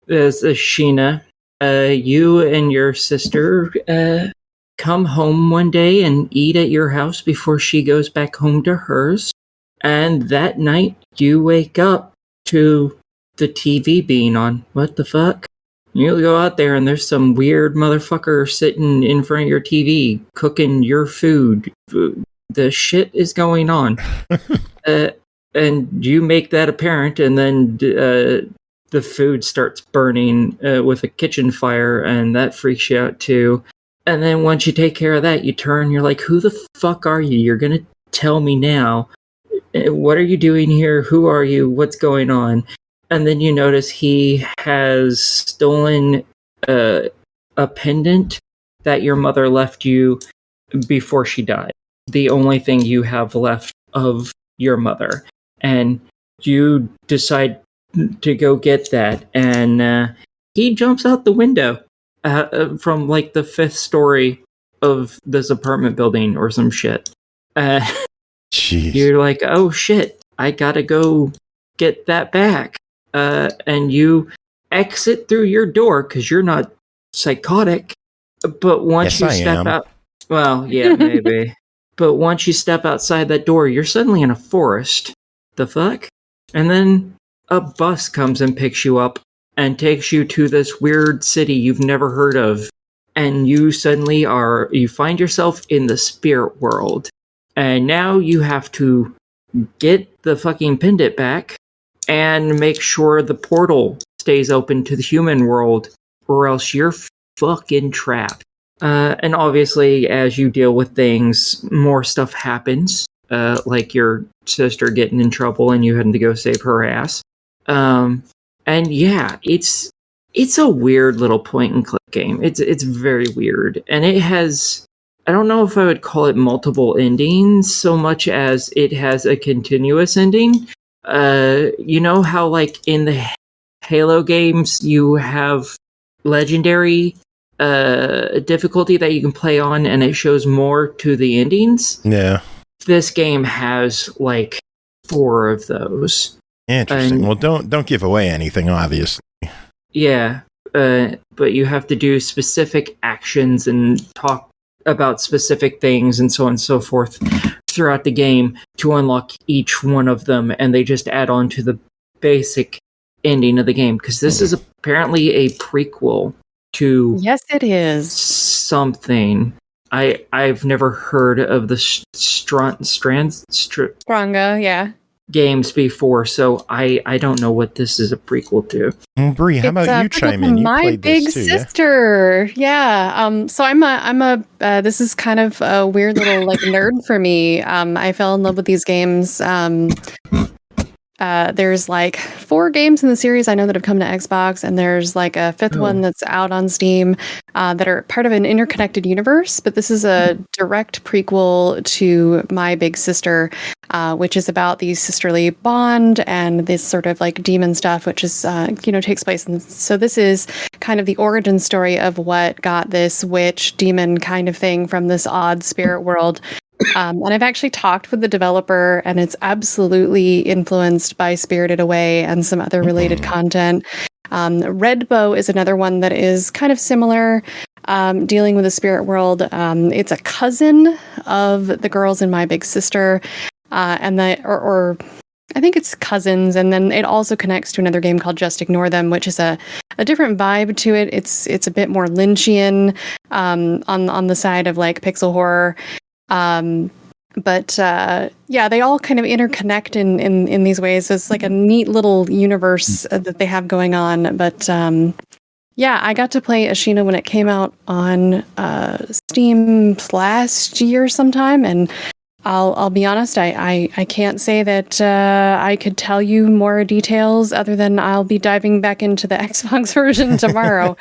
Ashina. You and your sister come home one day and eat at your house before she goes back home to hers. And that night, you wake up to the TV being on. What the fuck? You go out there and there's some weird motherfucker sitting in front of your TV cooking your food. The shit is going on. And you make that apparent, and then the food starts burning with a kitchen fire, and that freaks you out too. And then once you take care of that, you turn, you're like, who the fuck are you? You're gonna tell me now. What are you doing here? Who are you? What's going on? And then you notice he has stolen a pendant that your mother left you before she died. The only thing you have left of your mother. And you decide to go get that, and he jumps out the window from like the 5th story of this apartment building or some shit. Jeez. You're like, oh shit, I gotta go get that back. And you exit through your door because you're not psychotic. But once Yes, you I step am. out, well, yeah, maybe. But once you step outside that door, you're suddenly in a forest. The fuck? And then a bus comes and picks you up and takes you to this weird city you've never heard of. And you suddenly you find yourself in the spirit world. And now you have to get the fucking pendant back and make sure the portal stays open to the human world, or else you're fucking trapped. And obviously, as you deal with things, more stuff happens, like your sister getting in trouble and you having to go save her ass. And yeah, it's a weird little point and click game. It's very weird, and it has, I don't know if I would call it multiple endings so much as it has a continuous ending. You know how like in the Halo games you have legendary difficulty that you can play on, and it shows more to the endings. Yeah. This game has like 4 of those. Interesting. Well, don't give away anything, obviously. Yeah, but you have to do specific actions and talk about specific things and so on and so forth throughout the game to unlock each one of them, and they just add on to the basic ending of the game, because this is apparently a prequel to Yes, it is. something. I've never heard of the Stranga, yeah. games before, so I don't know what this is a prequel to. Bri, how about you chime in? You My played big this too, sister. Yeah. So I'm a this is kind of a weird little like nerd for me. I fell in love with these games. There's like 4 games in the series I know that have come to Xbox, and there's like a 5th one that's out on Steam that are part of an interconnected universe. But this is a direct prequel to My Big Sister, which is about the sisterly bond and this sort of like demon stuff, which is takes place. And so this is kind of the origin story of what got this witch demon kind of thing from this odd spirit world. And I've actually talked with the developer, and it's absolutely influenced by Spirited Away and some other related content. Red Bow is another one that is kind of similar, dealing with the spirit world. It's a cousin of the girls in My Big Sister, and or I think it's cousins, and then it also connects to another game called Just Ignore Them, which is a different vibe to it. It's a bit more Lynchian on the side of like pixel horror. But they all kind of interconnect in these ways. So it's like a neat little universe that they have going on. But I got to play Ashina when it came out on Steam last year sometime, and I'll be honest, I can't say that I could tell you more details other than I'll be diving back into the Xbox version tomorrow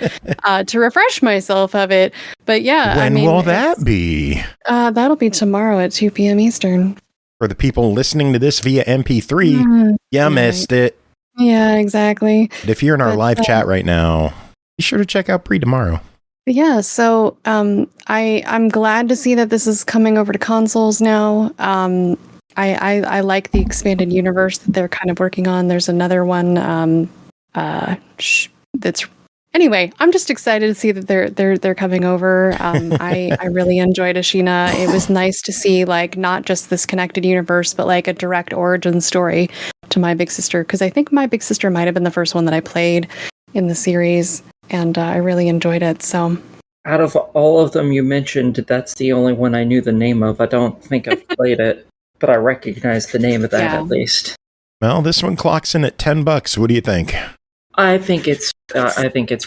to refresh myself of it. But yeah, when will that be? That'll be tomorrow at 2 p.m. Eastern. For the people listening to this via MP3, missed it. Yeah, exactly. But if you're in our live chat right now, be sure to check out Bri tomorrow. Yeah, so I'm glad to see that this is coming over to consoles now. I like the expanded universe that they're kind of working on. There's another one that's anyway. I'm just excited to see that they're coming over. I really enjoyed Ashina. It was nice to see like not just this connected universe, but like a direct origin story to My Big Sister, because I think My Big Sister might have been the first one that I played in the series. And I really enjoyed it. So, out of all of them you mentioned, that's the only one I knew the name of. I don't think I've played it, but I recognize the name of that at least. Well, this one clocks in at $10. What do you think? I think it's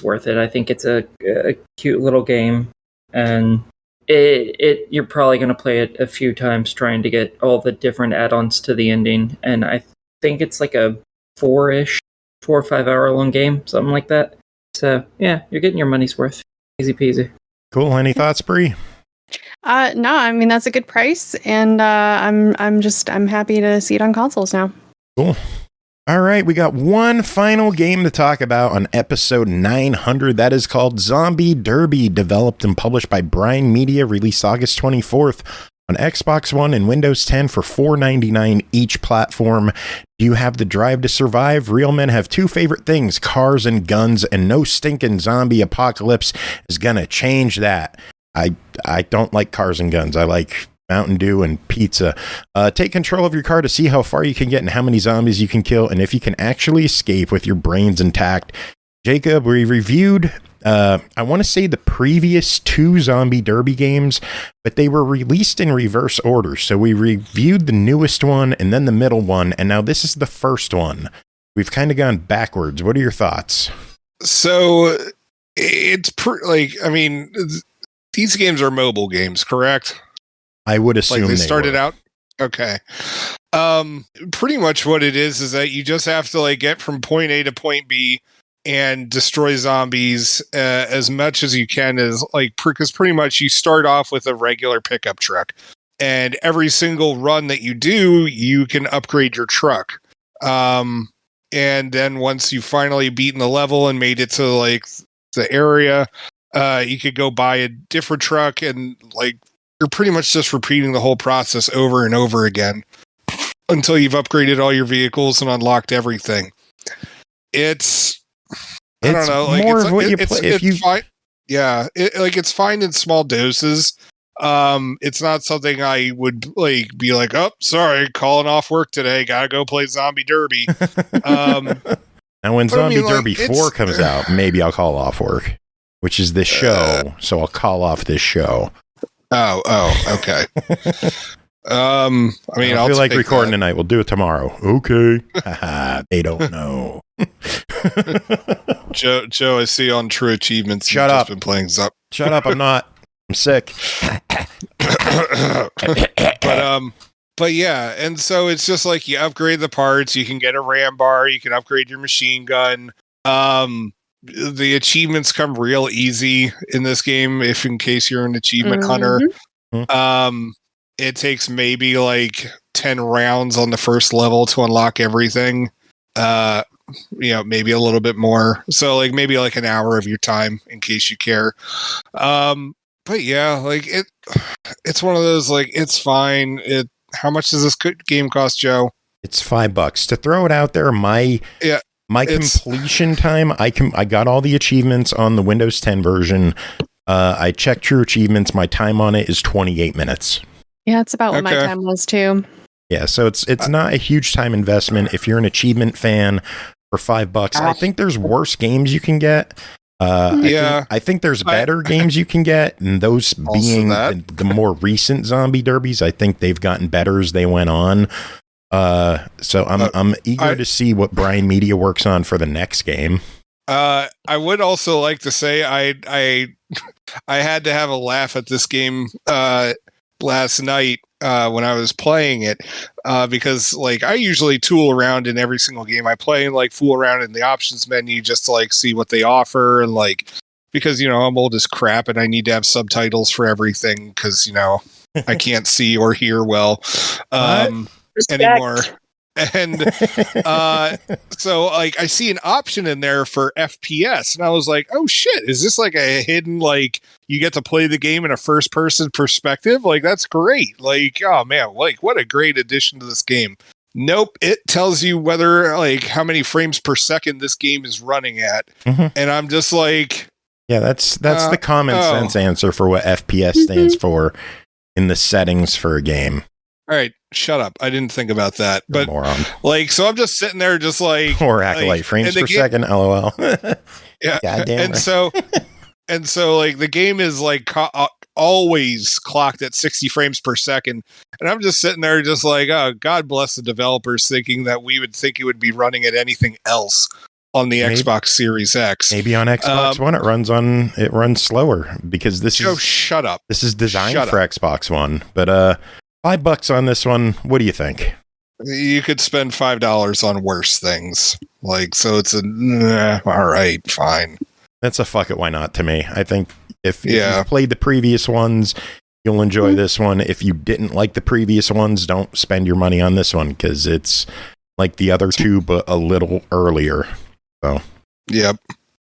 worth it. I think it's a cute little game, and you're probably going to play it a few times trying to get all the different add-ons to the ending. And I think it's like a 4 or 5 hour long game, something like that. So, yeah, you're getting your money's worth. Easy peasy. Cool. Any thoughts, Bri? No, I mean that's a good price, and I'm happy to see it on consoles now. Cool. All right, we got one final game to talk about on episode 900. That is called Zombie Derby, developed and published by Brinemedia, released August 24th on Xbox One and Windows 10 for $4.99 each platform. Do you have the drive to survive? Real men have two favorite things, cars and guns, and no stinking zombie apocalypse is gonna change that. I don't like cars and guns. I like Mountain Dew and pizza. Take control of your car to see how far you can get and how many zombies you can kill, and if you can actually escape with your brains intact. Jacob, we reviewed, I want to say the previous two Zombie Derby games, but they were released in reverse order. So we reviewed the newest one and then the middle one, and now this is the first one. We've kind of gone backwards. What are your thoughts? So it's these games are mobile games, correct? I would assume they started were. out. Okay. Pretty much what it is that you just have to get from point A to point B and destroy zombies as much as you can, because pretty much you start off with a regular pickup truck, and every single run that you do, you can upgrade your truck. And then once you finally beaten the level and made it to the area, you could go buy a different truck, and you're pretty much just repeating the whole process over and over again until you've upgraded all your vehicles and unlocked everything. It's I don't know. More of what you play. It's fine. Yeah, it's fine in small doses. It's not something I would be like, oh, sorry, calling off work today. Gotta go play Zombie Derby. And when Zombie Derby 4 comes out, maybe I'll call off work, which is this show. So I'll call off this show. Oh, okay. I feel like recording tonight. We'll do it tomorrow. Okay. They don't know. Joe, I see on True Achievements. Shut up. Been playing Shut up. I'm not. I'm sick. But yeah, and so it's just you upgrade the parts. You can get a RAM bar. You can upgrade your machine gun. The achievements come real easy in this game, in case you're an achievement hunter. It takes maybe 10 rounds on the first level to unlock everything. Maybe a little bit more. So maybe an hour of your time in case you care. But yeah, it's one of those, it's fine. How much does this game cost, Joe? It's $5. To throw it out there, my completion time, I got all the achievements on the Windows 10 version. I checked True Achievements. My time on it is 28 minutes. Yeah, it's about what my time was too. Yeah, so it's not a huge time investment if you're an achievement fan for $5. I think there's worse games you can get. I think there's better games you can get, and those being the more recent Zombie Derbies. I think they've gotten better as they went on. So I'm eager to see what Brinemedia works on for the next game. I would also like to say I had to have a laugh at this game last night when I was playing it because I usually tool around in every single game I play and fool around in the options menu just to see what they offer and because I'm old as crap and I need to have subtitles for everything because I can't see or hear well anymore. And so I see an option in there for FPS and I was like, oh shit, is this a hidden you get to play the game in a first person perspective? That's great. Oh man, what a great addition to this game. Nope, it tells you whether how many frames per second this game is running at. And I'm just yeah, that's the common sense answer for what FPS stands for in the settings for a game. All right, shut up. I didn't think about that. But moron. So I'm just sitting there just or acolyte frames per second, LOL. Yeah. Goddamn. And so the game is always clocked at 60 frames per second. And I'm just sitting there just oh, God bless the developers thinking that we would think it would be running at anything else on the Xbox Series X. Maybe on Xbox One it runs slower because shut up. This is designed for Xbox One, but $5 on this one. What do you think? You could spend $5 on worse things. So it's all right, fine. That's a fuck it, why not to me. I think If you've played the previous ones, you'll enjoy this one. If you didn't like the previous ones, don't spend your money on this one because it's like the other two, but a little earlier. So, yep.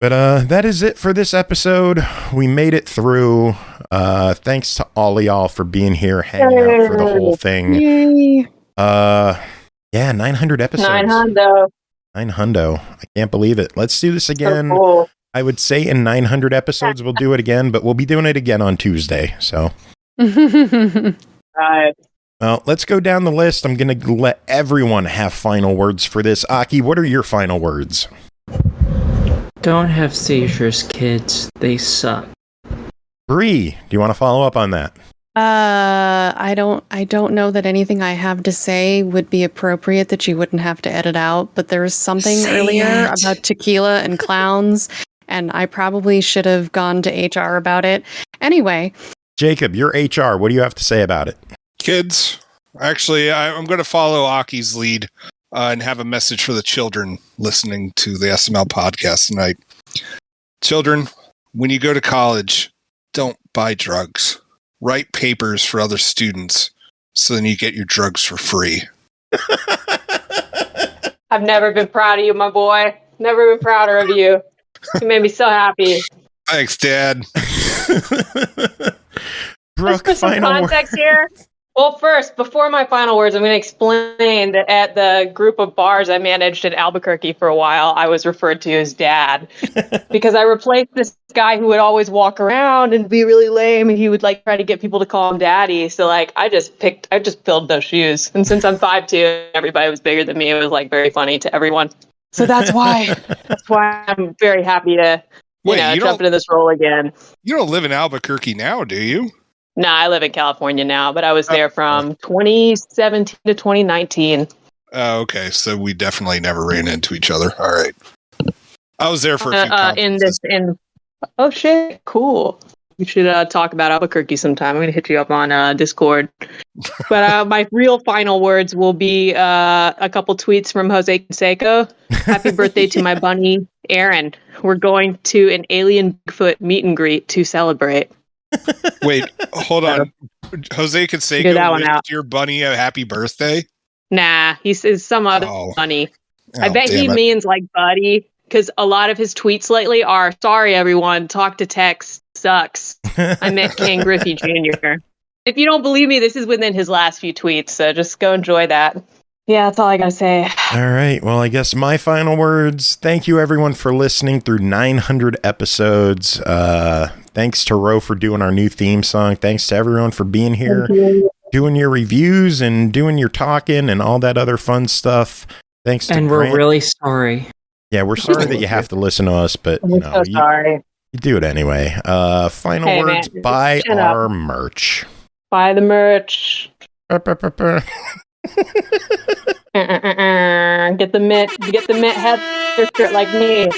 But that is it for this episode. We made it through. Thanks to all of y'all for being here, hanging out for the whole thing. Yay. 900 episodes. 900. 900. I can't believe it. Let's do this again. So cool. I would say in 900 episodes we'll do it again, but we'll be doing it again on Tuesday. So, Right. well, let's go down the list. I'm going to let everyone have final words for this. Aki, what are your final words? Don't have seizures, kids. They suck. Bri, do you want to follow up on that? I don't know that anything I have to say would be appropriate that you wouldn't have to edit out, but there was something earlier about tequila and clowns, and I probably should have gone to HR about it. Anyway. Jacob, you're HR. What do you have to say about it? Kids, actually, I'm going to follow Aki's lead and have a message for the children listening to the SML podcast tonight. Children, when you go to college, don't buy drugs. Write papers for other students so then you get your drugs for free. I've never been proud of you, my boy. Never been prouder of you. You made me so happy. Thanks, Dad. Brooke, Let's put some context here. Well, first, before my final words, I'm going to explain that at the group of bars I managed in Albuquerque for a while, I was referred to as Dad because I replaced this guy who would always walk around and be really lame, and he would like try to get people to call him Daddy. So like, I just filled those shoes, and since I'm 5'2", everybody was bigger than me. It was like very funny to everyone. So that's why I'm very happy to jump into this role again. You don't live in Albuquerque now, do you? No, I live in California now, but I was there from 2017 to 2019. Oh, okay. So we definitely never ran into each other. All right. I was there for a few conferences. Oh shit, cool. We should talk about Albuquerque sometime. I'm going to hit you up on Discord. But my real final words will be a couple tweets from Jose Canseco. Happy birthday to my bunny, Aaron. We're going to an alien Bigfoot meet and greet to celebrate. Wait, hold on. Jose Canseco wished your bunny a happy birthday? Nah, he says some other bunny. I bet he means like buddy, because a lot of his tweets lately are, sorry everyone, talk to text sucks. I meant Ken Griffey Jr. If you don't believe me, this is within his last few tweets, so just go enjoy that. Yeah, that's all I gotta say. All right. Well, I guess my final words. Thank you, everyone, for listening through 900 episodes. Thanks to Ro for doing our new theme song. Thanks to everyone for being here, doing your reviews and doing your talking and all that other fun stuff. Thanks to And Grant. we're really sorry. Yeah, we're sorry that you have to listen to us, but sorry. You do it anyway. Final words, man, buy our merch. Buy the merch. Get the mint head shirt like me.